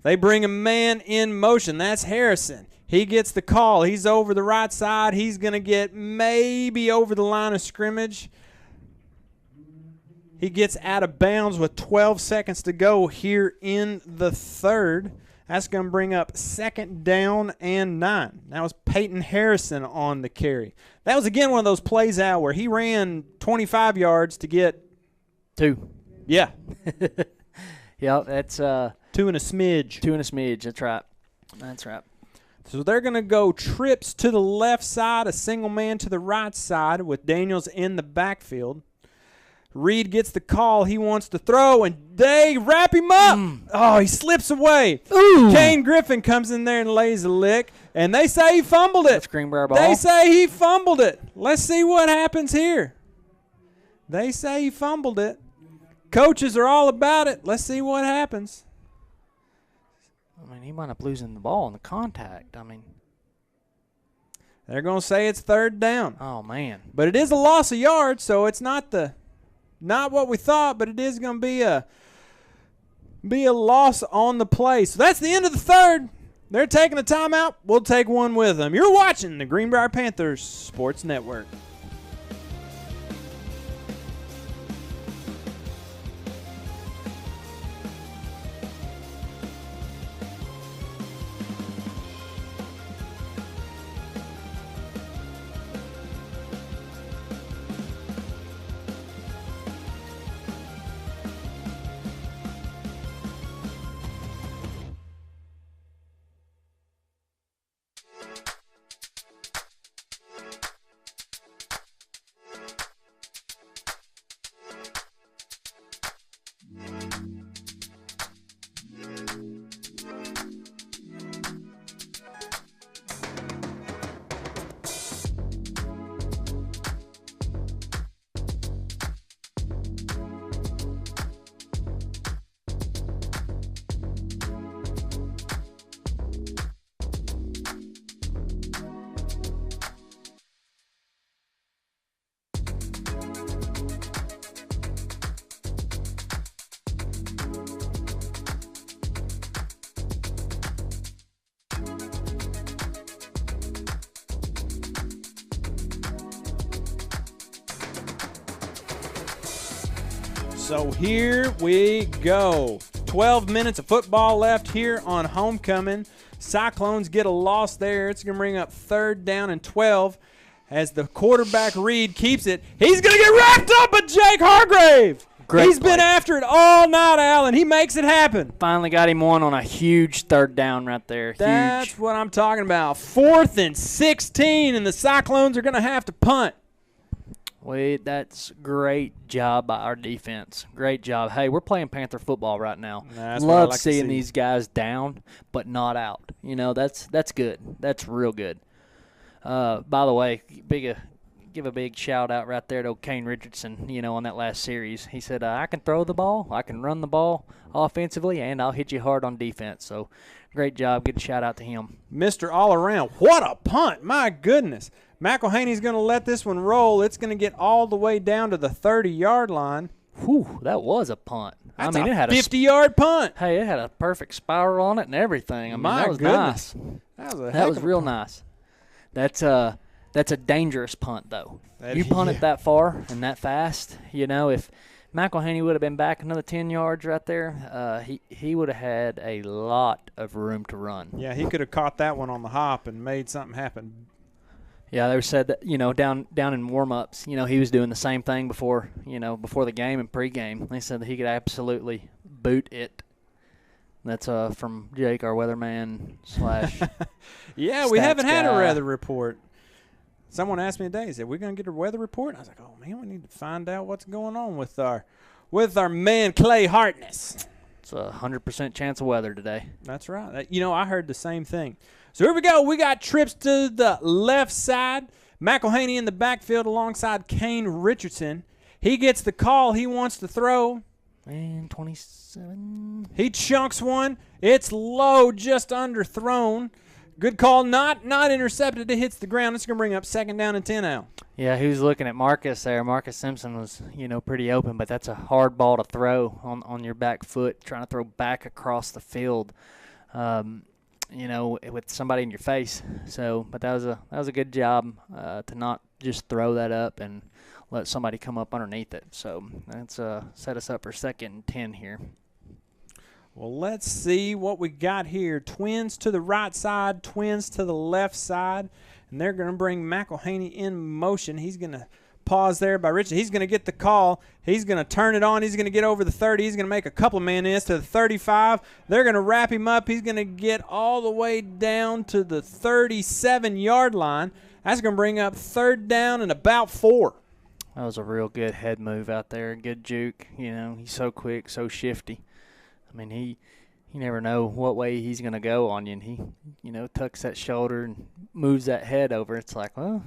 They bring a man in motion. That's Harrison. He gets the call. He's over the right side. He's going to get maybe over the line of scrimmage. He gets out of bounds with 12 seconds to go here in the 3rd. That's going to bring up 2nd down and 9. That was Peyton Harrison on the carry. That was, again, one of those plays out where he ran 25 yards to get 2. Yeah. Yeah, that's 2 and a smidge. 2 and a smidge. That's right. So they're going to go trips to the left side, a single man to the right side with Daniels in the backfield. Reed gets the call. He wants to throw, and they wrap him up. Oh, he slips away. Ooh. Kane Griffin comes in there and lays a lick, and they say he fumbled it. That's Greenbrier ball. They say he fumbled it. Let's see what happens here. They say he fumbled it. Coaches are all about it. Let's see what happens. He wound up losing the ball in the contact. They're going to say it's 3rd down. Oh, man. But it is a loss of yards, so it's not what we thought, but it is going to be a loss on the play. So that's the end of the 3rd. They're taking a timeout. We'll take one with them. You're watching the Greenbrier Panthers Sports Network. So here we go. 12 minutes of football left here on homecoming. Cyclones get a loss there. It's going to bring up 3rd down and 12 as the quarterback Reed keeps it. He's going to get wrapped up by Jake Hargrave. He's been after it all night, Allen. He makes it happen. Finally got him one on a huge 3rd down right there. That's what I'm talking about. 4th and 16, and the Cyclones are going to have to punt. That's great job by our defense. Great job. Hey, we're playing Panther football right now. That's what I Love like to seeing see. these guys down, but not out. That's good. That's real good. By the way, give a big shout out right there to Kane Richardson, on that last series. He said, I can throw the ball, I can run the ball offensively, and I'll hit you hard on defense. So great job. Good shout out to him. Mr. All Around. What a punt. My goodness. McElhaney's going to let this one roll. It's going to get all the way down to the 30-yard line. Whew, that was a punt. That's it had a 50-yard punt. Hey, it had a perfect spiral on it and everything. My that was goodness. nice. That was real nice. That's a dangerous punt, though. You punt yeah. it that far and that fast, if McElhaney would have been back another 10 yards right there, he would have had a lot of room to run. Yeah, he could have caught that one on the hop and made something happen. Yeah, they said that, down in warm-ups, he was doing the same thing before the game and pregame. They said that he could absolutely boot it. That's from Jake, our weatherman / Yeah, we stats haven't had a guy. weather report. Someone asked me today, he said, we're going to get a weather report? And I was like, oh, man, we need to find out what's going on with our man Clay Hartness. It's a 100% chance of weather today. That's right. I heard the same thing. So here we go. We got trips to the left side. McElhaney in the backfield alongside Kane Richardson. He gets the call. He wants to throw. And 27. He chunks one. It's low, just underthrown. Good call. Not intercepted. It hits the ground. It's going to bring up 2nd down and 10 now. Yeah, he was looking at Marcus there. Marcus Simpson was, pretty open, but that's a hard ball to throw on your back foot, trying to throw back across the field. With somebody in your face. So, but that was a good job to not just throw that up and let somebody come up underneath it. So that's set us up for 2nd and 10 here. Well, let's see what we got here. Twins to the right side, twins to the left side, and they're going to bring McElhaney in motion. He's going to pause there by Richard. He's going to get the call. He's going to turn it on. He's going to get over the 30. He's going to make a couple of man-ins to the 35. They're going to wrap him up. He's going to get all the way down to the 37-yard line. That's going to bring up 3rd down and about 4. That was a real good head move out there. Good juke. He's so quick, so shifty. He never know what way he's going to go on you. And he, tucks that shoulder and moves that head over. It's like, well,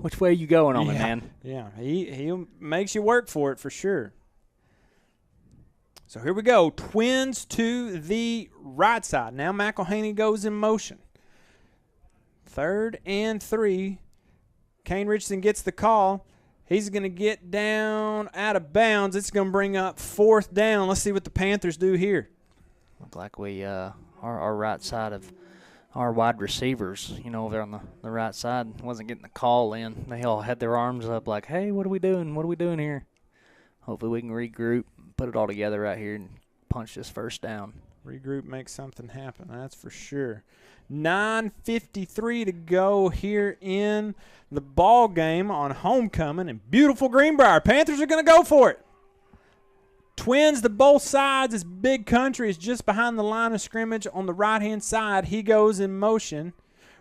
which way are you going on me, man? Yeah, he makes you work for it for sure. So here we go. Twins to the right side. Now McElhaney goes in motion. 3rd and 3. Kane Richardson gets the call. He's going to get down out of bounds. It's going to bring up 4th down. Let's see what the Panthers do here. Look like we our right side of our wide receivers, over on the right side, wasn't getting the call in. They all had their arms up like, hey, what are we doing? What are we doing here? Hopefully we can regroup, put it all together right here, and punch this 1st down. Regroup, make something happen, that's for sure. 9:53 to go here in the ball game on homecoming in beautiful Greenbrier. Panthers are going to go for it. Twins to both sides. As Big Country is just behind the line of scrimmage on the right-hand side. He goes in motion.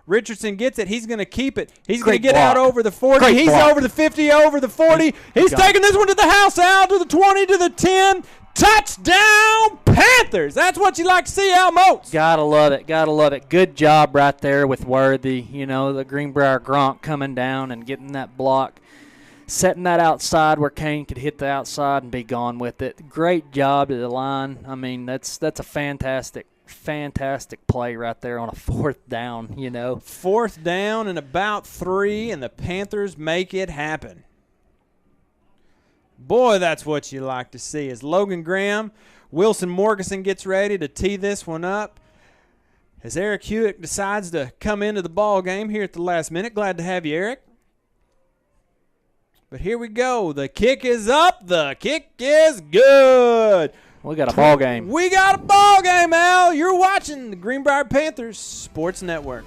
Richardson gets it. He's going to keep it. He's going to get out over the 40. Great He's block. over the 50, over the 40. He's taking this one to the house, out to the 20, to the 10. Touchdown, Panthers. That's what you like to see, Al Moats. Gotta love it. Gotta love it. Good job right there with Worthy. The Greenbrier Gronk coming down and getting that block, setting that outside where Kane could hit the outside and be gone with it. Great job to the line. That's a fantastic play right there on a 4th down, 4th down and about 3, and the Panthers make it happen. Boy, that's what you like to see. As Logan Graham, Wilson Morganson gets ready to tee this one up. As Eric Hewitt decides to come into the ball game here at the last minute. Glad to have you, Eric. But here we go. The kick is up. The kick is good. We got a ball game. We got a ball game, Al. You're watching the Greenbrier Panthers Sports Network.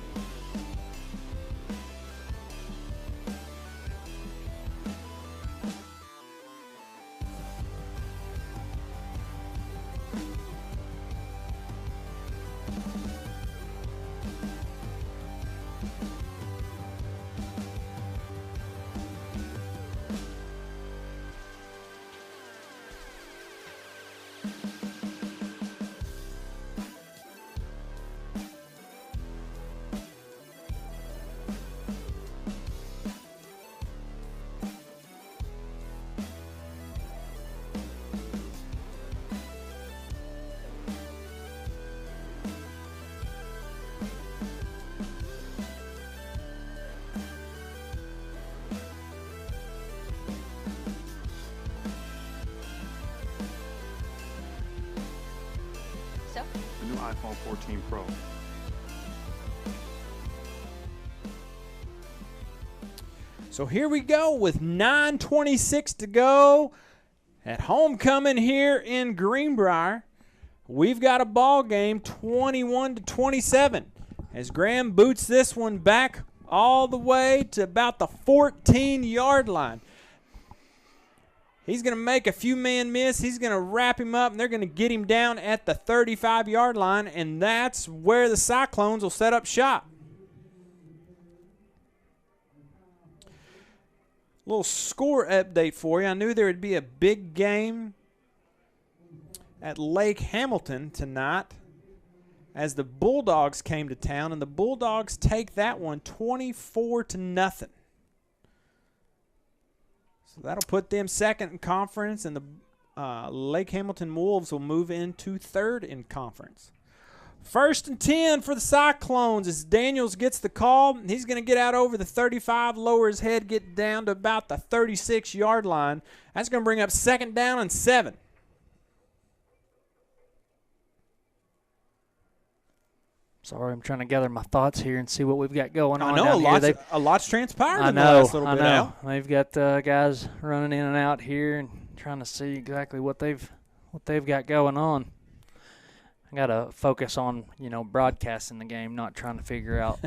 the new iPhone 14 Pro. So here we go with 9:26 to go at homecoming here in Greenbrier. We've got a ball game 21-27 as Graham boots this one back all the way to about the 14-yard line. He's going to make a few man miss. He's going to wrap him up, and they're going to get him down at the 35-yard line, and that's where the Cyclones will set up shop. Little score update for you. I knew there would be a big game at Lake Hamilton tonight as the Bulldogs came to town, and the Bulldogs take that one 24-0. So that'll put them second in conference, and the Lake Hamilton Wolves will move into third in conference. 1st and 10 for the Cyclones as Daniels gets the call. He's going to get out over the 35, lower his head, get down to about the 36-yard line. That's going to bring up 2nd down and 7. Sorry, I'm trying to gather my thoughts here and see what we've got going on. I know a lot's transpired in the last little bit. I know. They've got guys running in and out here and trying to see exactly what they've got going on. I got to focus on, broadcasting the game, not trying to figure out,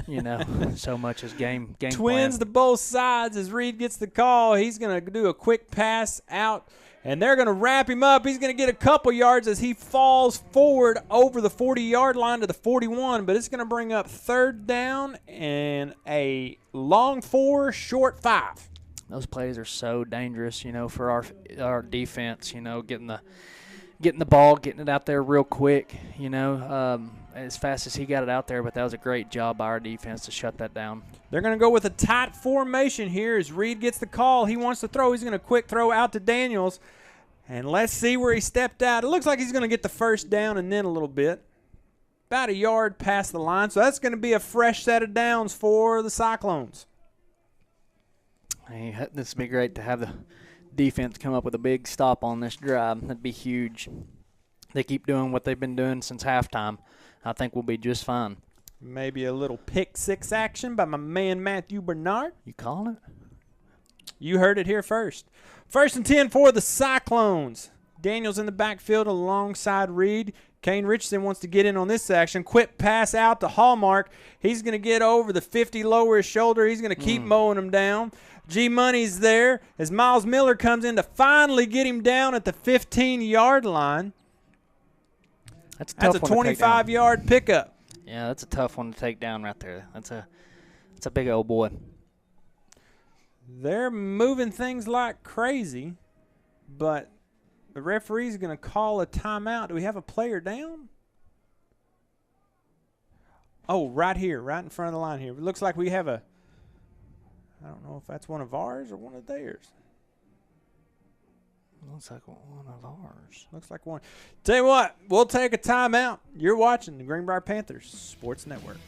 so much as game Twins plan. to both sides as Reed gets the call. He's going to do a quick pass out, and they're going to wrap him up. He's going to get a couple yards as he falls forward over the 40-yard line to the 41, but it's going to bring up 3rd down and a long 4, short 5. Those plays are so dangerous, for our defense, getting the ball, getting it out there real quick, as fast as he got it out there. But that was a great job by our defense to shut that down. They're going to go with a tight formation here as Reed gets the call. He wants to throw. He's going to quick throw out to Daniels. And let's see where he stepped out. It looks like he's going to get the 1st down and then a little bit. About a yard past the line. So that's going to be a fresh set of downs for the Cyclones. Hey, this would be great to have the defense come up with a big stop on this drive. That'd be huge. They keep doing what they've been doing since halftime. I think we'll be just fine. Maybe a little pick 6 action by my man Matthew Bernard. You calling it? You heard it here first. 1st and 10 for the Cyclones. Daniels in the backfield alongside Reed. Kane Richardson wants to get in on this action. Quick pass out to Hallmark. He's going to get over the 50, lower his shoulder. He's going to keep mowing him down. G-Money's there as Miles Miller comes in to finally get him down at the 15-yard line. That's a 25-yard pickup. Yeah, that's a tough one to take down right there. That's a big old boy. They're moving things like crazy, but the referee's going to call a timeout. Do we have a player down? Oh, right here, right in front of the line here. It looks like we have I don't know if that's one of ours or one of theirs. Looks like one of ours. Looks like one. Tell you what, we'll take a timeout. You're watching the Greenbrier Panthers Sports Network.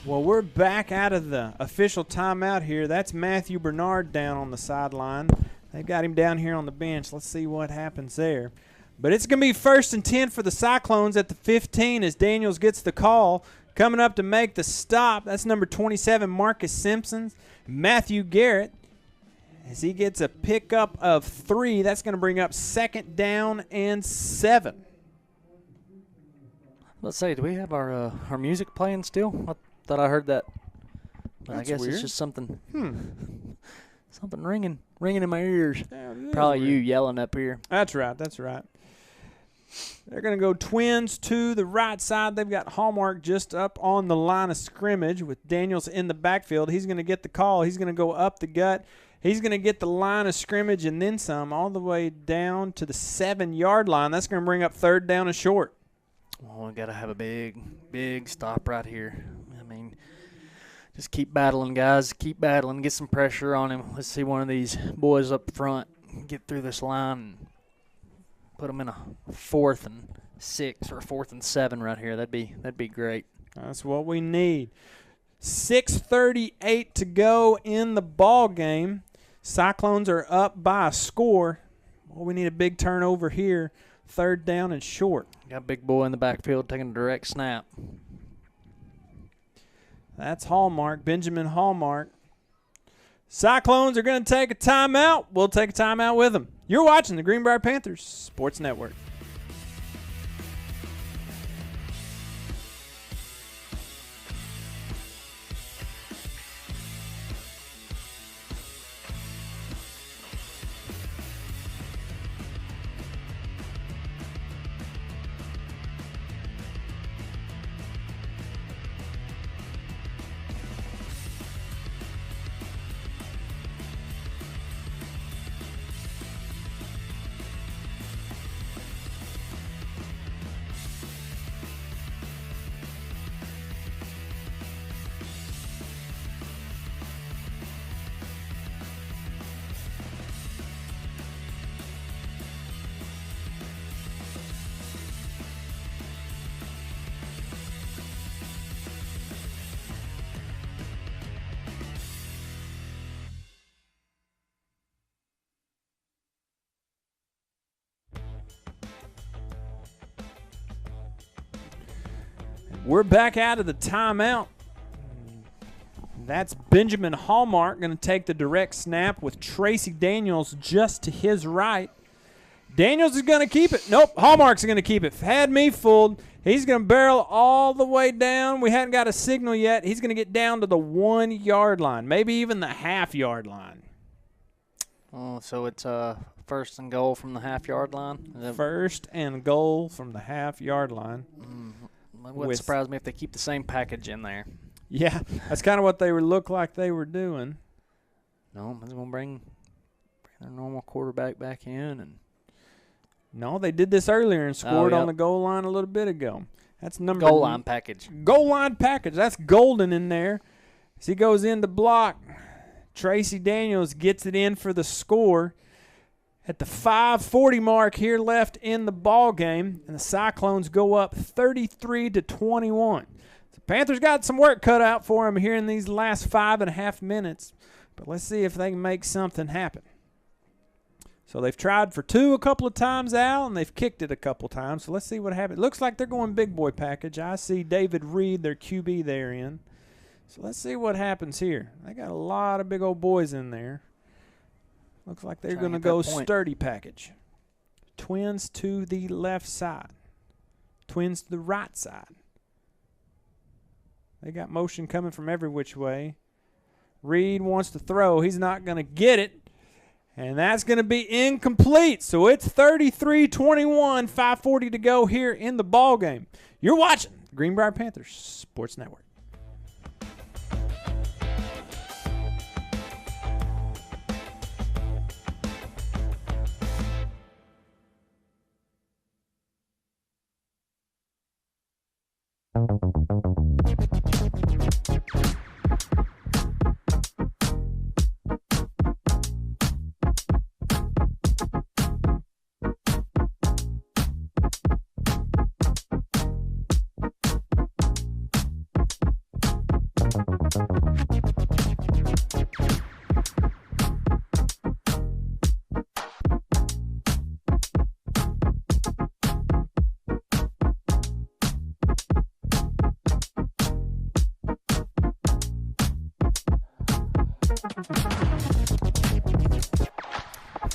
Well, we're back out of the official timeout here. That's Matthew Bernard down on the sideline. They've got him down here on the bench. Let's see what happens there. But it's going to be 1st and 10 for the Cyclones at the 15 as Daniels gets the call. Coming up to make the stop, that's number 27, Marcus Simpson. Matthew Garrett, as he gets a pickup of 3, that's going to bring up 2nd down and 7. Let's say, do we have our music playing still? thought I heard that. But That's I guess weird. it's just something something ringing in my ears. Yeah, it is Probably weird. you yelling up here. That's right. They're going to go Twins to the right side. They've got Hallmark just up on the line of scrimmage with Daniels in the backfield. He's going to get the call. He's going to go up the gut. He's going to get the line of scrimmage and then some all the way down to the 7-yard line. That's going to bring up 3rd down and short. Well, we got to have a big stop right here. I mean, just keep battling, guys. Keep battling. Get some pressure on him. Let's see one of these boys up front get through this line and put them in a 4th and 6 or 4th and 7 right here. That'd be great. That's what we need. 6:38 to go in the ball game. Cyclones are up by a score. Well, we need a big turnover here. 3rd down and short. Got a big boy in the backfield taking a direct snap. That's Hallmark, Benjamin Hallmark. Cyclones are going to take a timeout. We'll take a timeout with them. You're watching the Greenbrier Panthers Sports Network. We're back out of the timeout. That's Benjamin Hallmark going to take the direct snap with Tracy Daniels just to his right. Daniels is going to keep it. Nope, Hallmark's going to keep it. Had me fooled. He's going to barrel all the way down. We hadn't got a signal yet. He's going to get down to the 1-yard line, maybe even the half-yard line. Oh, so it's 1st and goal from the half-yard line? 1st and goal from the half-yard line. Wouldn't surprise me if they keep the same package in there. Yeah, that's kind of what they look like they were doing. No, they're going to bring their normal quarterback back in. And no, they did this earlier and scored yep. on the goal line a little bit ago. That's number goal line package. Goal line package. That's Golden in there. As he goes in to block, Tracy Daniels gets it in for the score. At the 5:40 mark here left in the ball game, and the Cyclones go up 33-21. The Panthers got some work cut out for them here in these last 5.5 minutes, but let's see if they can make something happen. So they've tried for 2 a couple of times, Al, and they've kicked it a couple of times. So let's see what happens. Looks like they're going big boy package. I see David Reed, their QB, there in. So let's see what happens here. They got a lot of big old boys in there. Looks like they're going to go sturdy package. Twins to the left side. Twins to the right side. They got motion coming from every which way. Reed wants to throw. He's not going to get it. And that's going to be incomplete. So it's 33-21, 5:40 to go here in the ball game. You're watching Greenbrier Panthers Sports Network.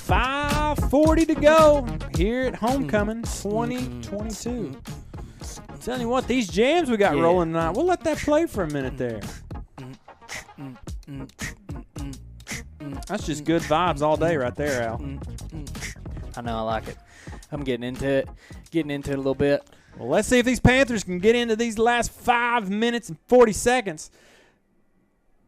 $5:40 to go here at homecoming 2022. Tell you what, these jams we got rolling tonight, we'll let that play for a minute there. That's just good vibes all day right there, Al. I know, I like it. I'm getting into it a little bit. Well, let's see if these Panthers can get into these last 5 minutes and 40 seconds.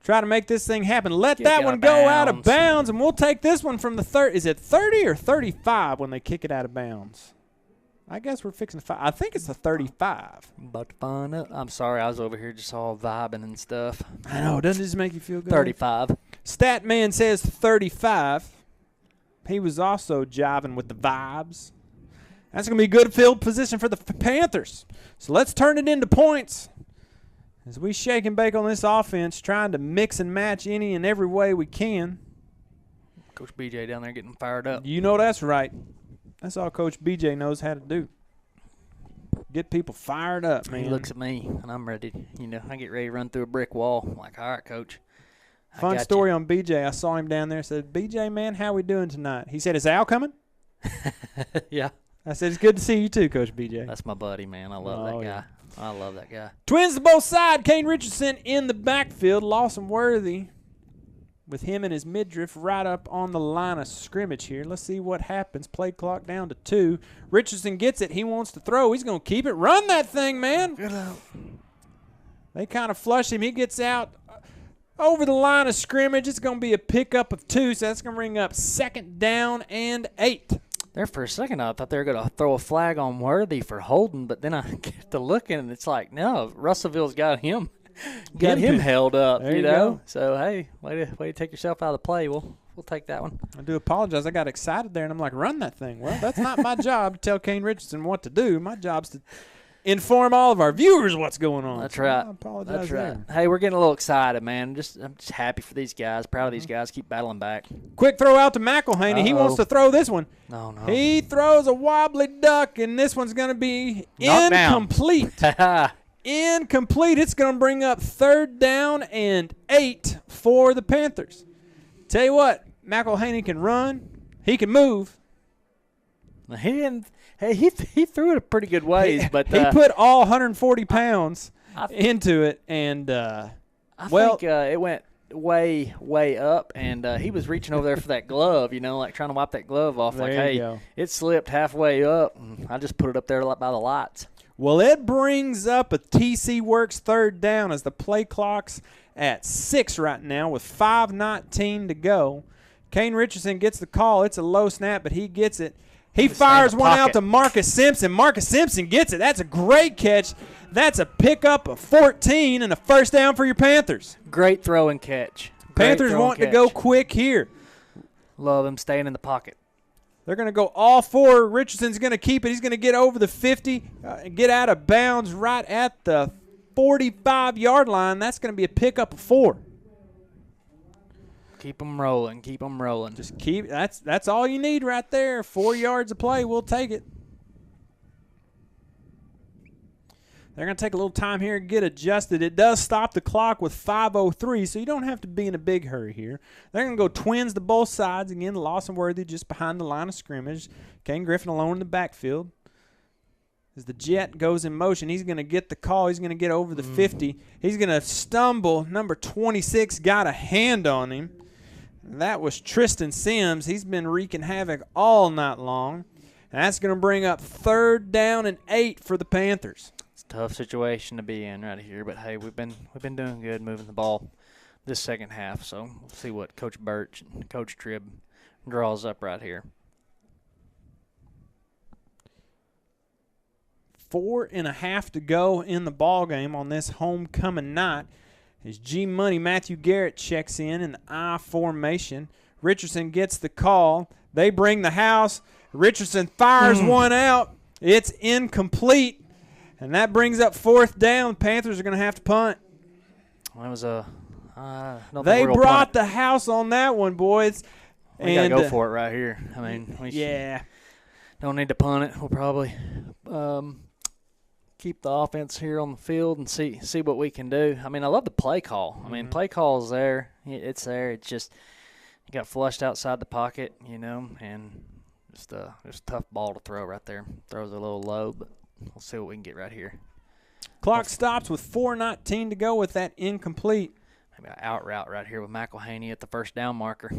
Try to make this thing happen. Let that one go out of bounds, and we'll take this one from the third. Is it 30 or 35 when they kick it out of bounds? I guess we're fixing to I think it's the 35. About to find out. I'm sorry, I was over here just all vibing and stuff. I know. Doesn't this make you feel good? 35. Statman says 35. He was also jiving with the vibes. That's going to be a good field position for the Panthers. So let's turn it into points as we shake and bake on this offense, trying to mix and match any and every way we can. Coach BJ down there getting fired up. You know that's right. That's all Coach BJ knows how to do. Get people fired up, man. He looks at me, and I'm ready. I get ready to run through a brick wall. I'm like, all right, Coach. Fun story on BJ. I saw him down there. Said, BJ, man, how we doing tonight? He said, is Al coming? Yeah. I said, it's good to see you too, Coach BJ. That's my buddy, man. I love that guy. Yeah. I love that guy. Twins to both sides. Kane Richardson in the backfield. Lawson Worthy with him and his midriff right up on the line of scrimmage here. Let's see what happens. Play clock down to 2. Richardson gets it. He wants to throw. He's going to keep it. Run that thing, man. Get out. They kind of flush him. He gets out over the line of scrimmage. It's going to be a pickup of 2, so that's going to bring up 2nd down and 8. There for a second, I thought they were going to throw a flag on Worthy for holding, but then I get to looking, and it's like, no, Russellville's got him. Got him held up, there you know. So, hey, way to take yourself out of the play. We'll take that one. I do apologize. I got excited there, and I'm like, run that thing. Well, that's not my job to tell Kane Richardson what to do. My job's to inform all of our viewers what's going on. That's right. I apologize there. Hey, we're getting a little excited, man. I'm just happy for these guys. Proud of these guys. Keep battling back. Quick throw out to McElhaney. He wants to throw this one. No. He throws a wobbly duck, and this one's going to be incomplete. Incomplete. It's going to bring up 3rd down and 8 for the Panthers. Tell you what, McElhaney can run. He can move. He didn't. Hey, he threw it a pretty good ways, but he put all 140 pounds into it, and I think it went way up, and he was reaching over there for that glove, like trying to wipe that glove off. It slipped halfway up, and I just put it up there by the lights. Well, it brings up a TC Works 3rd down as the play clock's at 6 right now with 5:19 to go. Kane Richardson gets the call. It's a low snap, but he gets it. He fires one out to Marcus Simpson. Marcus Simpson gets it. That's a great catch. That's a pickup of 14 and a 1st down for your Panthers. Great throw and catch. Panthers want to go quick here. Love him staying in the pocket. They're going to go all 4. Richardson's going to keep it. He's going to get over the 50 and get out of bounds right at the 45-yard line. That's going to be a pickup of 4. Keep them rolling. Keep them rolling. Just keep. That's all you need right there. 4 yards of play. We'll take it. They're going to take a little time here and get adjusted. It does stop the clock with 5:03, so you don't have to be in a big hurry here. They're going to go twins to both sides. Again, Lawson Worthy just behind the line of scrimmage. Kane Griffin alone in the backfield. As the jet goes in motion, he's going to get the call. He's going to get over the 50. He's going to stumble. Number 26 got a hand on him. That was Tristan Sims. He's been wreaking havoc all night long. And that's going to bring up 3rd down and 8 for the Panthers. Tough situation to be in right here, but hey, we've been doing good moving the ball this second half. So we'll see what Coach Birch and Coach Tribb draws up right here. 4.5 to go in the ball game on this homecoming night. As G Money Matthew Garrett checks in the I formation. Richardson gets the call. They bring the house. Richardson fires one out. It's incomplete. And that brings up 4th down. Panthers are going to have to punt. That was a they brought the house on that one, boys. We got to go for it right here. I mean, we don't need to punt it. We'll probably keep the offense here on the field and see what we can do. I mean, I love the play call. I mean, play call is there. It's there. It's just you got flushed outside the pocket, and just a tough ball to throw right there. Throws a little low, but we'll see what we can get right here. Clock stops with 4:19 to go with that incomplete. Maybe an out route right here with McElhaney at the first down marker.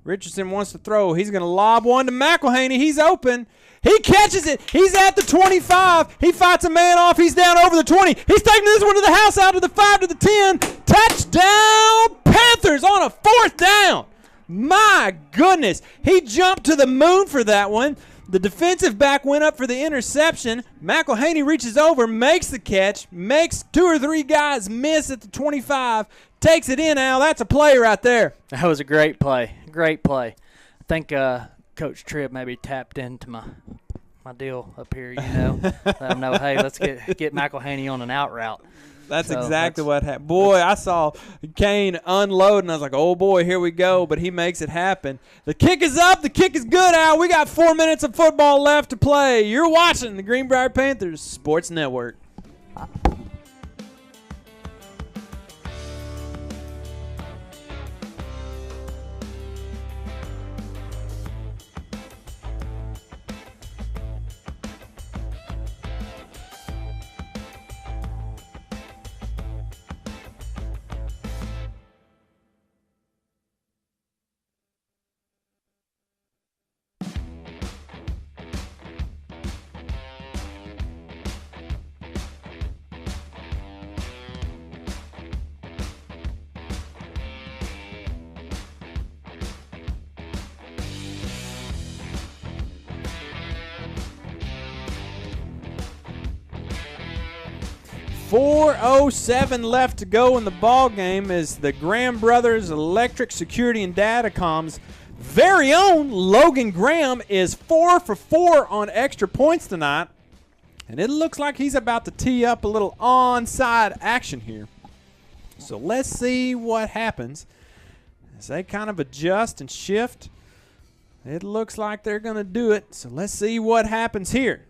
Richardson wants to throw. He's going to lob one to McElhaney. He's open. He catches it. He's at the 25. He fights a man off. He's down over the 20. He's taking this one to the house, out to the 5, to the 10. Touchdown, Panthers on a 4th down. My goodness. He jumped to the moon for that one. The defensive back went up for the interception. McElhaney reaches over, makes the catch, makes 2 or 3 guys miss at the 25, takes it in, Al. That's a play right there. That was a great play. Great play. I think Coach Tribb maybe tapped into my deal up here, Let him know, hey, let's get McElhaney on an out route. That's exactly what happened. Boy, I saw Kane unload, and I was like, oh, boy, here we go. But he makes it happen. The kick is up. The kick is good, Al. We got 4 minutes of football left to play. You're watching the Greenbrier Panthers Sports Network. 4:07 left to go in the ball game as the Graham Brothers Electric Security and Datacom's very own Logan Graham is 4 for 4 on extra points tonight. And it looks like he's about to tee up a little onside action here. So let's see what happens as they kind of adjust and shift. It looks like they're going to do it. So let's see what happens here.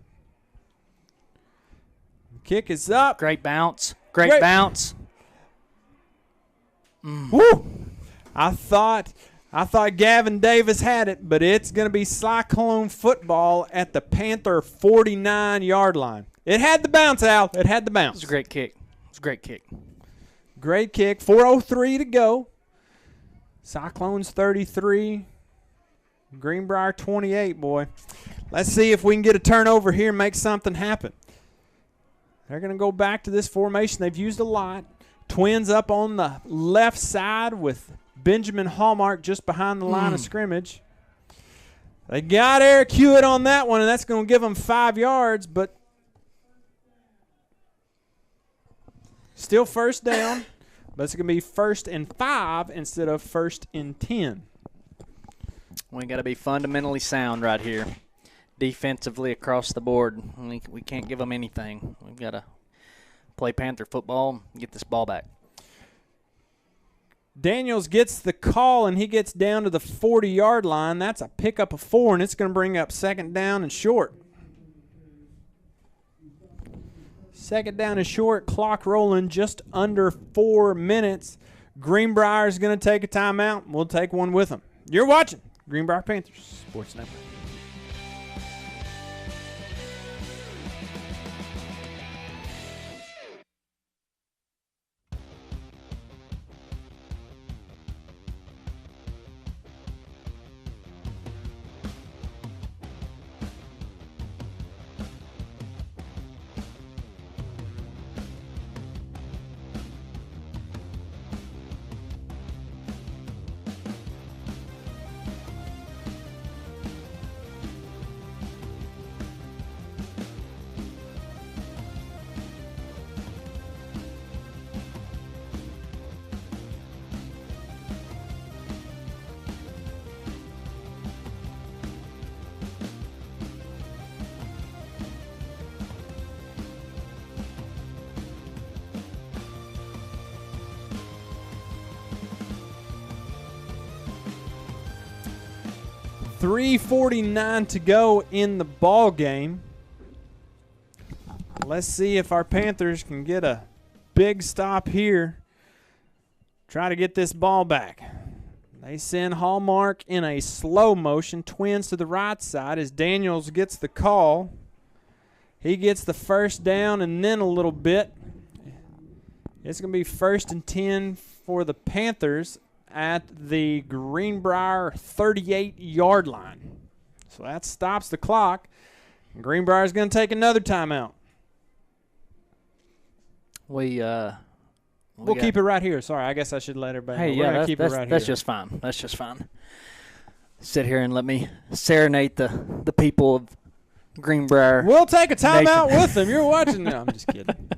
Kick is up. Great bounce. Great bounce. Woo! I thought Gavin Davis had it, but it's going to be Cyclone football at the Panther 49-yard line. It had the bounce, Al. It had the bounce. It was a great kick. Great kick. 4:03 to go. Cyclones 33. Greenbrier 28, boy. Let's see if we can get a turnover here and make something happen. They're going to go back to this formation they've used a lot. Twins up on the left side with Benjamin Hallmark just behind the line of scrimmage. They got Eric Hewitt on that one, and that's going to give them 5 yards, but still first down. But it's going to be 1st and 5 instead of 1st and 10. We got to be fundamentally sound right here. Defensively across the board. We can't give them anything. We've got to play Panther football and get this ball back. Daniels gets the call, and he gets down to the 40-yard line. That's a pickup of 4, and it's going to bring up 2nd down and short. 2nd down and short. Clock rolling just under 4 minutes. Greenbrier is going to take a timeout. We'll take one with them. You're watching Greenbrier Panthers Sports Network. .349 to go in the ball game. Let's see if our Panthers can get a big stop here. Try to get this ball back. They send Hallmark in a slow motion. Twins to the right side as Daniels gets the call. He gets the first down and then a little bit. It's going to be 1st and 10 for the Panthers at the Greenbrier 38-yard line. So that stops the clock. Greenbrier is going to take another timeout. We'll keep it right here. Sorry, I guess I should let everybody know. We're going to keep it right here. That's just fine. That's just fine. Sit here and let me serenade the people of Greenbrier. We'll take a timeout with them. You're watching. No, I'm just kidding.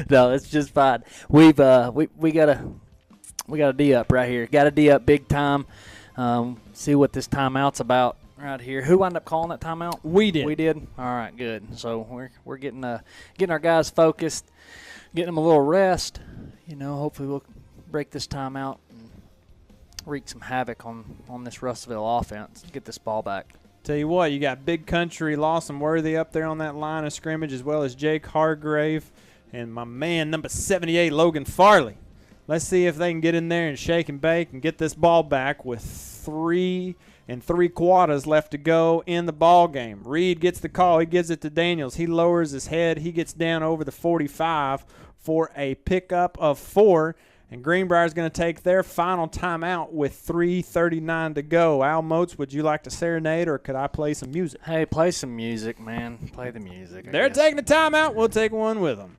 No, it's just fine. We got a D up right here. Got a D up big time. See what this timeout's about right here. Who wound up calling that timeout? We did. We did. All right, good. So we're getting our guys focused, getting them a little rest. Hopefully we'll break this timeout and wreak some havoc on this Russellville offense. Get this ball back. Tell you what, you got Big Country, Lawson Worthy up there on that line of scrimmage, as well as Jake Hargrave and my man, number 78, Logan Farley. Let's see if they can get in there and shake and bake and get this ball back with 3 3/4 left to go in the ball game. Reed gets the call. He gives it to Daniels. He lowers his head. He gets down over the 45 for a pickup of 4. And Greenbrier is going to take their final timeout with 3:39 to go. Al Moats, would you like to serenade, or could I play some music? Hey, play some music, man. Play the music. They're taking a timeout. We'll take one with them.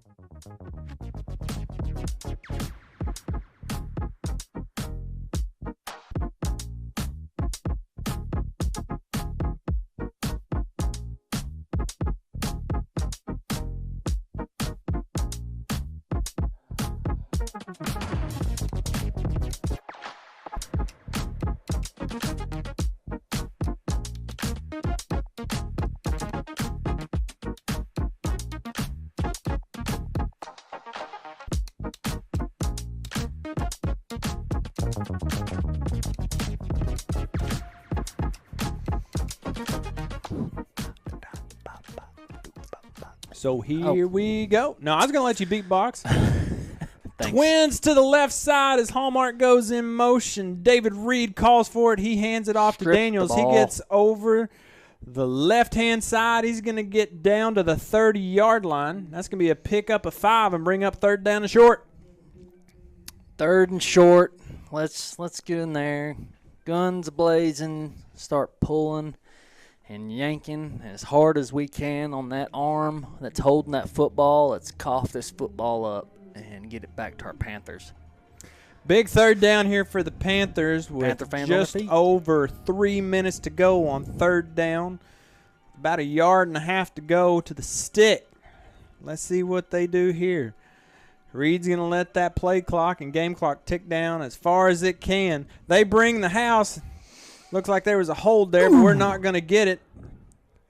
So here we go. No, I was going to let you beatbox. Twins to the left side as Hallmark goes in motion. David Reed calls for it. He hands it off to Daniels. He gets over the left-hand side. He's going to get down to the 30-yard line. That's going to be a pickup of 5 and bring up 3rd down and short. 3rd and short. Let's get in there. Guns blazing. Start pulling and yanking as hard as we can on that arm that's holding that football. Let's cough this football up and get it back to our Panthers. Big 3rd down here for the Panthers with just over 3 minutes to go on 3rd down. About 1.5 yards to go to the stick. Let's see what they do here. Reed's going to let that play clock and game clock tick down as far as it can. They bring the house. Looks like there was a hold there, but we're not going to get it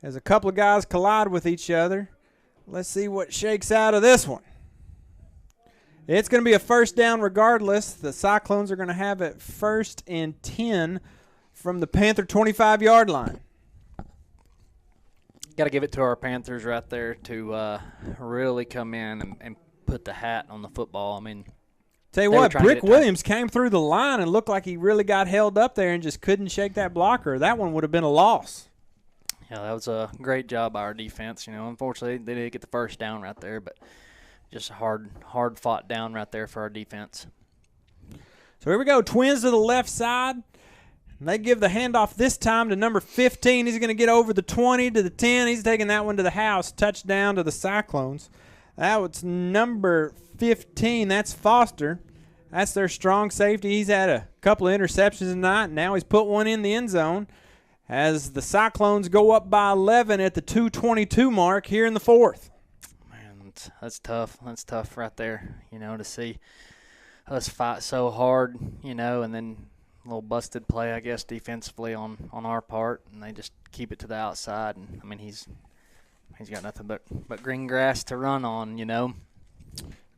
as a couple of guys collide with each other. Let's see what shakes out of this one. It's going to be a 1st down regardless. The Cyclones are going to have it 1st and 10 from the Panther 25-yard line. Got to give it to our Panthers right there to really come in and put the hat on the football. I mean, tell you what, Brick Williams came through the line and looked like he really got held up there and just couldn't shake that blocker. That one would have been a loss. Yeah, that was a great job by our defense. Unfortunately, they didn't get the 1st down right there, but just a hard fought down right there for our defense. So here we go. Twins to the left side. And they give the handoff this time to number 15. He's going to get over the 20 to the 10. He's taking that one to the house. Touchdown to the Cyclones. That was number 15. That's Foster. That's their strong safety. He's had a couple of interceptions tonight. Now he's put one in the end zone as the Cyclones go up by 11 at the 2:22 mark here in the 4th. That's tough. That's tough right there, to see us fight so hard, and then a little busted play, I guess, defensively on our part, and they just keep it to the outside. And, I mean, he's got nothing but green grass to run on,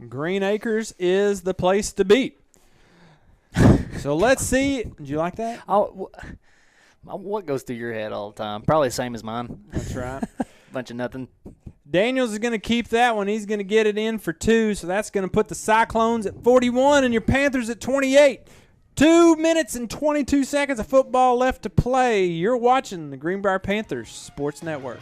Green Acres is the place to be. So let's see. Did you like that? What goes through your head all the time? Probably the same as mine. That's right. Bunch of nothing. Daniels is going to keep that one. He's going to get it in for 2, so that's going to put the Cyclones at 41 and your Panthers at 28. 2 minutes and 22 seconds of football left to play. You're watching the Greenbrier Panthers Sports Network.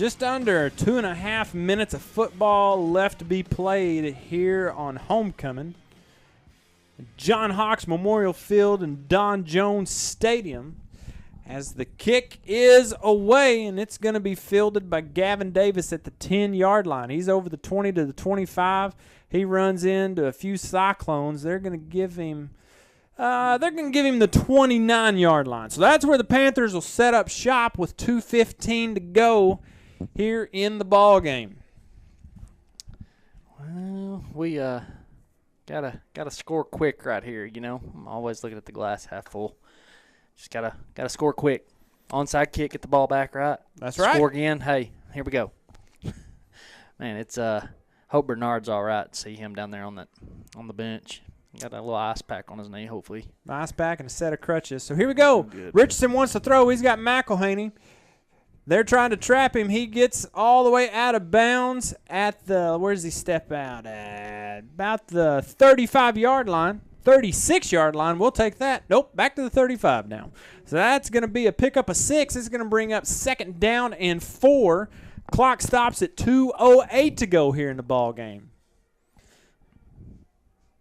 Just under 2.5 minutes of football left to be played here on homecoming. John Hawks Memorial Field and Don Jones Stadium, as the kick is away, and it's going to be fielded by Gavin Davis at the 10-yard line. He's over the 20 to the 25. He runs into a few Cyclones. They're going to give him the 29-yard line. So that's where the Panthers will set up shop with 2:15 to go here in the ball game. Well, we gotta score quick right here. You know, I'm always looking at the glass half full. Just gotta score quick. Onside kick, get the ball back right. That's right. Score again. Hey, here we go. Man, it's hope Bernard's all right. See him down there on the bench. Got a little ice pack on his knee, hopefully. Ice pack and a set of crutches. So here we go. Richardson wants to throw. He's got McElhaney. They're trying to trap him. He gets all the way out of bounds at the, where does he step out at? About the 35-yard line, 36-yard line. We'll take that. Nope, back to the 35 now. So that's going to be a pickup of 6. It's going to bring up 2nd down and 4. Clock stops at 2:08 to go here in the ball game.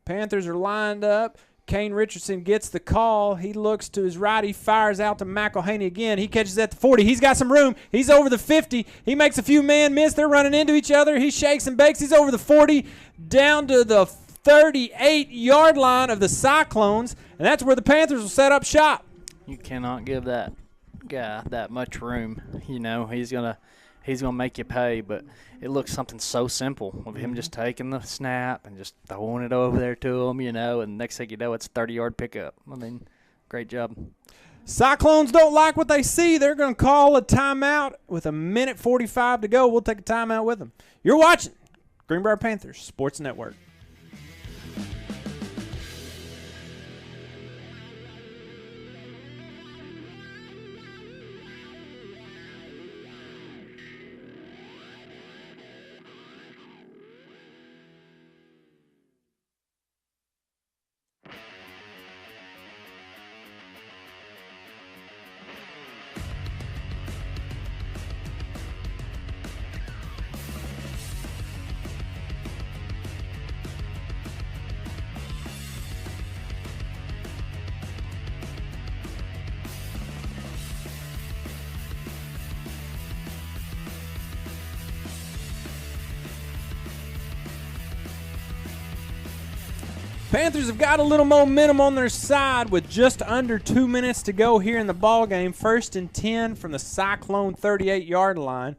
Panthers are lined up. Kane Richardson gets the call. He looks to his right. He fires out to McElhaney again. He catches at the 40. He's got some room. He's over the 50. He makes a few man miss. They're running into each other. He shakes and bakes. He's over the 40 down to the 38-yard line of the Cyclones, and that's where the Panthers will set up shop. You cannot give that guy that much room. You know, he's gonna make you pay, but it looks something so simple of him just taking the snap and just throwing it over there to him, you know, and next thing you know, it's a 30-yard pickup. I mean, great job. Cyclones don't like what they see. They're going to call a timeout with 1:45 to go. We'll take a timeout with them. You're watching Greenbrier Panthers Sports Network. Panthers have got a little momentum on their side with just under 2 minutes to go here in the ball game. 1st and 10 from the Cyclone 38-yard line.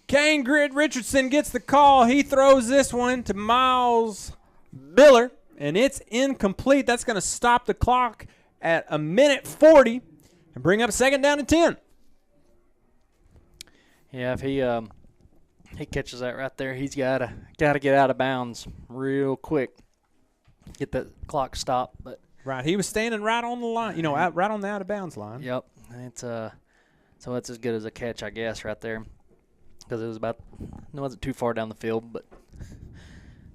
Kane Richardson gets the call. He throws this one to Miles Biller, and it's incomplete. That's going to stop the clock at 1:40 and bring up 2nd down and 10. Yeah, if he catches that right there, he's gotta get out of bounds real quick. Get the clock stopped, but right, he was standing right on the line, right on the out of bounds line. Yep, it's so that's as good as a catch, I guess, right there, because it wasn't too far down the field, but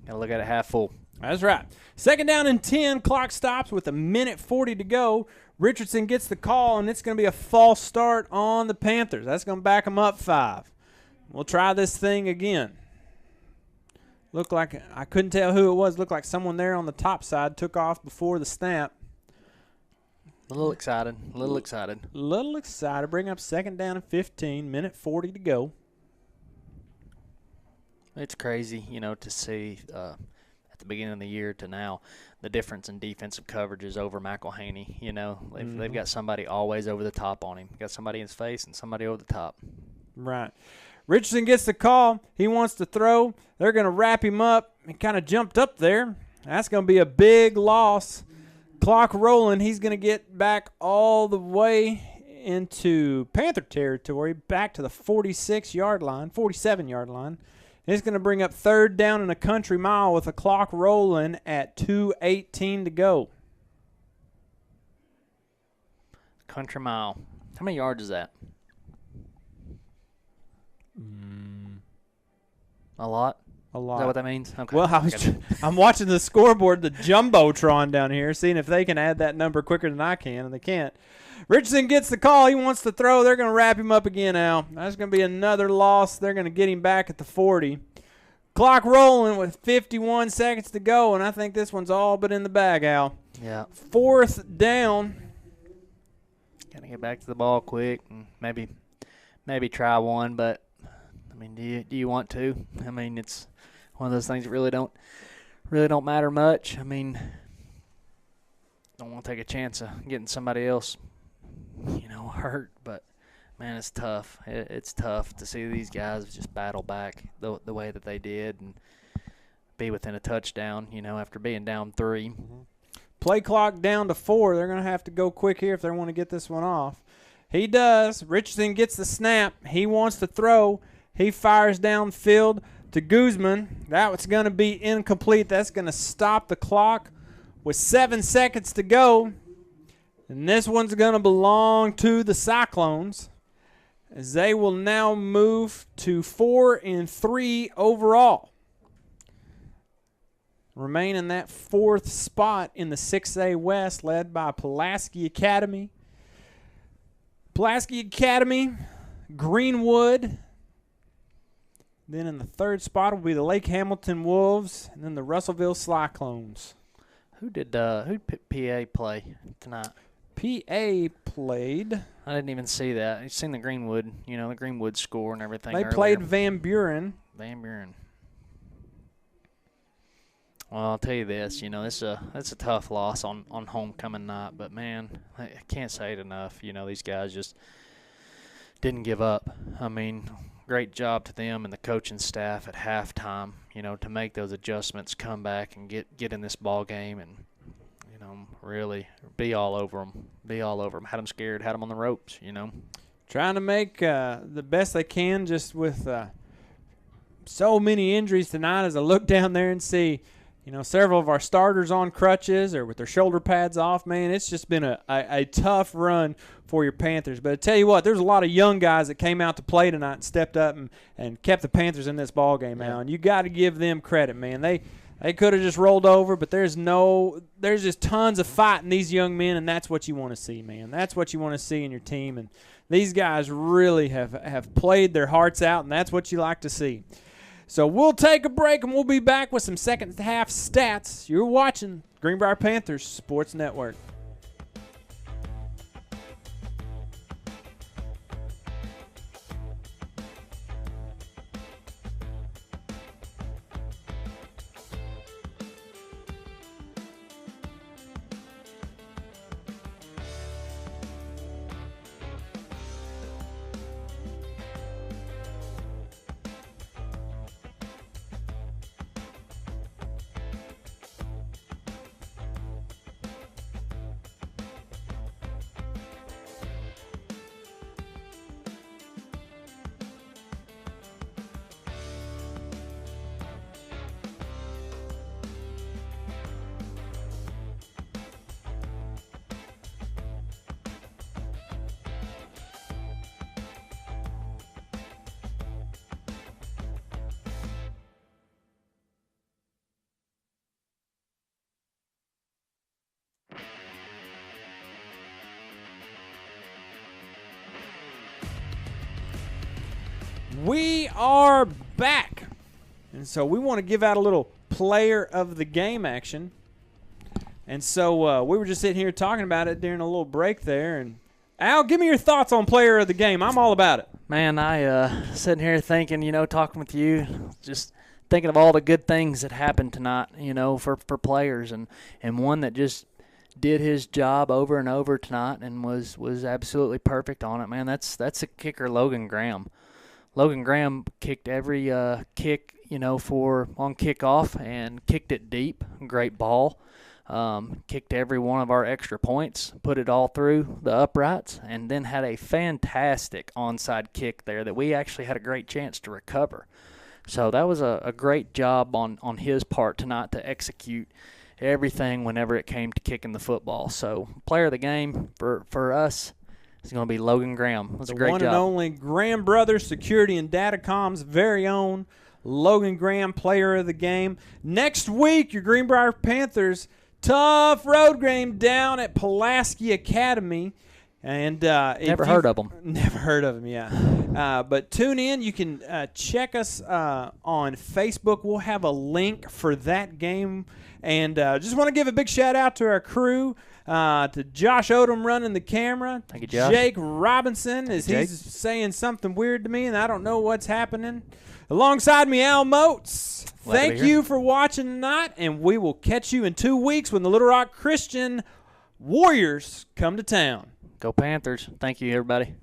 gotta look at it half full. That's right. 2nd down and 10. Clock stops with 1:40 to go. Richardson gets the call, and it's going to be a false start on the Panthers. That's going to back them up 5. We'll try this thing again. Looked like, I couldn't tell who it was. Looked like someone there on the top side took off before the snap. A little excited. Little excited. Bring up 2nd down and 15. 1:40 to go. It's crazy, to see at the beginning of the year to now the difference in defensive coverages over McElhaney. They've got somebody always over the top on him. Got somebody in his face and somebody over the top. Right. Richardson gets the call. He wants to throw. They're going to wrap him up. He kind of jumped up there. That's going to be a big loss. Clock rolling. He's going to get back all the way into Panther territory, back to the 47-yard line. It's going to bring up 3rd down and a country mile with the clock rolling at 2:18 to go. Country mile. How many yards is that? A lot? a lot. Is that what that means? Okay. Well, I'm watching the scoreboard, the Jumbotron down here, seeing if they can add that number quicker than I can, and they can't. Richardson gets the call. He wants to throw. They're going to wrap him up again, Al. That's going to be another loss. They're going to get him back at the 40. Clock rolling with 51 seconds to go, and I think this one's all but in the bag, Al. Yeah. 4th down. Got to get back to the ball quick and maybe try one, but I mean, do you want to? I mean, it's one of those things that really don't matter much. I mean, don't want to take a chance of getting somebody else, hurt, but man, it's tough. It's tough to see these guys just battle back the way that they did and be within a touchdown, after being down 3. Mm-hmm. Play clock down to 4. They're going to have to go quick here if they want to get this one off. He does. Richardson gets the snap. He wants to throw. He fires downfield to Guzman. That was going to be incomplete. That's going to stop the clock with 7 seconds to go. And this one's going to belong to the Cyclones, as they will now move to 4-3 overall. Remain in that 4th spot in the 6A West, led by Pulaski Academy. Pulaski Academy, Greenwood. Then in the 3rd spot will be the Lake Hamilton Wolves, and then the Russellville Cyclones. Who PA play tonight? PA played. I didn't even see that. You've seen the Greenwood, the Greenwood score and everything. They played Van Buren. Van Buren. Well, I'll tell you this, it's a tough loss on homecoming night, but man, I can't say it enough. These guys just didn't give up. I mean, great job to them and the coaching staff at halftime, to make those adjustments, come back and get in this ball game and, really be all over them. Be all over them. Had them scared, had them on the ropes, Trying to make the best they can just with so many injuries tonight. As I look down there and see, several of our starters on crutches or with their shoulder pads off, man, it's just been a tough run for your Panthers. But I tell you what, there's a lot of young guys that came out to play tonight and stepped up and kept the Panthers in this ball game, Al. And you got to give them credit, man. They could have just rolled over, but there's just tons of fight in these young men, and that's what you want to see, man. That's what you want to see in your team. And these guys really have played their hearts out, and that's what you like to see. So we'll take a break, and we'll be back with some second half stats. You're watching Greenbrier Panthers Sports Network. We are back. And so we want to give out a little player of the game action. And so we were just sitting here talking about it during a little break there. And Al, give me your thoughts on player of the game. I'm all about it. Man, I sitting here thinking, talking with you, just thinking of all the good things that happened tonight, for players. And one that just did his job over and over tonight and was absolutely perfect on it, man. That's the kicker, Logan Graham. Logan Graham kicked every kick, on kickoff and kicked it deep. Great ball. Kicked every one of our extra points, put it all through the uprights, and then had a fantastic onside kick there that we actually had a great chance to recover. So that was a great job on his part tonight to execute everything whenever it came to kicking the football. So player of the game for us is going to be Logan Graham. It was a great job. The one and only Graham Brothers Security and Datacom's very own Logan Graham, player of the game. Next week, your Greenbrier Panthers, tough road game down at Pulaski Academy. And Never heard of them. Never heard of them, yeah. But tune in. You can check us on Facebook. We'll have a link for that game. And just want to give a big shout-out to our crew, to Josh Odom running the camera. Thank you, Josh. Jake Robinson, as Jake. he's saying something weird to me, and I don't know what's happening. Alongside me, Al Moats. Glad to be Thank here. you for watching tonight, and we will catch you in 2 weeks when the Little Rock Christian Warriors come to town. Go Panthers. Thank you, everybody.